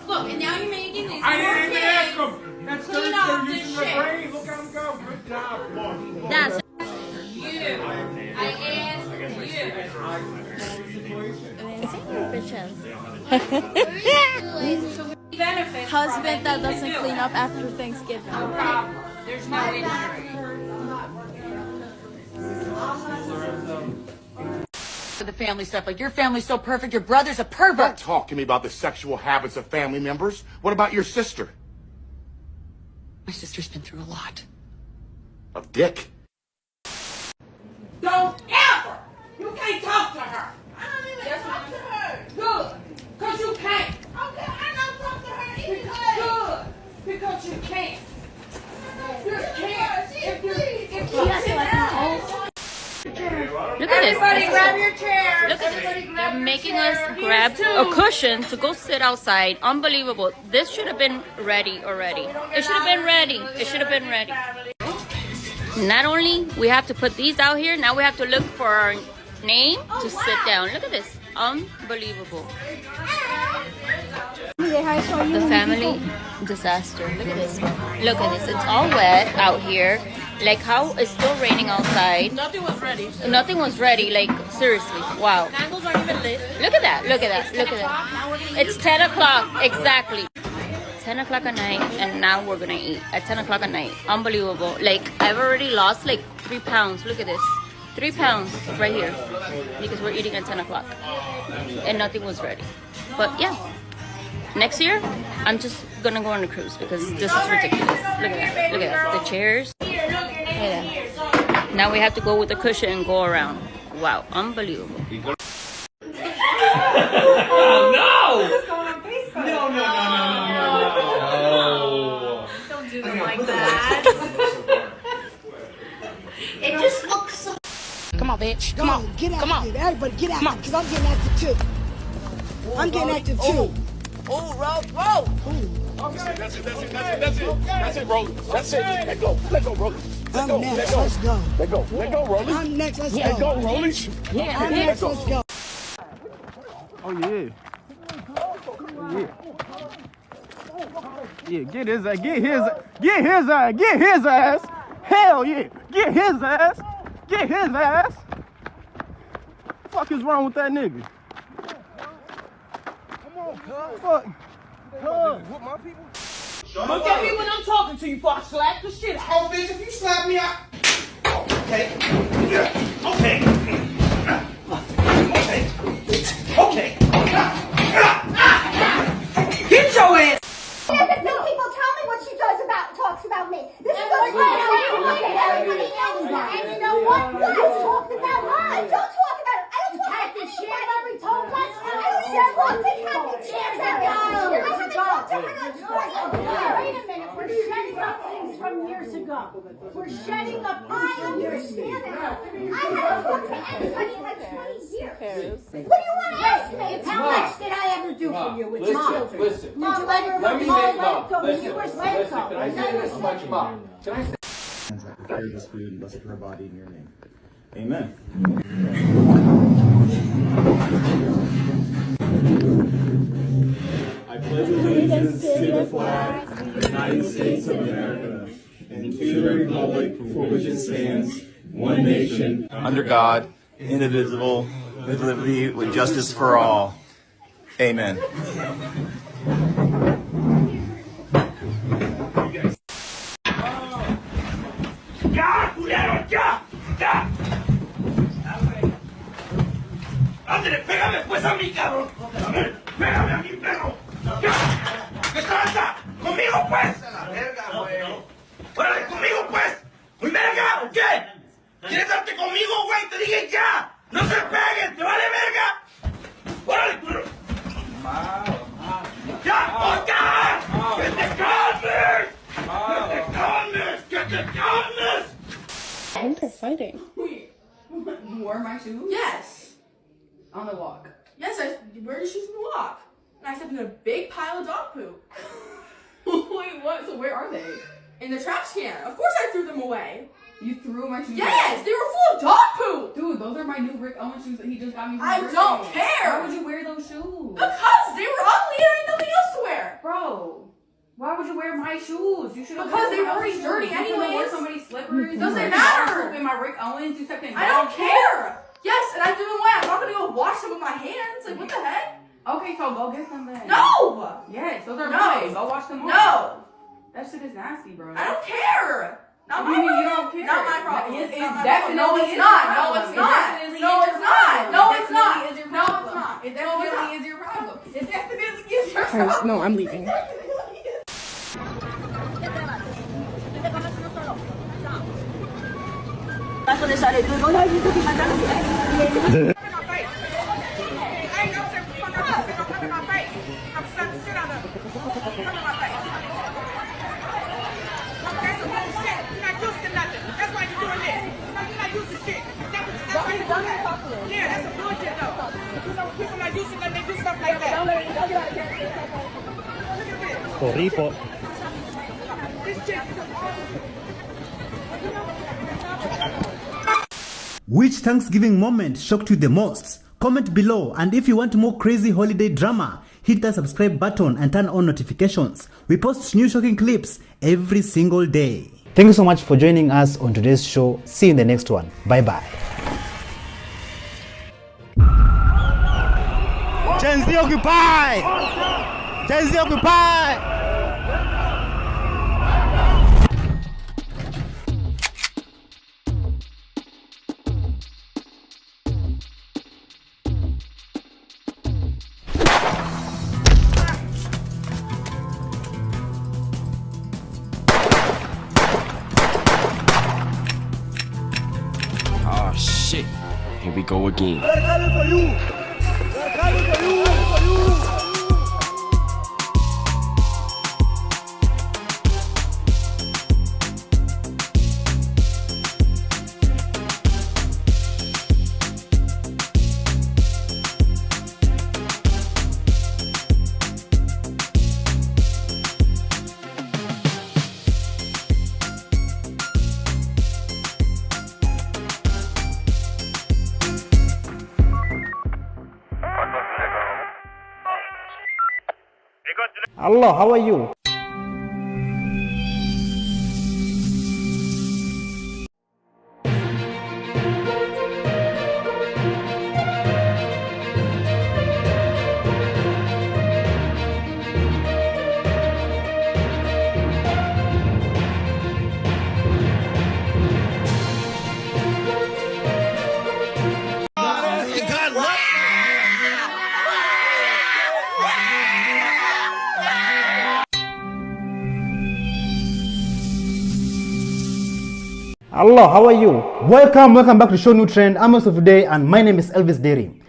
Look, and now you're making these. I didn't even ask him. That's Clean off they're this using the shit. brain. Look at him go. Good job. That's you. I asked you. Husband that doesn't clean up after Thanksgiving. No problem. There's no injury. The family stuff, like your family's so perfect, your brother's a pervert. Don't talk to me about the sexual habits of family members. What about your sister? My sister's been through a lot. Of dick. Don't ever! You can't talk to her! I don't even talk to her! Good! Because you can't! Okay, I don't talk to her either! Good! Because you can't! You can't! If you Look at this. Everybody grab your chair! Look at this. They're making us grab a cushion to go sit outside. Unbelievable. This should have been ready already. It should have been ready. It should have been ready. Not only we have to put these out here, now we have to look for our name to sit down. Look at this. Unbelievable. The family disaster. Look at this. Look at this. It's all wet out here. Like how it's still raining outside. Nothing was ready. Nothing was ready. Like seriously. Wow. Candles aren't even lit. Look at that. Look at that. Look at that. It's 10 o'clock. Exactly. 10 o'clock at night, and now we're gonna eat at 10 o'clock at night. Unbelievable. Like I've already lost like 3 pounds. Look at this. 3 pounds right here because we're eating at 10 o'clock and nothing was ready. But yeah, next year I'm just gonna go on a cruise because this is ridiculous. Look at that. Look at that. The chairs. Look at that. Now we have to go with the cushion and go around. Wow, unbelievable. No! This is going on Facebook. No. Don't do them like that. It just looks so... Come on, bitch. Come on. Get out Come on. here. Everybody get out because I'm getting active too. I'm getting active too. Oh, roll. Okay, that's it, roll. That's it. Let go, roll. I'm next. Let's go. Let go, Rolly. I'm next. Let's Let go. go, Rolly. I'm next. Let's go. Oh, yeah. Yeah, get his ass. Hell yeah, get his ass. Get his ass. Fuck is wrong with that nigga? Come on, cuz. Fuck. Whoop my people. Look at me when I'm talking to you before I slap the shit out. Oh, bitch, if you slap me out. Okay. Okay. Okay. Get your ass. People tell me what she talks about me. This is what's right. Everybody knows that. And you know what? I talked about her. I don't talk about it. I don't talk about the shit every told us. I don't share what they have the chairs out there. I haven't talked to her on twice. Wait a minute. We're shedding up things from years ago. We're shedding up. I understand that. I haven't talked to anybody in like 20 years. What do you want to ask me? How much did I ever do for you with your children? Listen. Did you ever let you were let go? Can I say? I prepare this food and bless her body in your name. Amen. I pledge allegiance to the flag of the United States of America and to the republic for which it stands, one nation, under God, indivisible, with liberty, with justice for all. Amen. ¡Ya, culero, ya! ¡Ya! ¡Ándale, pégame pues a mí, cabrón! A ver, pégame a mí, perro! ¡Ya! ¿Qué tranza? ¡Conmigo, pues! ¡A la verga, güey! ¡Órale, conmigo, pues! ¡Muy verga! ¿O qué? ¿Quieres darte conmigo, güey? ¡Te dije ya! ¡No se peguen! ¡Te vale verga! ¡Órale, culero! ¡Ya! ¡Otra! ¡Que te calmes! ¡Que te calmes! ¡Que te calmes! I think they're fighting. Wait, you wore my shoes? Yes. On the walk. Yes, I wear your shoes on the walk. And I stepped in a big pile of dog poop. Wait, what? So where are they? In the trash can. Of course I threw them away. You threw my shoes Yes, away? they were full of dog poop. Dude, those are my new Rick Owens shoes that he just got me from I Rick don't Owens. care. Why would you wear those shoes? Because they were ugly and I had nothing else to wear. Bro, why would you wear my shoes? You should have Because they were already dirty You could've anyways. wore somebody's slippers. Doesn't You matter. in my Rick Owens. You stepped in. I don't care. Yes, and I threw them away. I'm not gonna go wash them with my hands. Like, what the heck? Okay, so go get them then. No. Yes, those are No. mine. Go wash them off. No. That shit is nasty, bro. I don't care. Not my You mean problem. you don't care? Not my problem. It's not my definitely problem. No, is it's your not. problem. No, it's It not. definitely No, is it's your not. problem. No, It it's not. definitely is your No, problem. it's not. It No, it's definitely not. is your problem. It definitely is your problem. No, I'm leaving. Yeah, that's some bullshit though. You know, people not used to letting they do stuff like that. Corripo. This chick. Which Thanksgiving moment shocked you the most? Comment below, and if you want more crazy holiday drama, hit the subscribe button and turn on notifications. We post new shocking clips every single day. Thank you so much for joining us on today's show. See you in the next one. Bye bye. Gen Z occupy! Gen Z occupy! Oh shit. Here we go again. Allah, how are you? Allah, how are you? Welcome back to Show New Trend. I'm host of today, and my name is Elvis Dairy.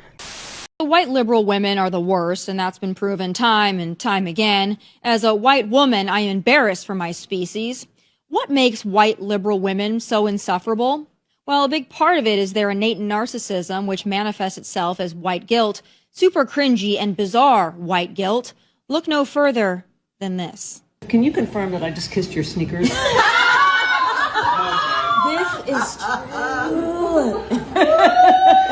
White liberal women are the worst, and that's been proven time and time again. As a white woman, I am embarrassed for my species. What makes white liberal women so insufferable? Well, a big part of it is their innate narcissism, which manifests itself as white guilt, super cringy and bizarre white guilt. Look no further than this. Can you confirm that I just kissed your sneakers? This is true.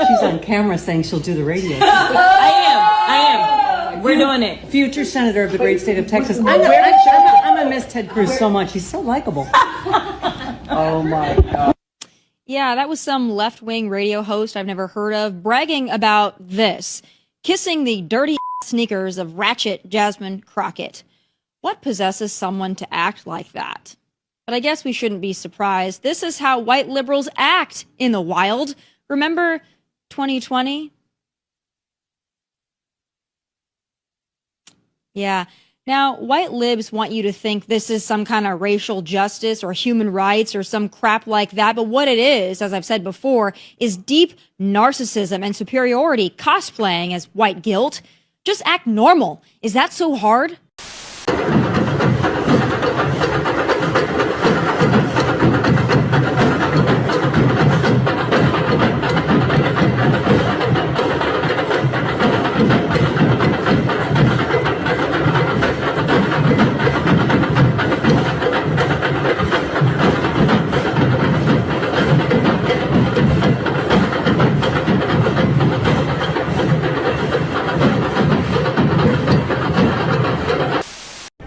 She's on camera saying she'll do the radio. I am. We're doing it. Future senator of the great state of Texas. I'm gonna miss Ted Cruz so much. He's so likable. Oh my God. Yeah, that was some left-wing radio host I've never heard of bragging about this, kissing the dirty sneakers of ratchet Jasmine Crockett. What possesses someone to act like that? But I guess we shouldn't be surprised. This is how white liberals act in the wild. Remember 2020? Yeah. Now, white libs want you to think this is some kind of racial justice or human rights or some crap like that. But what it is, as I've said before, is deep narcissism and superiority cosplaying as white guilt. Just act normal. Is that so hard?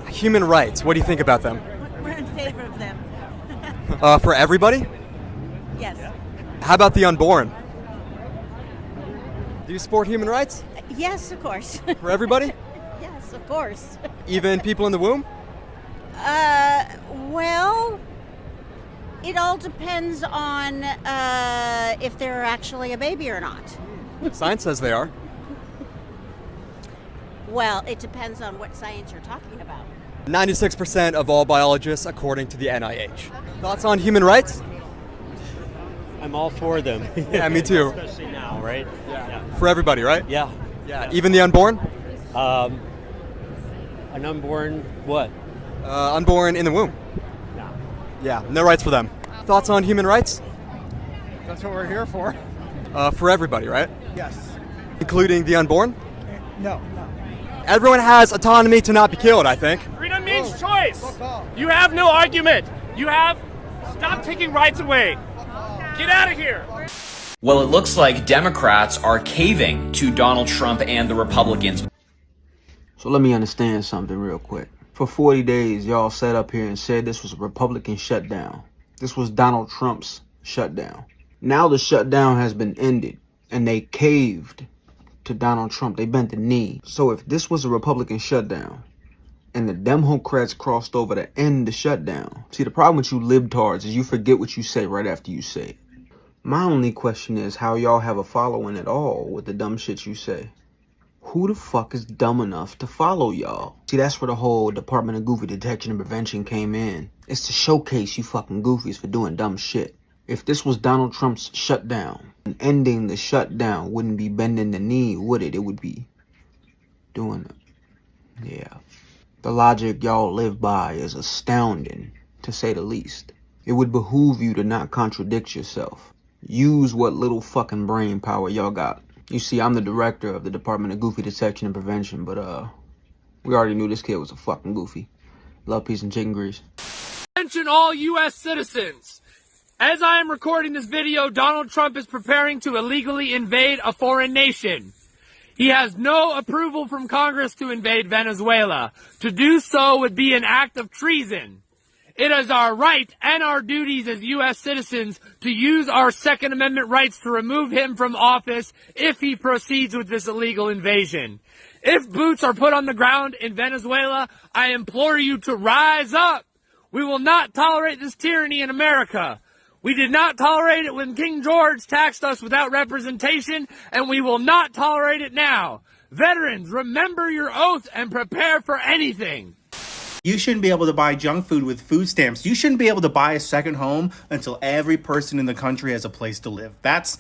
Human rights, what do you think about them? We're in favor of them. For everybody? Yes. How about the unborn? Do you support human rights? Yes, of course. For everybody? Yes, of course. Even people in the womb? Well, it all depends on if they're actually a baby or not. Science says they are. Well, it depends on what science you're talking about. 96% of all biologists, according to the NIH. Thoughts on human rights? I'm all for them. Yeah, me too. Especially now, right? Yeah. For everybody, right? Yeah. Yeah. Even the unborn? An unborn what? Unborn in the womb. Yeah. Yeah, no rights for them. Thoughts on human rights? That's what we're here for. For everybody, right? Yes. Including the unborn? No. Everyone has autonomy to not be killed, I think. Freedom means choice. You have no argument. Stop taking rights away. Get out of here. Well, it looks like Democrats are caving to Donald Trump and the Republicans. So let me understand something real quick. For 40 days, y'all sat up here and said this was a Republican shutdown. This was Donald Trump's shutdown. Now the shutdown has been ended, and they caved to Donald Trump. They bent the knee. So if this was a Republican shutdown and the Democrats crossed over to end the shutdown, see, the problem with you libtards is you forget what you say right after you say it. My only question is how y'all have a following at all with the dumb shit you say. Who the fuck is dumb enough to follow y'all? See, that's where the whole Department of Goofy Detection and Prevention came in. It's to showcase you fucking goofies for doing dumb shit. If this was Donald Trump's shutdown, and ending the shutdown wouldn't be bending the knee, would it? It would be doing it. Yeah. The logic y'all live by is astounding, to say the least. It would behoove you to not contradict yourself. Use what little fucking brain power y'all got. You see, I'm the director of the Department of Goofy Detection and Prevention, but we already knew this kid was a fucking goofy. Love, peace, and chicken grease. Attention all U.S. citizens. As I am recording this video, Donald Trump is preparing to illegally invade a foreign nation. He has no approval from Congress to invade Venezuela. To do so would be an act of treason. It is our right and our duties as U.S. citizens to use our Second Amendment rights to remove him from office if he proceeds with this illegal invasion. If boots are put on the ground in Venezuela, I implore you to rise up. We will not tolerate this tyranny in America. We did not tolerate it when King George taxed us without representation, and we will not tolerate it now. Veterans, remember your oath and prepare for anything. You shouldn't be able to buy junk food with food stamps. You shouldn't be able to buy a second home until every person in the country has a place to live. That's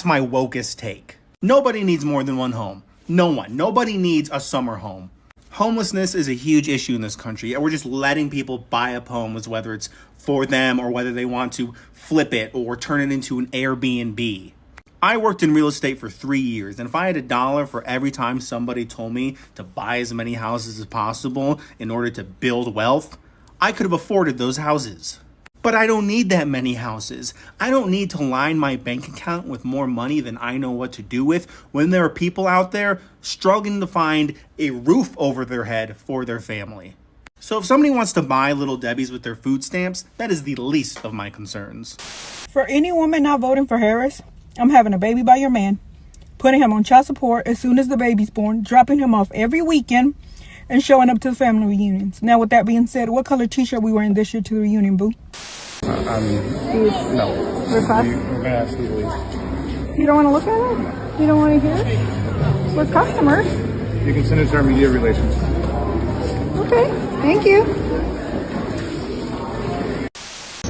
my wokest take. Nobody needs more than one home. No one. Nobody needs a summer home. Homelessness is a huge issue in this country, and we're just letting people buy up homes, whether it's for them or whether they want to flip it or turn it into an Airbnb. I worked in real estate for 3 years, and if I had $1 for every time somebody told me to buy as many houses as possible in order to build wealth, I could have afforded those houses. But I don't need that many houses. I don't need to line my bank account with more money than I know what to do with when there are people out there struggling to find a roof over their head for their family. So if somebody wants to buy Little Debbie's with their food stamps, that is the least of my concerns. For any woman not voting for Harris, I'm having a baby by your man, putting him on child support as soon as the baby's born, dropping him off every weekend, and showing up to the family reunions. Now, with that being said, what color t-shirt we wearing this year to the reunion, boo? No. We're fine. We're gonna ask you to leave. You don't want to look at it? You don't want to hear it? We're customers. You can send it to our media relations. Okay, thank you.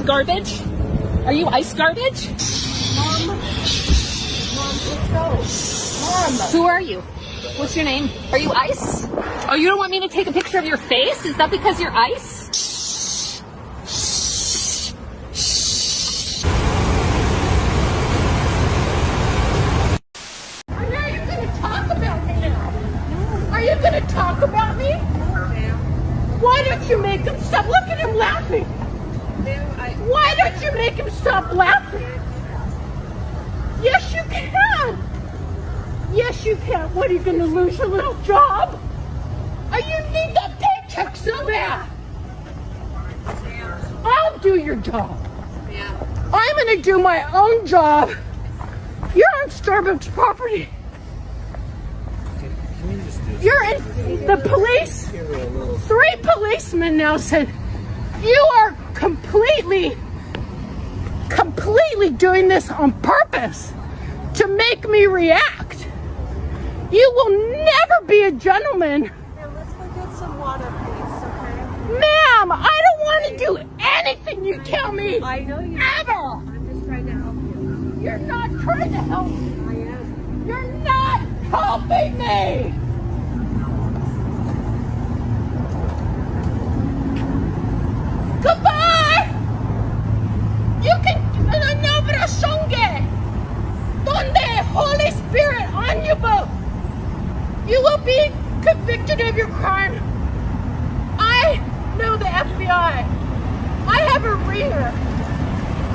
Garbage? Are you ice garbage? Mom, let's go. Mom. Who are you? What's your name? Are you ice? Oh, you don't want me to take a picture of your face? Is that because you're ice? Are you going to talk about me now? Are you going to talk about me? Why don't you make him stop? Look at him laughing. Why don't you make him stop laughing? Yes, you can. Yes, you can. What, are you going to lose your little job? Oh, you need that paycheck so bad. I'll do your job. I'm going to do my own job. You're on Starbucks property. You're in the police. 3 policemen now said you are completely doing this on purpose to make me react. You will never be a gentleman. Let's go get some water, please, okay? Ma'am, I don't want to do anything you tell me. I know you. Ever. I'm just trying to help you. You're not trying to help me. I am. You're not helping me. Goodbye. You can. Donde Holy Spirit on you both. You will be convicted of your crime. I know the FBI. I have a ringer.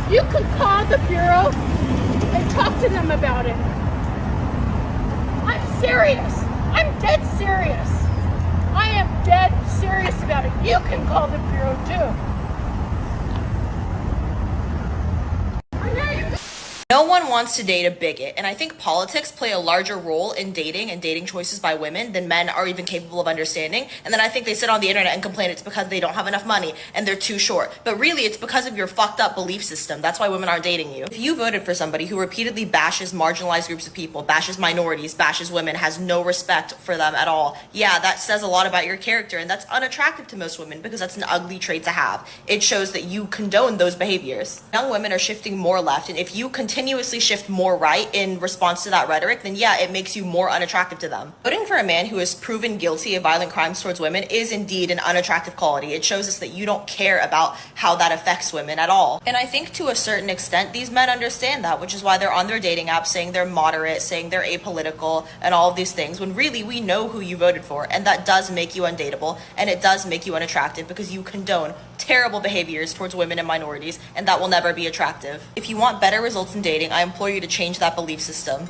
You can call the Bureau and talk to them about it. I'm serious. I'm dead serious. I am dead serious about it. You can call the Bureau too. No one wants to date a bigot, and I think politics play a larger role in dating and dating choices by women than men are even capable of understanding. And then I think they sit on the internet and complain it's because they don't have enough money and they're too short. But really, it's because of your fucked up belief system. That's why women aren't dating you. If you voted for somebody who repeatedly bashes marginalized groups of people, bashes minorities, bashes women, has no respect for them at all, yeah, that says a lot about your character, and that's unattractive to most women because that's an ugly trait to have. It shows that you condone those behaviors. Young women are shifting more left, and if you continuously shift more right in response to that rhetoric, then yeah, it makes you more unattractive to them. Voting for a man who is proven guilty of violent crimes towards women is indeed an unattractive quality. It shows us that you don't care about how that affects women at all. And I think to a certain extent, these men understand that, which is why they're on their dating apps saying they're moderate, saying they're apolitical, and all of these things, when really we know who you voted for, and that does make you undateable, and it does make you unattractive because you condone terrible behaviors towards women and minorities, and that will never be attractive. If you want better results in dating, I implore you to change that belief system.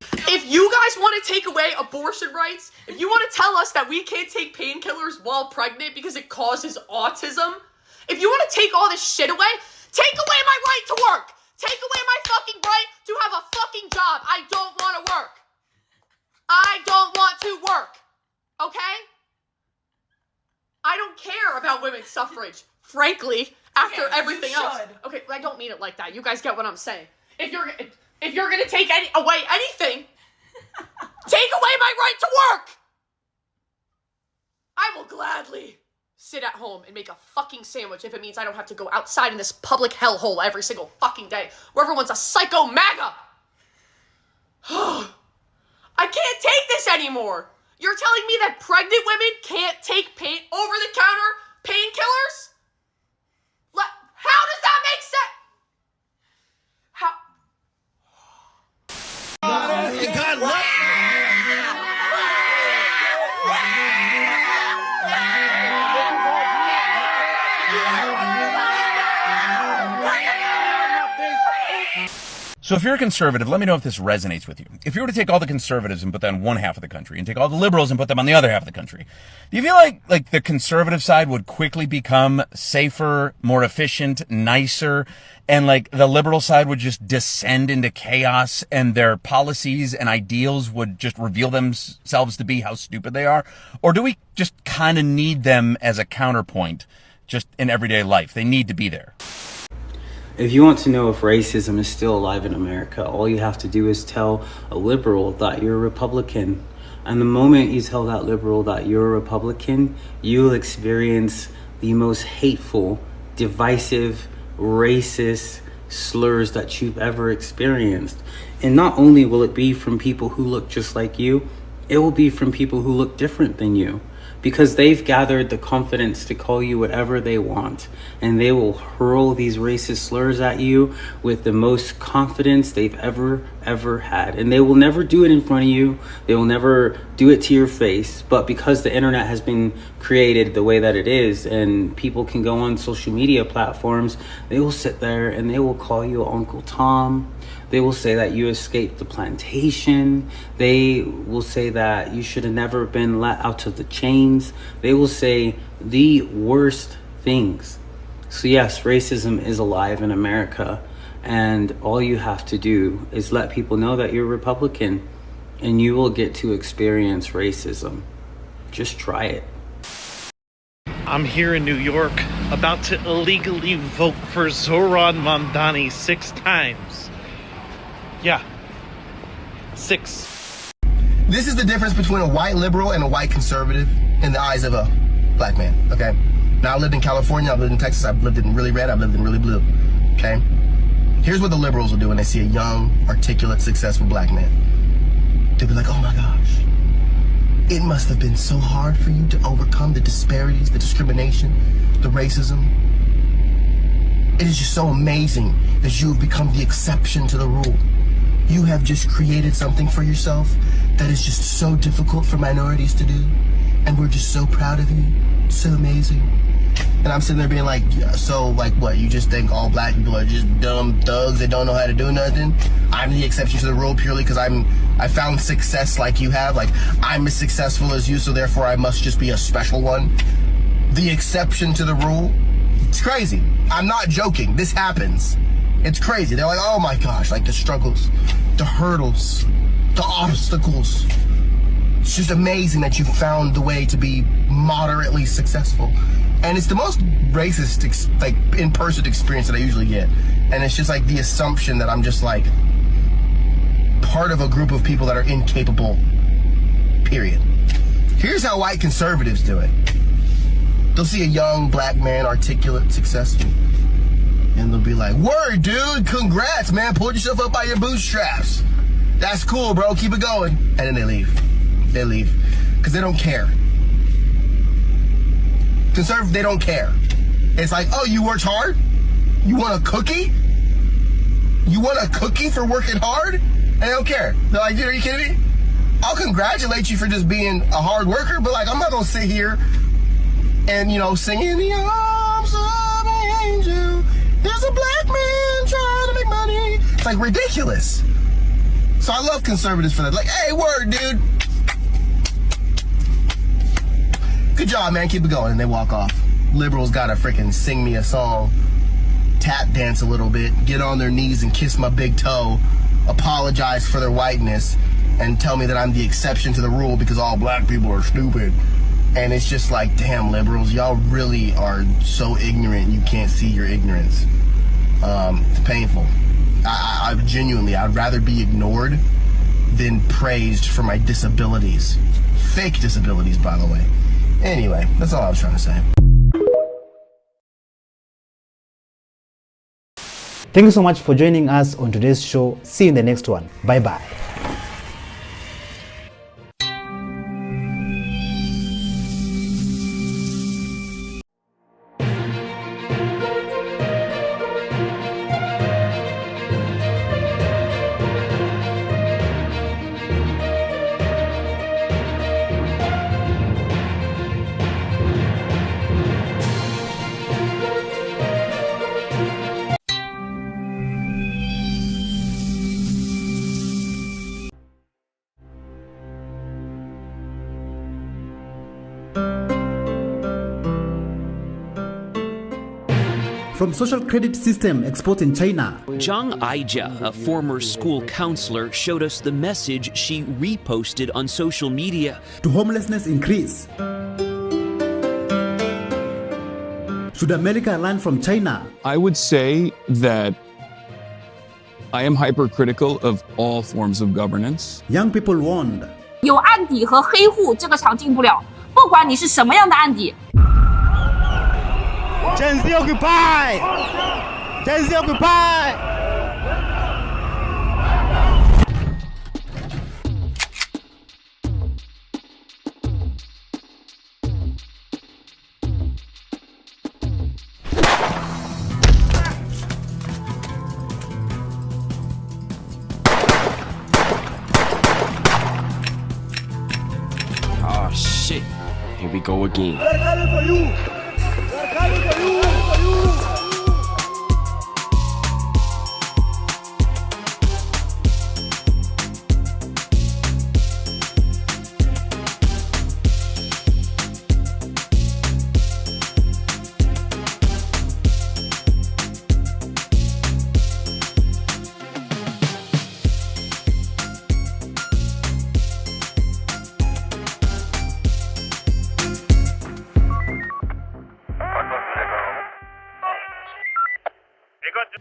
If you guys want to take away abortion rights, if you want to tell us that we can't take painkillers while pregnant because it causes autism, if you want to take all this shit away, take away my right to work. Take away my fucking right to have a fucking job. I don't want to work. I don't want to work. Okay? I don't care about women's suffrage, frankly, after everything else. Okay, I don't mean it like that. You guys get what I'm saying. If you're gonna take away anything, take away my right to work. I will gladly sit at home and make a fucking sandwich if it means I don't have to go outside in this public hellhole every single fucking day where everyone's a psycho MAGA. I can't take this anymore. You're telling me that pregnant women can't take over-the-counter painkillers? How does that make sense? So if you're a conservative, let me know if this resonates with you. If you were to take all the conservatives and put them on one half of the country and take all the liberals and put them on the other half of the country, do you feel like the conservative side would quickly become safer, more efficient, nicer, and like the liberal side would just descend into chaos and their policies and ideals would just reveal themselves to be how stupid they are? Or do we just kind of need them as a counterpoint just in everyday life? They need to be there. If you want to know if racism is still alive in America, all you have to do is tell a liberal that you're a Republican. And the moment you tell that liberal that you're a Republican, you'll experience the most hateful, divisive, racist slurs that you've ever experienced. And not only will it be from people who look just like you, it will be from people who look different than you. Because they've gathered the confidence to call you whatever they want. And they will hurl these racist slurs at you with the most confidence they've ever had. And they will never do it in front of you. They will never do it to your face. But because the internet has been created the way that it is, and people can go on social media platforms, they will sit there and they will call you Uncle Tom. They will say that you escaped the plantation. They will say that you should have never been let out of the chains. They will say the worst things. So yes, racism is alive in America. And all you have to do is let people know that you're Republican and you will get to experience racism. Just try it. I'm here in New York about to illegally vote for Zoran Mamdani 6 times. Yeah, 6. This is the difference between a white liberal and a white conservative in the eyes of a black man, okay? Now, I lived in California, I've lived in Texas, I've lived in really red, I've lived in really blue, okay? Here's what the liberals will do when they see a young, articulate, successful black man. They'll be like, oh my gosh, it must have been so hard for you to overcome the disparities, the discrimination, the racism. It is just so amazing that you have become the exception to the rule. You have just created something for yourself that is just so difficult for minorities to do. And we're just so proud of you. So amazing. And I'm sitting there being like, yeah, so like what? You just think all black people are just dumb thugs that don't know how to do nothing? I'm the exception to the rule purely because I found success like you have. Like I'm as successful as you, so therefore I must just be a special one. The exception to the rule? It's crazy. I'm not joking. This happens. It's crazy. They're like, oh my gosh, like the struggles, the hurdles, the obstacles. It's just amazing that you found the way to be moderately successful. And it's the most racist, like, in-person experience that I usually get. And it's just like the assumption that I'm just like part of a group of people that are incapable, period. Here's how white conservatives do it. They'll see a young black man, articulate, successful. And they'll be like, word, dude, congrats, man. Pulled yourself up by your bootstraps. That's cool, bro. Keep it going. And then they leave. They leave. Because they don't care. Conservative, they don't care. It's like, oh, you worked hard? You want a cookie? You want a cookie for working hard? And they don't care. They're like, dude, are you kidding me? I'll congratulate you for just being a hard worker, but like, I'm not going to sit here and, you know, singing in the arms of an angel. There's a black man trying to make money. It's like ridiculous. So I love conservatives for that. Like, hey, word, dude. Good job, man. Keep it going. And they walk off. Liberals gotta freaking sing me a song, tap dance a little bit, get on their knees and kiss my big toe, apologize for their whiteness, and tell me that I'm the exception to the rule because all black people are stupid. And it's just like, damn, liberals, y'all really are so ignorant you can't see your ignorance. It's painful. I genuinely, I'd rather be ignored than praised for my disabilities. Fake disabilities, by the way. Anyway, that's all I was trying to say. Thank you so much for joining us on today's show. See you in the next one. Bye bye. From social credit system exports in China. Zhang Aijia, a former school counselor, showed us the message she reposted on social media. To homelessness increase. Should America learn from China? I would say that I am hypercritical of all forms of governance. Young people warned. 有案底和黑户，这个场进不了，不管你是什么样的案底。Gen Z occupy! Gen Z occupy! Oh shit, here we go again.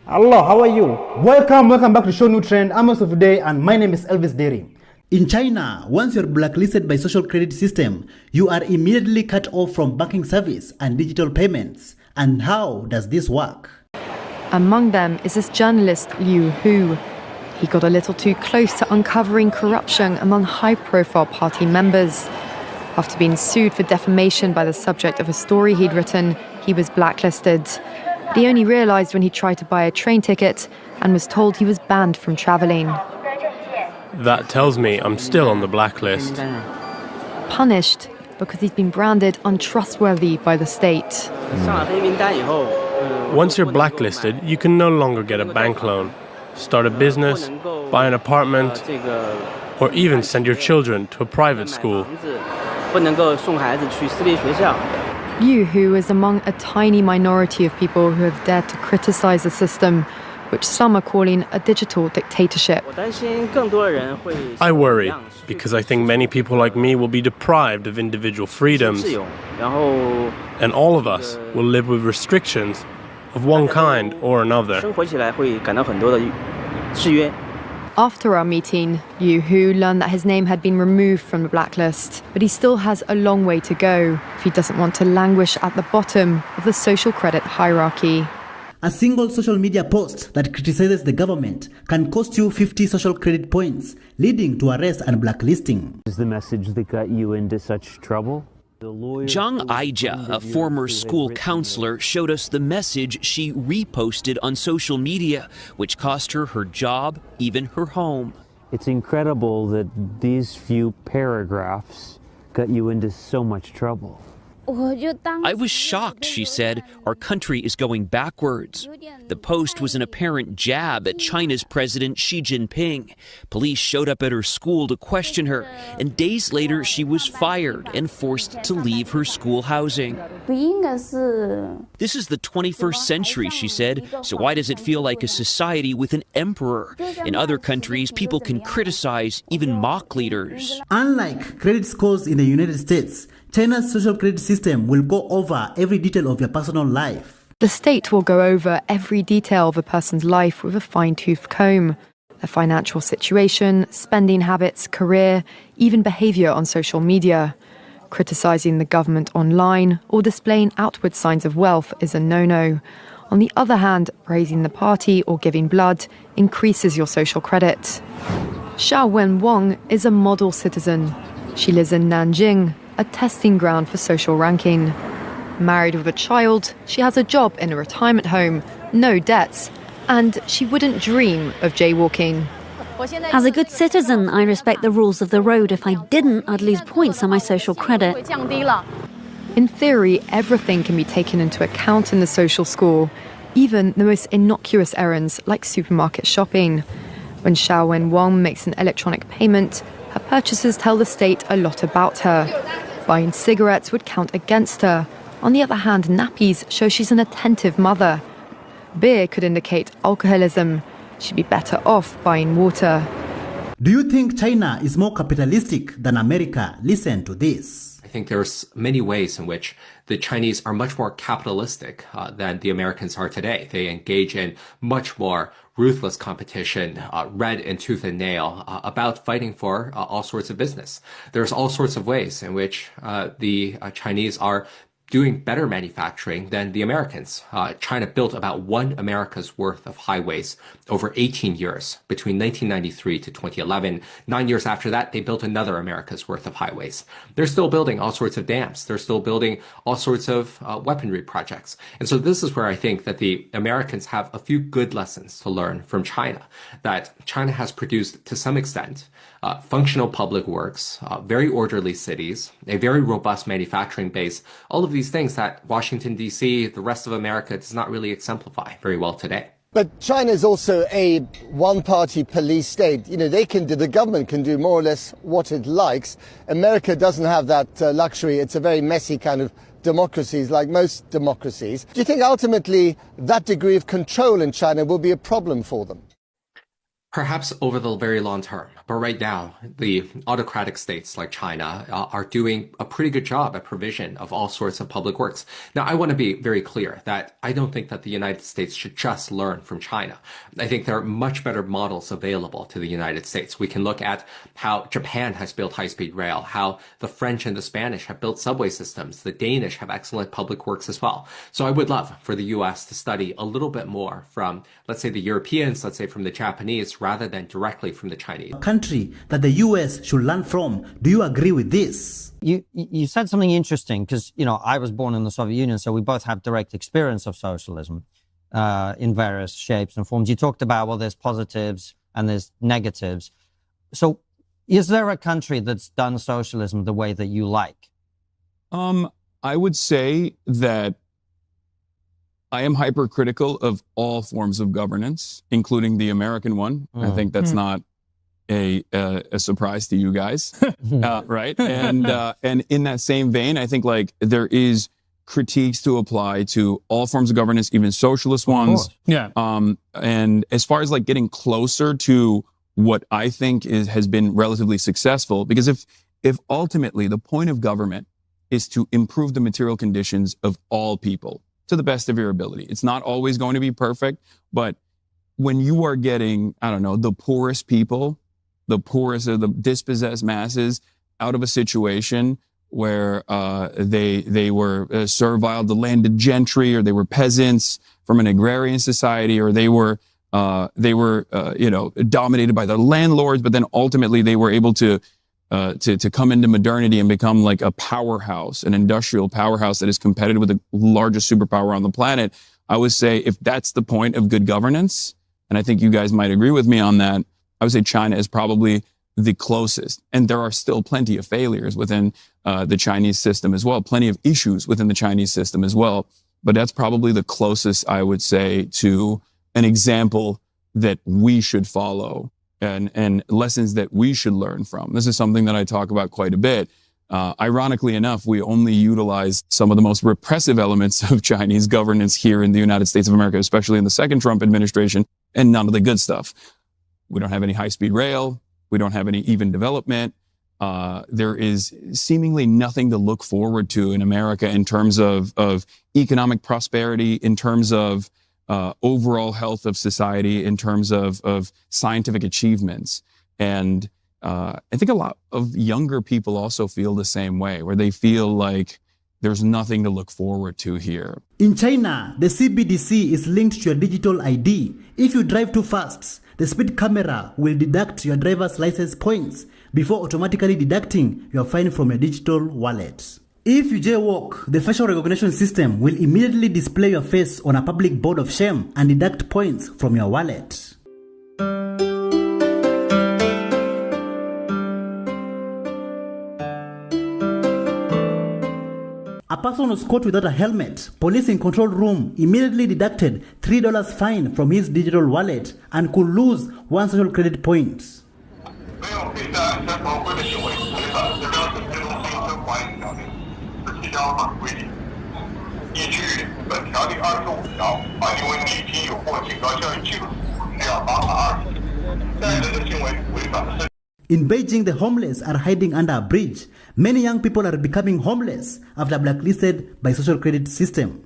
Hello, how are you? Welcome back to Show New Trend. I'm host of today and my name is Elvis Dairy. In China, once you're blacklisted by social credit system, you are immediately cut off from banking service and digital payments. And how does this work? Among them is this journalist Liu Hu. He got a little too close to uncovering corruption among high-profile party members. After being sued for defamation by the subject of a story he'd written, he was blacklisted. But he only realized when he tried to buy a train ticket and was told he was banned from traveling. That tells me I'm still on the blacklist. Punished because he's been branded untrustworthy by the state. Once you're blacklisted, you can no longer get a bank loan, start a business, buy an apartment, or even send your children to a private school. Liu Hu is among a tiny minority of people who have dared to criticize the system, which some are calling a digital dictatorship. I worry, because I think many people like me will be deprived of individual freedoms, and all of us will live with restrictions of one kind or another. After our meeting, Liu Hu learned that his name had been removed from the blacklist, but he still has a long way to go if he doesn't want to languish at the bottom of the social credit hierarchy. A single social media post that criticizes the government can cost you 50 social credit points, leading to arrest and blacklisting. Is the message that got you into such trouble? Zhang Aijia, a former school counselor, showed us the message she reposted on social media, which cost her her job, even her home. It's incredible that these few paragraphs got you into so much trouble. I was shocked, she said. Our country is going backwards. The post was an apparent jab at China's President Xi Jinping. Police showed up at her school to question her, and days later she was fired and forced to leave her school housing. This is the 21st century, she said, so why does it feel like a society with an emperor? In other countries, people can criticize, even mock leaders. Unlike credit scores in the United States, China's social credit system will go over every detail of your personal life. The state will go over every detail of a person's life with a fine-tooth comb. Their financial situation, spending habits, career, even behavior on social media. Criticizing the government online or displaying outward signs of wealth is a no-no. On the other hand, praising the party or giving blood increases your social credit. Xiao Wen Wang is a model citizen. She lives in Nanjing, a testing ground for social ranking. Married with a child, she has a job in a retirement home, no debts, and she wouldn't dream of jaywalking. As a good citizen, I respect the rules of the road. If I didn't, I'd lose points on my social credit. In theory, everything can be taken into account in the social score, even the most innocuous errands like supermarket shopping. When Xiao Wen Wang makes an electronic payment, her purchases tell the state a lot about her. Buying cigarettes would count against her. On the other hand, nappies show she's an attentive mother. Beer could indicate alcoholism. She'd be better off buying water. Do you think China is more capitalistic than America? Listen to this. I think there's many ways in which the Chinese are much more capitalistic than the Americans are today. They engage in much more ruthless competition, red in tooth and nail, about fighting for all sorts of business. There's all sorts of ways in which the Chinese are doing better manufacturing than the Americans. China built about one America's worth of highways over 18 years, between 1993 to 2011. 9 years after that, they built another America's worth of highways. They're still building all sorts of dams. They're still building all sorts of weaponry projects. And so this is where I think that the Americans have a few good lessons to learn from China, that China has produced, to some extent, functional public works, very orderly cities, a very robust manufacturing base, all of these things that Washington, D.C., the rest of America does not really exemplify very well today. But China is also a one-party police state. You know, the government can do more or less what it likes. America doesn't have that luxury. It's a very messy kind of democracies, like most democracies. Do you think ultimately that degree of control in China will be a problem for them? Perhaps over the very long term. But right now, the autocratic states like China are doing a pretty good job at provision of all sorts of public works. Now, I want to be very clear that I don't think that the United States should just learn from China. I think there are much better models available to the United States. We can look at how Japan has built high-speed rail, how the French and the Spanish have built subway systems. The Danish have excellent public works as well. So I would love for the U.S. to study a little bit more from, let's say, the Europeans, let's say from the Japanese, rather than directly from the Chinese. Country that the US should learn from. Do you agree with this? You said something interesting, because, you know, I was born in the Soviet Union, so we both have direct experience of socialism in various shapes and forms. You talked about, well, there's positives and there's negatives. So is there a country that's done socialism the way that you like? I would say that I am hypercritical of all forms of governance, including the American one. I think that's not a surprise to you guys, right? And in that same vein, I think like there is critiques to apply to all forms of governance, even socialist ones. Yeah. And as far as like getting closer to what I think has been relatively successful, because if ultimately the point of government is to improve the material conditions of all people, to the best of your ability. It's not always going to be perfect, but when you are getting, I don't know, the poorest people, the poorest of the dispossessed masses out of a situation where they were servile, the landed gentry, or they were peasants from an agrarian society, or they were dominated by the landlords, but then ultimately they were able to come into modernity and become like a powerhouse, an industrial powerhouse that is competitive with the largest superpower on the planet. I would say if that's the point of good governance, and I think you guys might agree with me on that, I would say China is probably the closest. And there are still plenty of failures within the Chinese system as well, plenty of issues within the Chinese system as well. But that's probably the closest, I would say, to an example that we should follow. And lessons that we should learn from. This is something that I talk about quite a bit. Ironically enough, we only utilize some of the most repressive elements of Chinese governance here in the United States of America, especially in the second Trump administration, and none of the good stuff. We don't have any high-speed rail. We don't have any even development. There is seemingly nothing to look forward to in America in terms of economic prosperity, in terms of overall health of society, in terms of scientific achievements. And I think a lot of younger people also feel the same way, where they feel like there's nothing to look forward to here. In China, the CBDC is linked to your digital ID. If you drive too fast, the speed camera will deduct your driver's license points before automatically deducting your fine from your digital wallet. If you jaywalk, the facial recognition system will immediately display your face on a public board of shame and deduct points from your wallet. A person was caught without a helmet. Police in control room immediately deducted $3 fine from his digital wallet and could lose 1 social credit point. In Beijing, the homeless are hiding under a bridge. Many young people are becoming homeless after blacklisted by social credit system.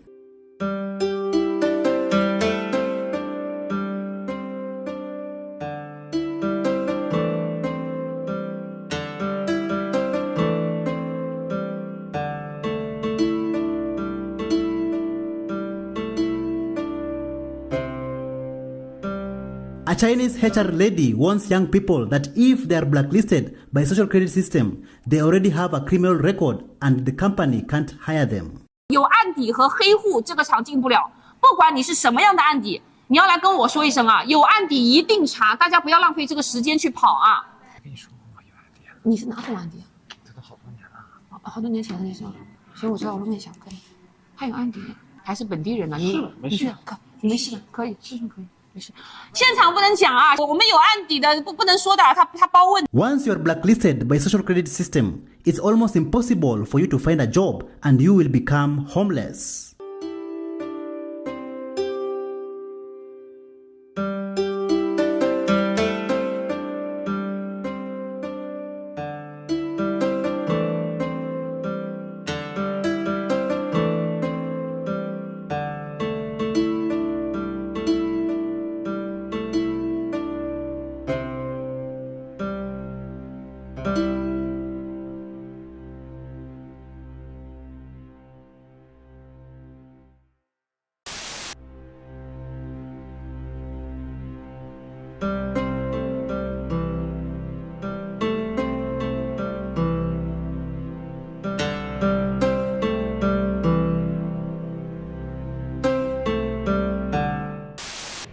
A Chinese HR lady warns young people that if they are blacklisted by social credit system, they already have a criminal record and the company can't hire them. 有案底和黑户这个场进不了，不管你是什么样的案底，你要来跟我说一声啊，有案底一定查，大家不要浪费这个时间去跑啊。跟你说我有案底啊。你是哪种案底啊？这都好多年了。好多年前的那是吧？行，我知道，我问一下，可以。还有案底，还是本地人呢？你没事，你没事的，可以，是可以。 现场不能讲啊，我们有案底的，不能说的，他包问。Once you are blacklisted by social credit system, it's almost impossible for you to find a job and you will become homeless.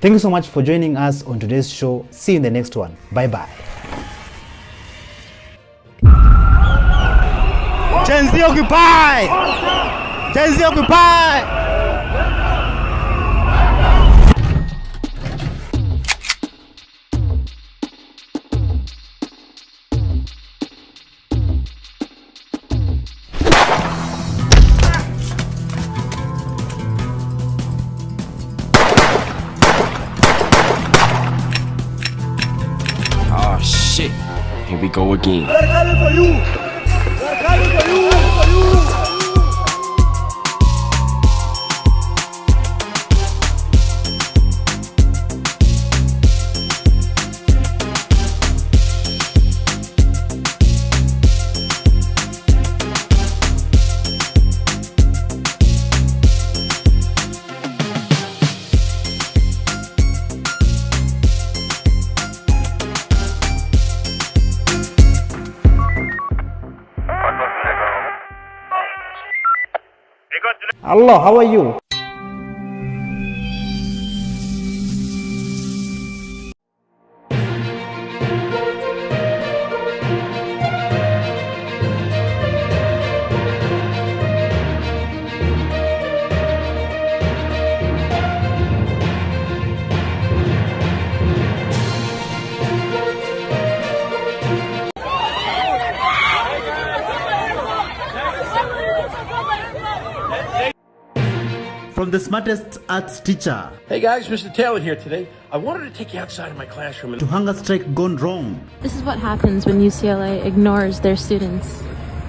Thank you so much for joining us on today's show. See you in the next one. Bye bye. Gen Z occupy! Gen Z occupy! Shit, here we go again. They're coming for you. They're coming for you. Hello, how are you? From the smartest arts teacher. Hey guys, Mr. Taylor here today. I wanted to take you outside of my classroom. To hunger strike gone wrong. This is what happens when UCLA ignores their students.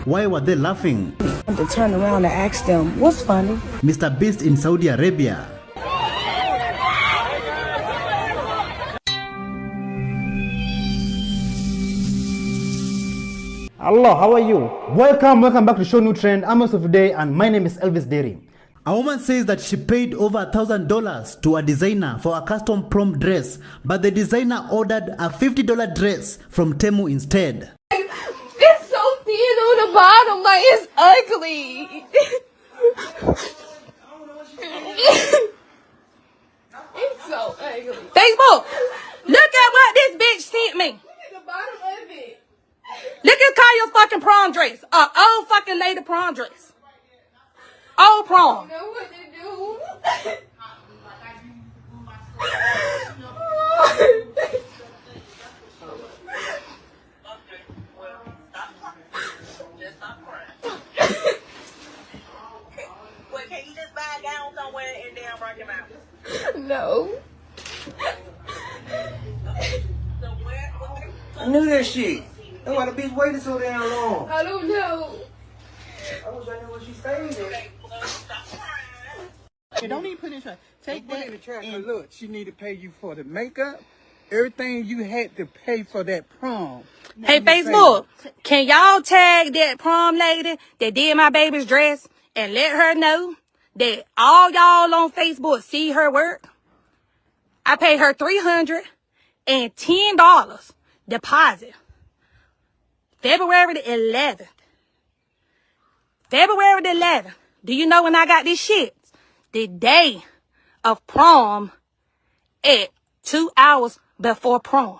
Why were they laughing? To turn around and ask them, what's funny? Mr. Beast in Saudi Arabia. Hello, how are you? Welcome back to Show New Trend. I'm also today, and my name is Elvis Derry. A woman says that she paid over $1,000 to a designer for a custom prom dress, but the designer ordered a $50 dress from Temu instead. It's so thin on the bottom, like it's ugly. It's so ugly. Facebook, look at what this bitch sent me. Look at the bottom of it. Look at Kaya's fucking prom dress. Old fucking lady prom dress. Old prom. I don't know what to do. Well, can you just buy a gown somewhere and then rock him out? No. I knew that shit. That's why the bitch waited so damn long. I don't know. I wish I knew where she stayed at. Don't even put it in the trash. Take that in the trash. And look, she need to pay you for the makeup. Everything you had to pay for that prom. Hey, Facebook, can y'all tag that prom lady that did my baby's dress and let her know that all y'all on Facebook see her work? I paid her $310 deposit. February the 11th. February the 11th. Do you know when I got this shit? The day of prom at 2 hours before prom.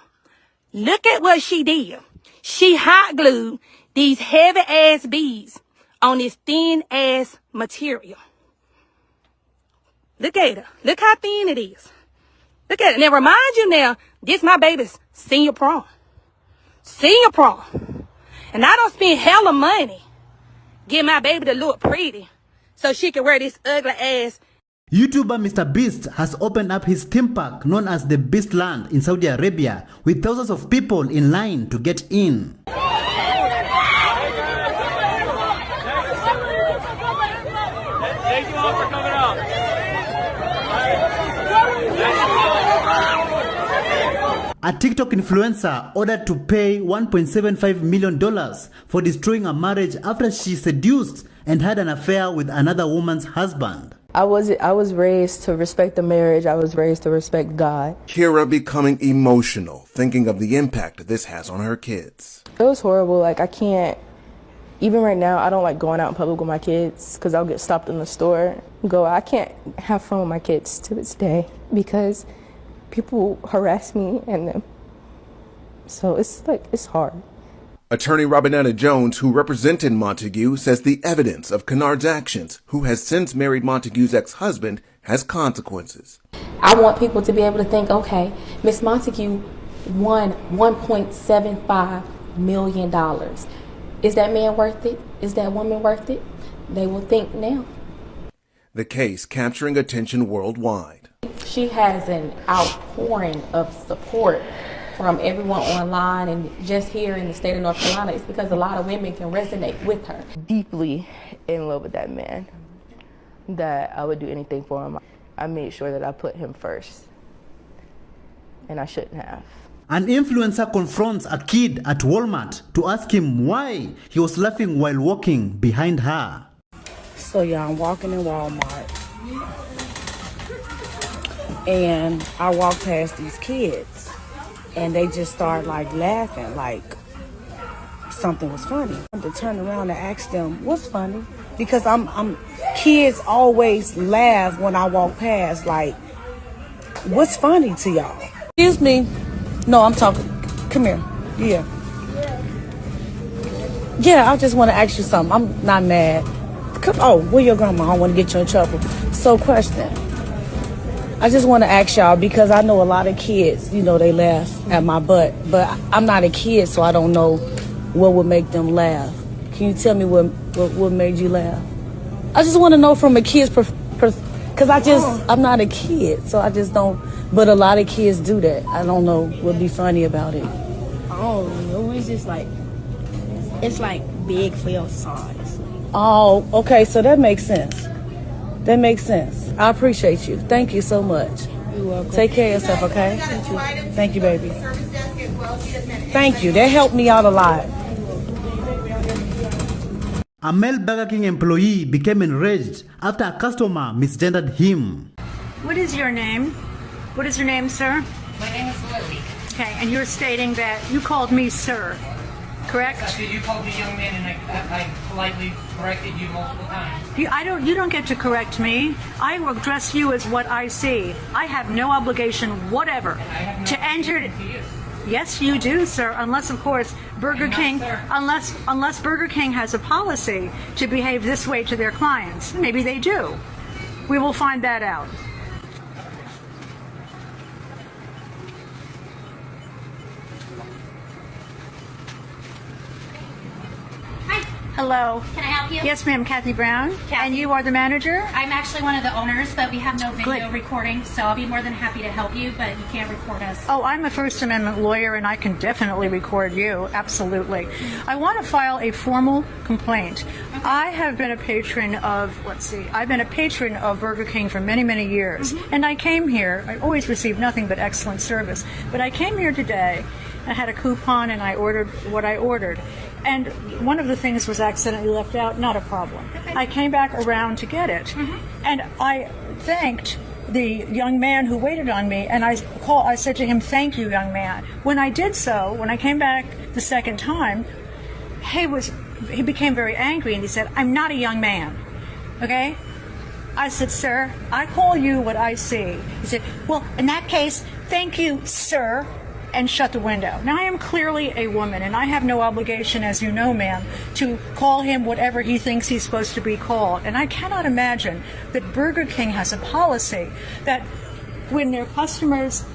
Look at what she did. She hot glued these heavy ass beads on this thin ass material. Look at her. Look how thin it is. Look at it. Now remind you now, this my baby's senior prom. Senior prom. And I don't spend hella money getting my baby to look pretty so she can wear this ugly ass. YouTuber Mr. Beast has opened up his theme park known as the Beastland in Saudi Arabia with thousands of people in line to get in. Thank you all for coming out. A TikTok influencer ordered to pay $1.75 million for destroying a marriage after she seduced and had an affair with another woman's husband. I was raised to respect the marriage. I was raised to respect God. Kira becoming emotional, thinking of the impact this has on her kids. It was horrible. Like, I can't, even right now, I don't like going out in public with my kids because I'll get stopped in the store. I can't have fun with my kids to this day because people harass me and so it's hard. Attorney Robinetta Jones, who represented Montague, says the evidence of Kennard's actions, who has since married Montague's ex-husband, has consequences. I want people to be able to think, okay, Miss Montague won $1.75 million. Is that man worth it? Is that woman worth it? They will think now. The case capturing attention worldwide. She has an outpouring of support from everyone online and just here in the state of North Carolina. It's because a lot of women can resonate with her. Deeply in love with that man, that I would do anything for him. I made sure that I put him first, and I shouldn't have. An influencer confronts a kid at Walmart to ask him why he was laughing while walking behind her. So yeah, I'm walking in Walmart, and I walk past these kids. And they just started like laughing, like something was funny. I had to turn around and ask them, what's funny? Because kids always laugh when I walk past, like, what's funny to y'all? Excuse me. No, I'm talking, come here. Yeah, I just want to ask you something. I'm not mad. Where your grandma? I don't want to get you in trouble. So question. I just want to ask y'all, because I know a lot of kids, they laugh at my butt, but I'm not a kid, so I don't know what would make them laugh. Can you tell me what made you laugh? I just want to know from a kid's because I'm not a kid, so I just don't, but a lot of kids do that. I don't know what would be funny about it. I don't know, it's just like, it's like big for your size. Oh, okay, so that makes sense. That makes sense. I appreciate you. Thank you so much. You're welcome. Take care of yourself, okay? Thank you, baby. Thank you. That helped me out a lot. A male Burger King employee became enraged after a customer misgendered him. What is your name? What is your name, sir? My name is Lily. Okay, and you're stating that you called me sir, correct? You called me young man, and I politely corrected you multiple times. You don't get to correct me. I will address you as what I see. I have no obligation whatever to enter. Yes, you do, sir. Unless, of course, Burger King, unless Burger King has a policy to behave this way to their clients. Maybe they do. We will find that out. Hello. Can I help you? Yes, ma'am, Kathy Brown. Kathy. And you are the manager? I'm actually one of the owners, but we have no video Good. recording, so I'll be more than happy to help you, but you can't record us. Oh, I'm a First Amendment lawyer, and I can definitely record you. Absolutely. I want to file a formal complaint. Okay. I have been a patron of, I've been a patron of Burger King for many, many years. And I came here, I always received nothing but excellent service. But I came here today, I had a coupon, and I ordered what I ordered. And one of the things was accidentally left out, not a problem. Okay. I came back around to get it. And I thanked the young man who waited on me, and I said to him, "Thank you, young man." When I did so, when I came back the second time, he became very angry, and he said, "I'm not a young man." Okay? I said, "Sir, I call you what I see." He said, "Well, in that case, thank you, sir," and shut the window. Now, I am clearly a woman, and I have no obligation, as you know, ma'am, to call him whatever he thinks he's supposed to be called. And I cannot imagine that Burger King has a policy that when their customers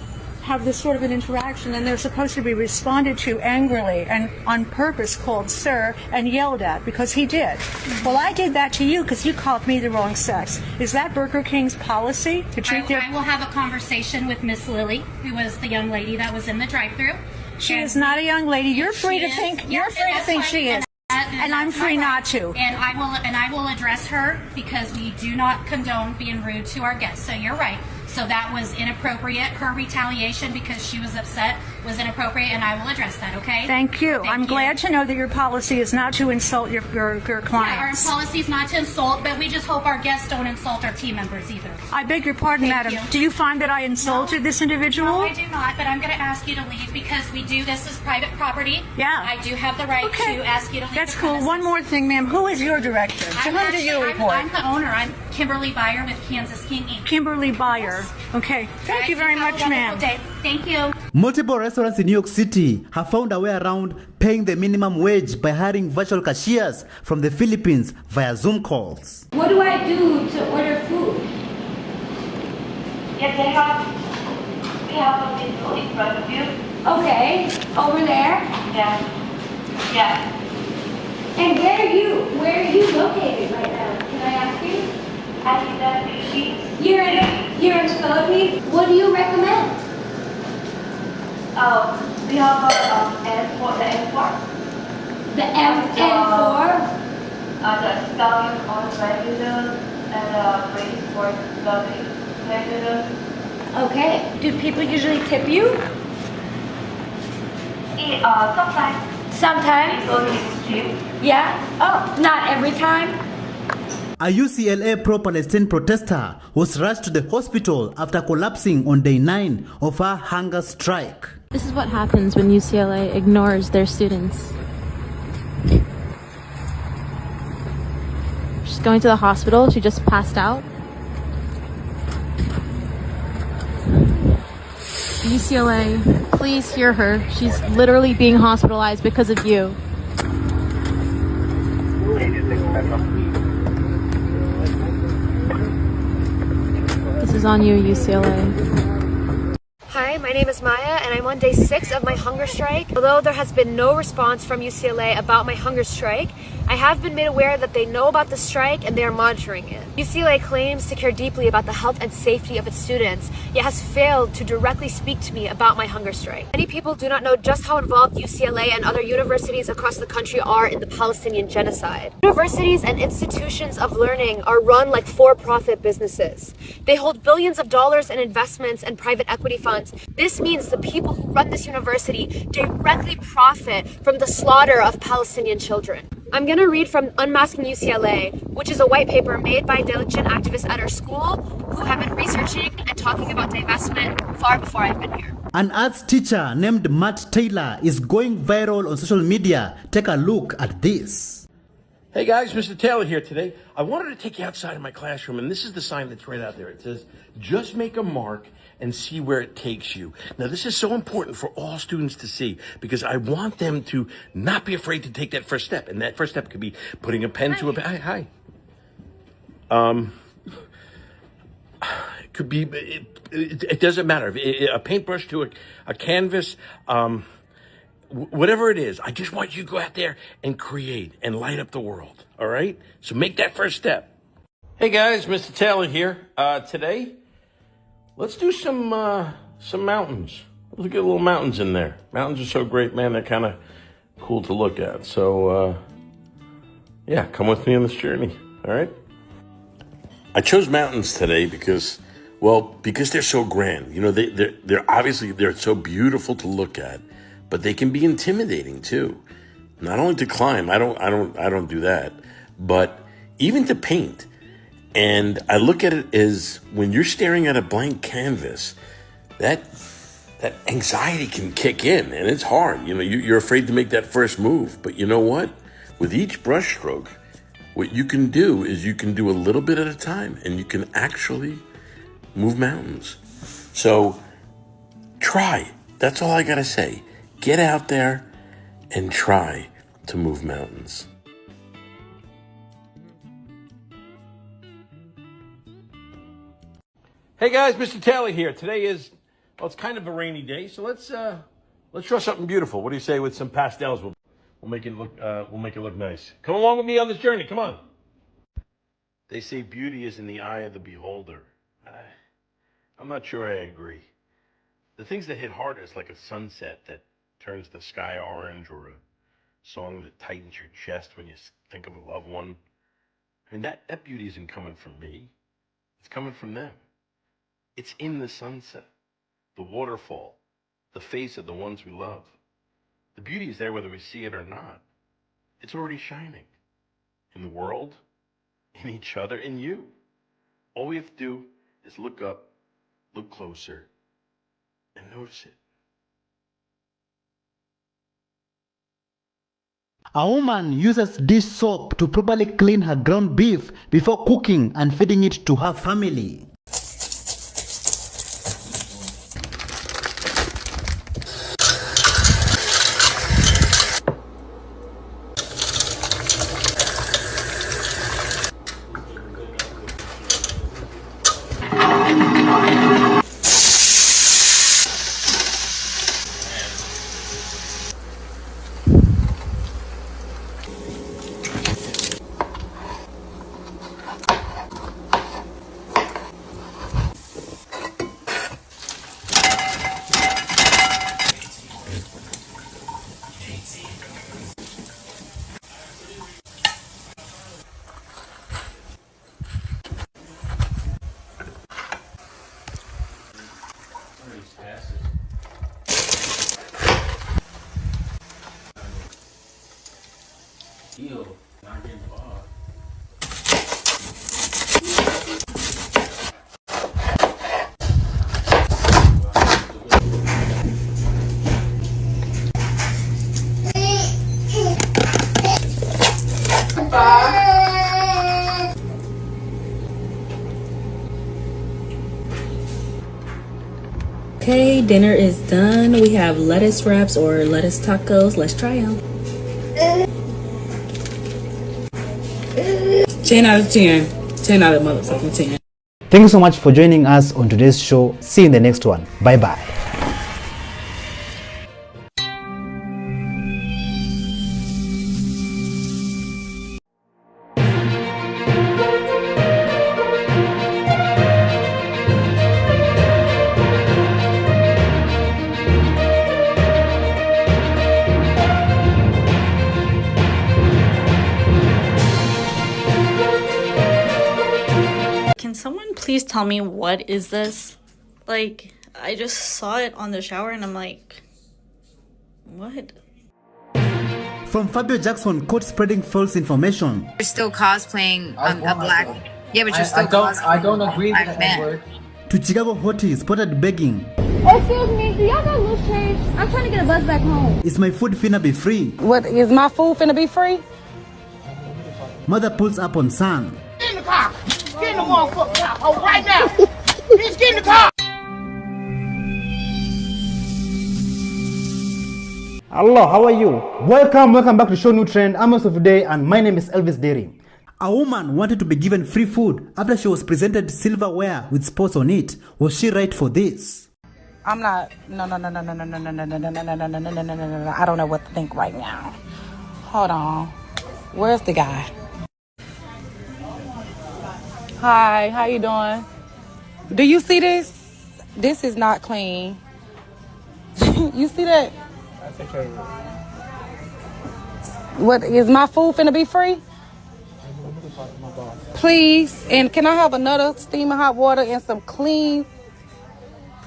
have this sort of an interaction, and they're supposed to be responded to angrily and on purpose called sir and yelled at, because he did. Well, I did that to you because you called me the wrong sex. Is that Burger King's policy to treat their... I will have a conversation with Miss Lily, who was the young lady that was in the drive-thru. She is not a young lady. You're free to think she is. And I'm free not to. And I will address her, because we do not condone being rude to our guests. So you're right. So that was inappropriate. Her retaliation because she was upset was inappropriate, and I will address that, okay? Thank you. I'm glad to know that your policy is not to insult your clients. Yeah, our policy is not to insult, but we just hope our guests don't insult our team members either. I beg your pardon, madam. Do you find that I insulted this individual? No, I do not, but I'm going to ask you to leave because we do this as private property. Yeah. I do have the right to ask you to leave. That's cool. One more thing, ma'am. Who is your director? To whom do you report? I'm the owner. I'm Kimberly Byer with Kansas King Inc. Kimberly Byer. Okay. Thank you very much, ma'am. Thank you. Multiple restaurants in New York City have found a way around paying the minimum wage by hiring virtual cashiers from the Philippines via Zoom calls. What do I do to order food? Yes, we have a window in front of you. Okay, over there? Yeah. And where are you located right now? Can I ask you? I'm in the Philippines. You're in the Philippines? What do you recommend? We have M4, the M4. The M4? The Stallion on regular and the Brady Sport regular. Okay. Do people usually tip you? Sometimes. Sometimes? Yeah? Oh, not every time? A UCLA pro-Palestine protester was rushed to the hospital after collapsing on day 9 of her hunger strike. This is what happens when UCLA ignores their students. She's going to the hospital. She just passed out. UCLA, please hear her. She's literally being hospitalized because of you. This is on you, UCLA. Hi, my name is Maya, and I'm on day 6 of my hunger strike. Although there has been no response from UCLA about my hunger strike, I have been made aware that they know about the strike and they are monitoring it. UCLA claims to care deeply about the health and safety of its students, yet has failed to directly speak to me about my hunger strike. Many people do not know just how involved UCLA and other universities across the country are in the Palestinian genocide. Universities and institutions of learning are run like for-profit businesses. They hold billions of dollars in investments and private equity funds. This means the people who run this university directly profit from the slaughter of Palestinian children. I'm gonna read from Unmasking UCLA, which is a white paper made by diligent activists at our school who have been researching and talking about divestment far before I've been here. An arts teacher named Matt Taylor is going viral on social media. Take a look at this. Hey guys, Mr. Taylor here today. I wanted to take you outside of my classroom, and this is the sign that's right out there. It says, just make a mark and see where it takes you. Now, this is so important for all students to see because I want them to not be afraid to take that first step. And that first step could be putting a pen to a... Hi. It could be... It doesn't matter. A paintbrush to a canvas... whatever it is, I just want you to go out there and create and light up the world, all right? So make that first step. Hey guys, Mr. Taylor here. Today, let's do some mountains. Look at little mountains in there. Mountains are so great, man. They're kind of cool to look at. So, yeah, come with me on this journey, all right? I chose mountains today because they're so grand. You know, they're obviously, they're so beautiful to look at. But they can be intimidating too. Not only to climb, I don't do that, but even to paint. And I look at it as when you're staring at a blank canvas, that anxiety can kick in, and it's hard. You know, you're afraid to make that first move. But you know what? With each brush stroke, what you can do is you can do a little bit at a time, and you can actually move mountains. So try. That's all I gotta say. Get out there and try to move mountains. Hey guys, Mr. Taylor here. Today is, well, it's kind of a rainy day, so let's draw something beautiful. What do you say with some pastels? We'll make it look nice. Come along with me on this journey. Come on. They say beauty is in the eye of the beholder. I'm not sure I agree. The things that hit hardest, like a sunset that turns the sky orange, or a song that tightens your chest when you think of a loved one. I mean, that beauty isn't coming from me. It's coming from them. It's in the sunset, the waterfall, the face of the ones we love. The beauty is there whether we see it or not. It's already shining. In the world, in each other, in you. All we have to do is look up, look closer, and notice it. A woman uses dish soap to properly clean her ground beef before cooking and feeding it to her family. Okay, dinner is done. We have lettuce wraps or lettuce tacos. Let's try them. 10 out of 10. 10 out of motherfucking 10. Thank you so much for joining us on today's show. See you in the next one. Bye bye. Can someone please tell me what is this? Like, I just saw it on the shower and I'm like, what? From Fabio Jackson caught spreading false information. You're still cosplaying a black. Yeah, but you're still cosplaying. I don't agree with that word. To Chicago hottie spotted begging. Excuse me, do y'all got loose change? I'm trying to get a bus back home. Is my food finna be free? What, is my food finna be free? Mother pulls up on son. Get in the car. Get in the motherfucking car. Oh, right now. Just get in the car. Hello, how are you? Welcome back to Show New Trend. I'm host of today and my name is Elvis Dairy. A woman wanted to be given free food after she was presented silverware with spots on it. Was she right for this? I'm not. No. I don't know what to think right now. Hold on. Where's the guy? Hi, how you doing? Do you see this? This is not clean. You see that? That's okay. What, is my food finna be free? Please, and can I have another steaming hot water and some clean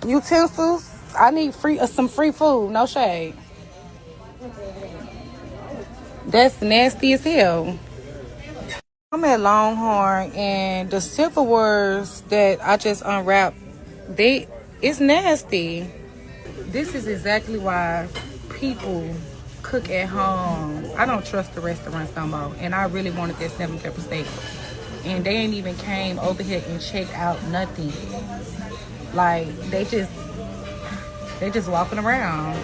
utensils? I need some free food, no shade. That's nasty as hell. I'm at Longhorn, and the silverwares that I just unwrapped, it's nasty. This is exactly why people cook at home. I don't trust the restaurants no more, and I really wanted that 7 pepper steak, and they ain't even came over here and checked out nothing. Like, they just walking around.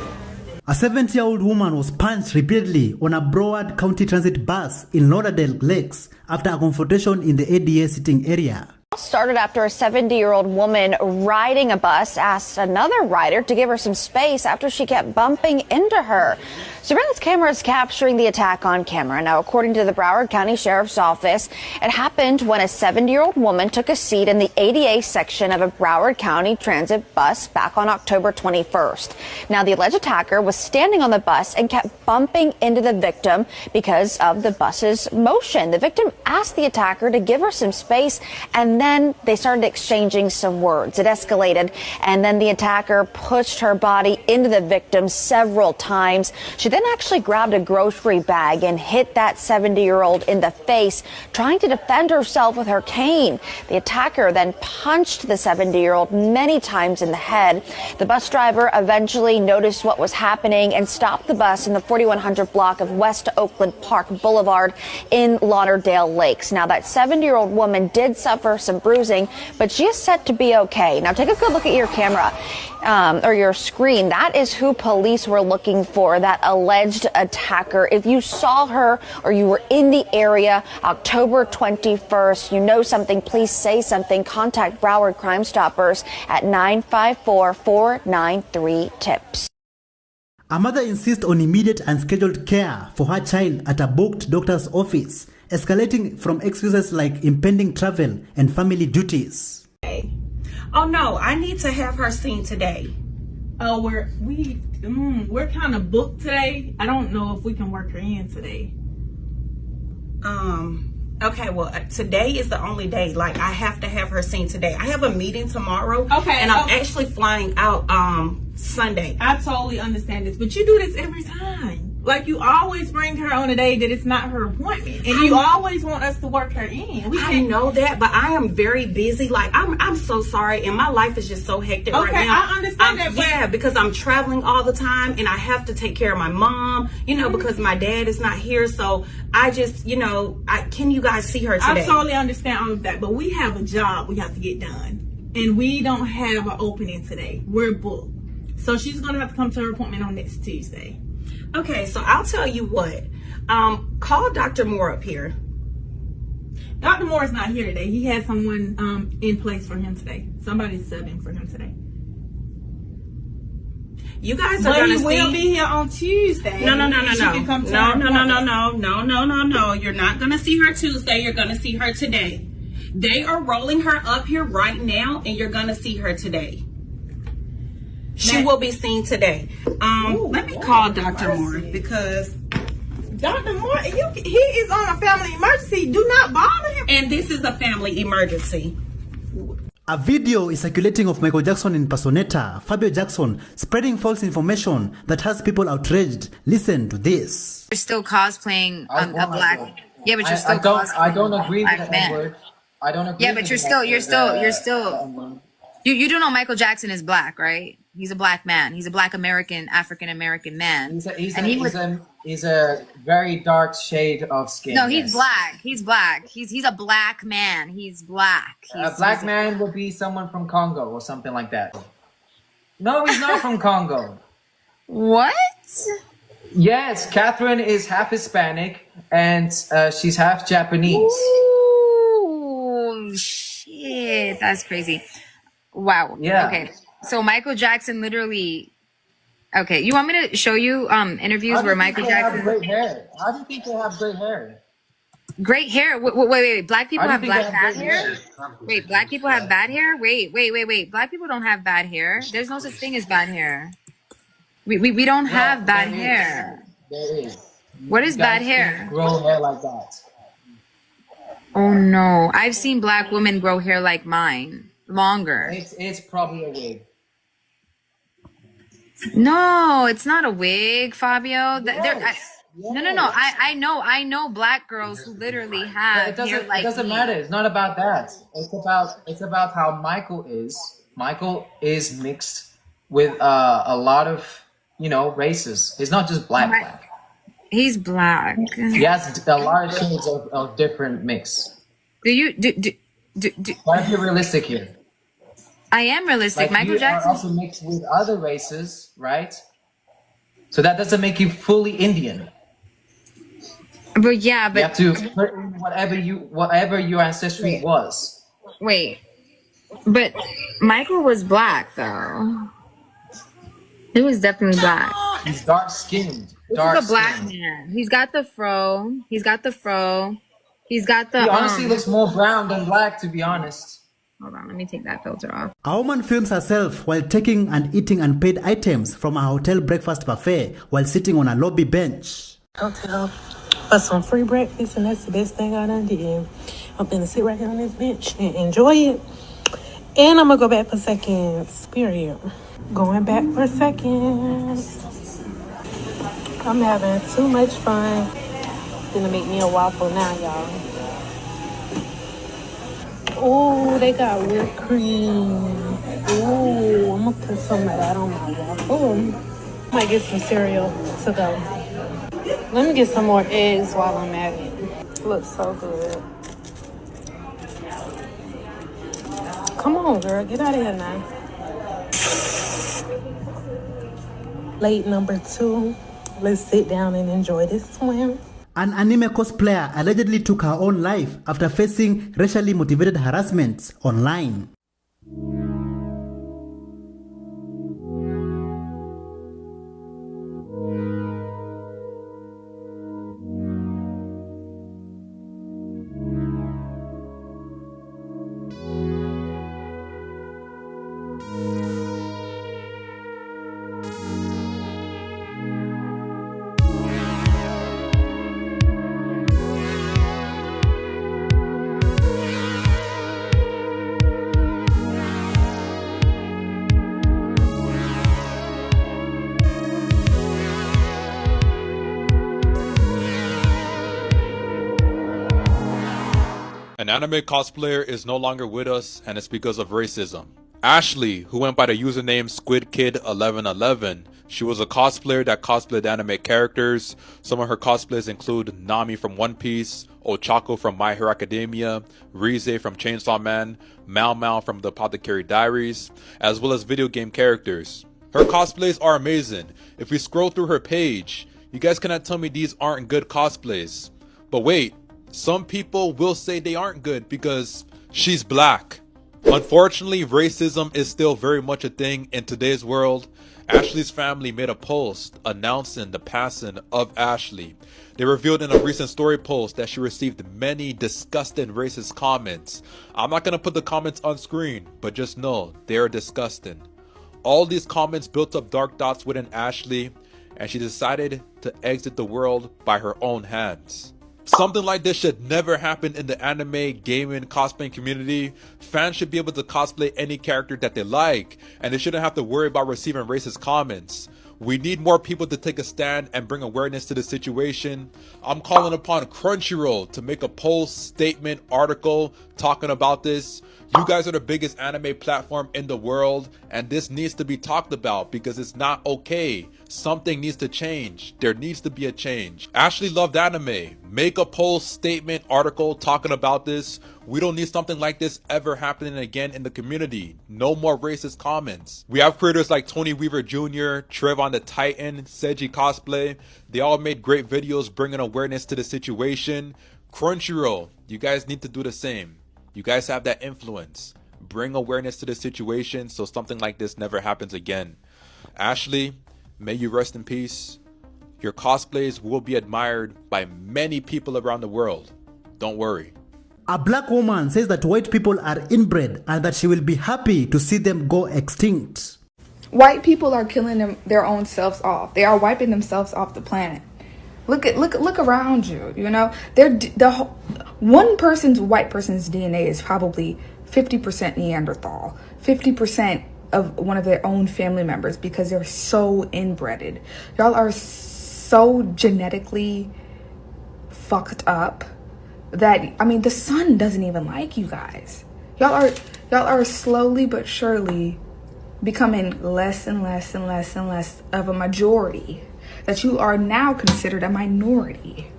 A 70-year-old woman was punched repeatedly on a Broward County Transit bus in Lauderdale Lakes after a confrontation in the ADA sitting area. Started after a 70-year-old woman riding a bus asked another rider to give her some space after she kept bumping into her. Surveillance cameras capturing the attack on camera. Now, according to the Broward County Sheriff's Office, it happened when a 70-year-old woman took a seat in the ADA section of a Broward County Transit bus back on October 21st. Now, the alleged attacker was standing on the bus and kept bumping into the victim because of the bus's motion. The victim asked the attacker to give her some space, and then they started exchanging some words. It escalated, and then the attacker pushed her body into the victim several times. She then actually grabbed a grocery bag and hit that 70-year-old in the face, trying to defend herself with her cane. The attacker then punched the 70-year-old many times in the head. The bus driver eventually noticed what was happening and stopped the bus in the 4100 block of West Oakland Park Boulevard in Lauderdale Lakes. Now, that 70-year-old woman did suffer some bruising, but she is set to be okay. Now, take a good look at your camera or your screen. That is who police were looking for, that alleged attacker. If you saw her or you were in the area October 21st, you know something, please say something. Contact Broward Crime Stoppers at 954-493-TIPS. A mother insists on immediate and scheduled care for her child at a booked doctor's office, escalating from excuses like impending travel and family duties. Oh no, I need to have her seen today. Oh, we're kind of booked today. I don't know if we can work her in today. Okay, well, today is the only day. Like, I have to have her seen today. I have a meeting tomorrow. Okay. And I'm actually flying out Sunday. I totally understand this, but you do this every time. Like, you always bring her on a day that it's not her appointment, and you always want us to work her in. I know that, but I am very busy. Like, I'm so sorry, and my life is just so hectic right now. Okay, I understand that. Yeah, because I'm traveling all the time, and I have to take care of my mom, because my dad is not here. So I just, can you guys see her today? I totally understand all of that, but we have a job we have to get done, and we don't have an opening today. We're booked. So she's going to have to come to her appointment on next Tuesday. Okay, so I'll tell you what. Call Dr. Moore up here. Dr. Moore is not here today. He has someone in place for him today. Somebody's subbing for him today. You guys are going to see. But he will be here on Tuesday. No. No. You're not going to see her Tuesday. You're going to see her today. They are rolling her up here right now, and you're going to see her today. She will be seen today. Let me call Dr. Moore because Dr. Moore, he is on a family emergency. Do not bother him. And this is a family emergency. A video is circulating of Michael Jackson impersonator Fabio Jackson spreading false information that has people outraged. Listen to this. You're still cosplaying a black. Yeah, but you're still. I don't agree with the man. N-word. I don't agree. Yeah, but you're still. You do know Michael Jackson is black, right? He's a black man. He's a black African American man. He's a very dark shade of skin. No, he's black. He's black. He's a black man. He's black. A black man would be someone from Congo or something like that. No, he's not from Congo. What? Yes, Catherine is half Hispanic and she's half Japanese. Ooh, shit. That's crazy. Wow. Yeah. Okay. So Michael Jackson literally. Okay, you want me to show you interviews where Michael Jackson? Have great hair? How do you think they have great hair? Great hair? Wait. Black people have bad hair? Wait, black people have bad hair? Wait. Black people don't have bad hair. There's no such thing as bad hair. We don't have bad hair. There is. What is bad hair? Grow hair like that. Oh no, I've seen black women grow hair like mine, longer. It's probably a wig. No, it's not a wig, Fabio. Yes. No. I know black girls who literally have hair like it doesn't me. matter. It's not about that. It's about how Michael is. Michael is mixed with a lot of races. He's not just black. He's black. He has a lot of shades of different mix. Do Why be realistic here? I am realistic. Michael Jackson are also mixed with other races, right? So that doesn't make you fully Indian. But yeah, but you have to put in whatever your ancestry was. Wait, but Michael was black though. He was definitely black. He's dark skinned. He's a black man. He's got the fro. He's got the. He honestly looks more brown than black, to be honest. Hold on, let me take that filter off. A woman films herself while taking and eating unpaid items from a hotel breakfast buffet while sitting on a lobby bench. Hotel for some free breakfast, and that's the best thing I done did. I'm gonna sit right here on this bench and enjoy it. And I'm gonna go back for seconds. Period. Going back for seconds. I'm having too much fun. Gonna make me a waffle now, y'all. Oh, they got whipped cream. Oh, I'm gonna put some of that on my waffle. Might get some cereal to go. Let me get some more eggs while I'm at it. Looks so good. Come on, girl, get out of here now. Late number 2. Let's sit down and enjoy this swim. An anime cosplayer allegedly took her own life after facing racially motivated harassment online. An anime cosplayer is no longer with us, and it's because of racism. Ashley, who went by the username SquidKid1111, she was a cosplayer that cosplayed anime characters. Some of her cosplays include Nami from One Piece, Ochako from My Hero Academia, Rize from Chainsaw Man, Mao Mao from The Apothecary Diaries, as well as video game characters. Her cosplays are amazing. If we scroll through her page, you guys cannot tell me these aren't good cosplays. But wait, some people will say they aren't good because she's black. Unfortunately, racism is still very much a thing in today's world. Ashley's family made a post announcing the passing of Ashley. They revealed in a recent story post that she received many disgusting racist comments. I'm not going to put the comments on screen, but just know they are disgusting. All these comments built up dark thoughts within Ashley, and she decided to exit the world by her own hands. Something like this should never happen in the anime, gaming, cosplaying community. Fans should be able to cosplay any character that they like, and they shouldn't have to worry about receiving racist comments. We need more people to take a stand and bring awareness to the situation. I'm calling upon Crunchyroll to make a post, statement, article talking about this. You guys are the biggest anime platform in the world, and this needs to be talked about because it's not okay. Something needs to change. There needs to be a change. Ashley loved anime. Make a post, statement, article talking about this. We don't need something like this ever happening again in the community. No more racist comments. We have creators like Tony Weaver Jr., Trevon the Titan, Seiji Cosplay. They all made great videos bringing awareness to the situation. Crunchyroll, you guys need to do the same. You guys have that influence. Bring awareness to the situation so something like this never happens again. Ashley, may you rest in peace. Your cosplays will be admired by many people around the world. Don't worry. A black woman says that white people are inbred and that she will be happy to see them go extinct. White people are killing their own selves off. They are wiping themselves off the planet. Look around you. You know, white person's DNA is probably 50% Neanderthal, 50% of one of their own family members because they're so inbred. Y'all are so genetically fucked up that, I mean, the sun doesn't even like you guys. Y'all are slowly but surely becoming less and less and less and less of a majority, that you are now considered a minority.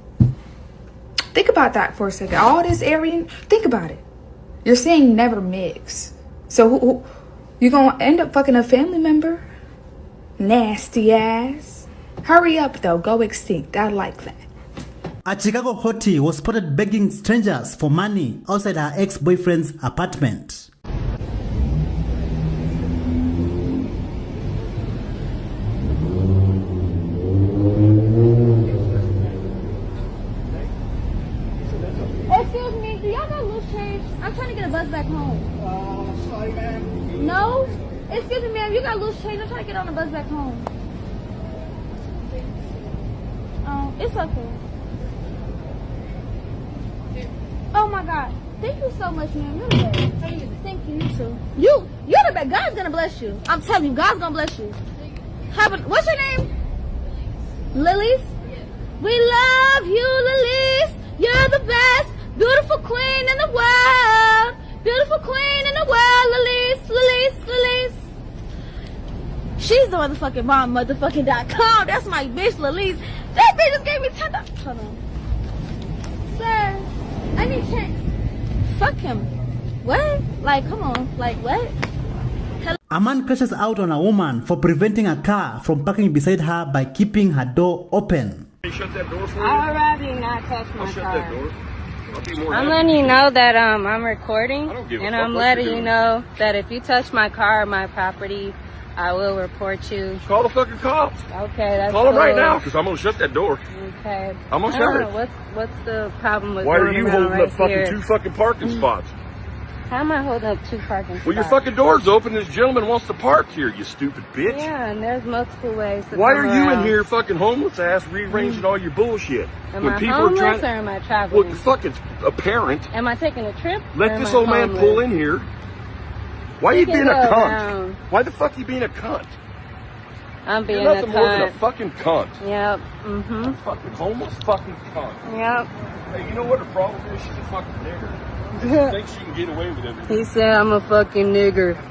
Think about that for a second. All this Aryan, think about it. You're saying never mix. So you're gonna end up fucking a family member? Nasty ass. Hurry up though, go extinct. I like that. A Chicago hottie was spotted begging strangers for money outside her ex-boyfriend's apartment. Excuse me, do y'all got loose change? I'm trying to get a bus back home. Sorry, ma'am. No? Excuse me, ma'am, you got loose change? I'm trying to get on a bus back home. Oh, it's okay. Oh my God. Thank you so much, ma'am. You're the best. Thank you, you too. You're the best. God's gonna bless you. I'm telling you, God's gonna bless you. What's your name? Lilies? We love you, Lilies. You're the best. Beautiful queen in the world. Beautiful queen in the world, Lilies, Lilies, Lilies. She's the motherfucking bomb, motherfucking.com. That's my bitch, Lilies. That bitch just gave me $10. Hold on. Sir, I need change. Fuck him. What? Like, come on. Like, what? Hello? A man crashes out on a woman for preventing a car from parking beside her by keeping her door open. Can you shut that door for me? I'd rather you not touch my I'll shut car. that door. I'm letting you know that I'm recording, and I'm letting you know that if you touch my car or my property, I will report you. Call the fucking cops. Okay, that's Call them right now, because I'm going to shut that door. Okay. I'm going to shut it. What's the problem with Why are going you around holding right up fucking here? 2 fucking parking spots? How am I holding up 2 parking spots? Well, your fucking door's open. This gentleman wants to park here, you stupid bitch. Yeah, and there's multiple ways to Why come are you around. in here fucking homeless ass rearranging all your bullshit? Am I homeless or am I traveling? Well, fucking apparent. Am I taking a trip? Let this old man pull in here. Why are you being a cunt? Why the fuck are you being a cunt? I'm being You're a nothing more than a cunt. fucking cunt. Yep. Mm-hmm. Fucking homeless fucking cunt. Yep. Hey, you know what the problem is? She's a fucking nigger. She thinks she can get away with everything. He said I'm a fucking nigger.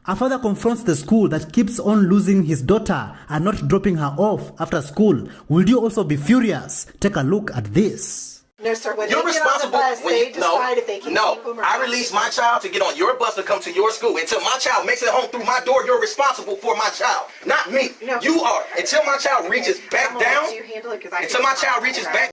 A father confronts the school that keeps on losing his daughter and not dropping her off after school. Will you also be furious? Take a look at this. No, sir. When You're they get on the responsible. bus, they decide if they can keep them or I not. release my child to get on your bus to come to your school. Until my child makes it home through my door, you're responsible for my child, not me. No. You are. Until my child reaches back down. You handle it 'cause I Until my child reaches back.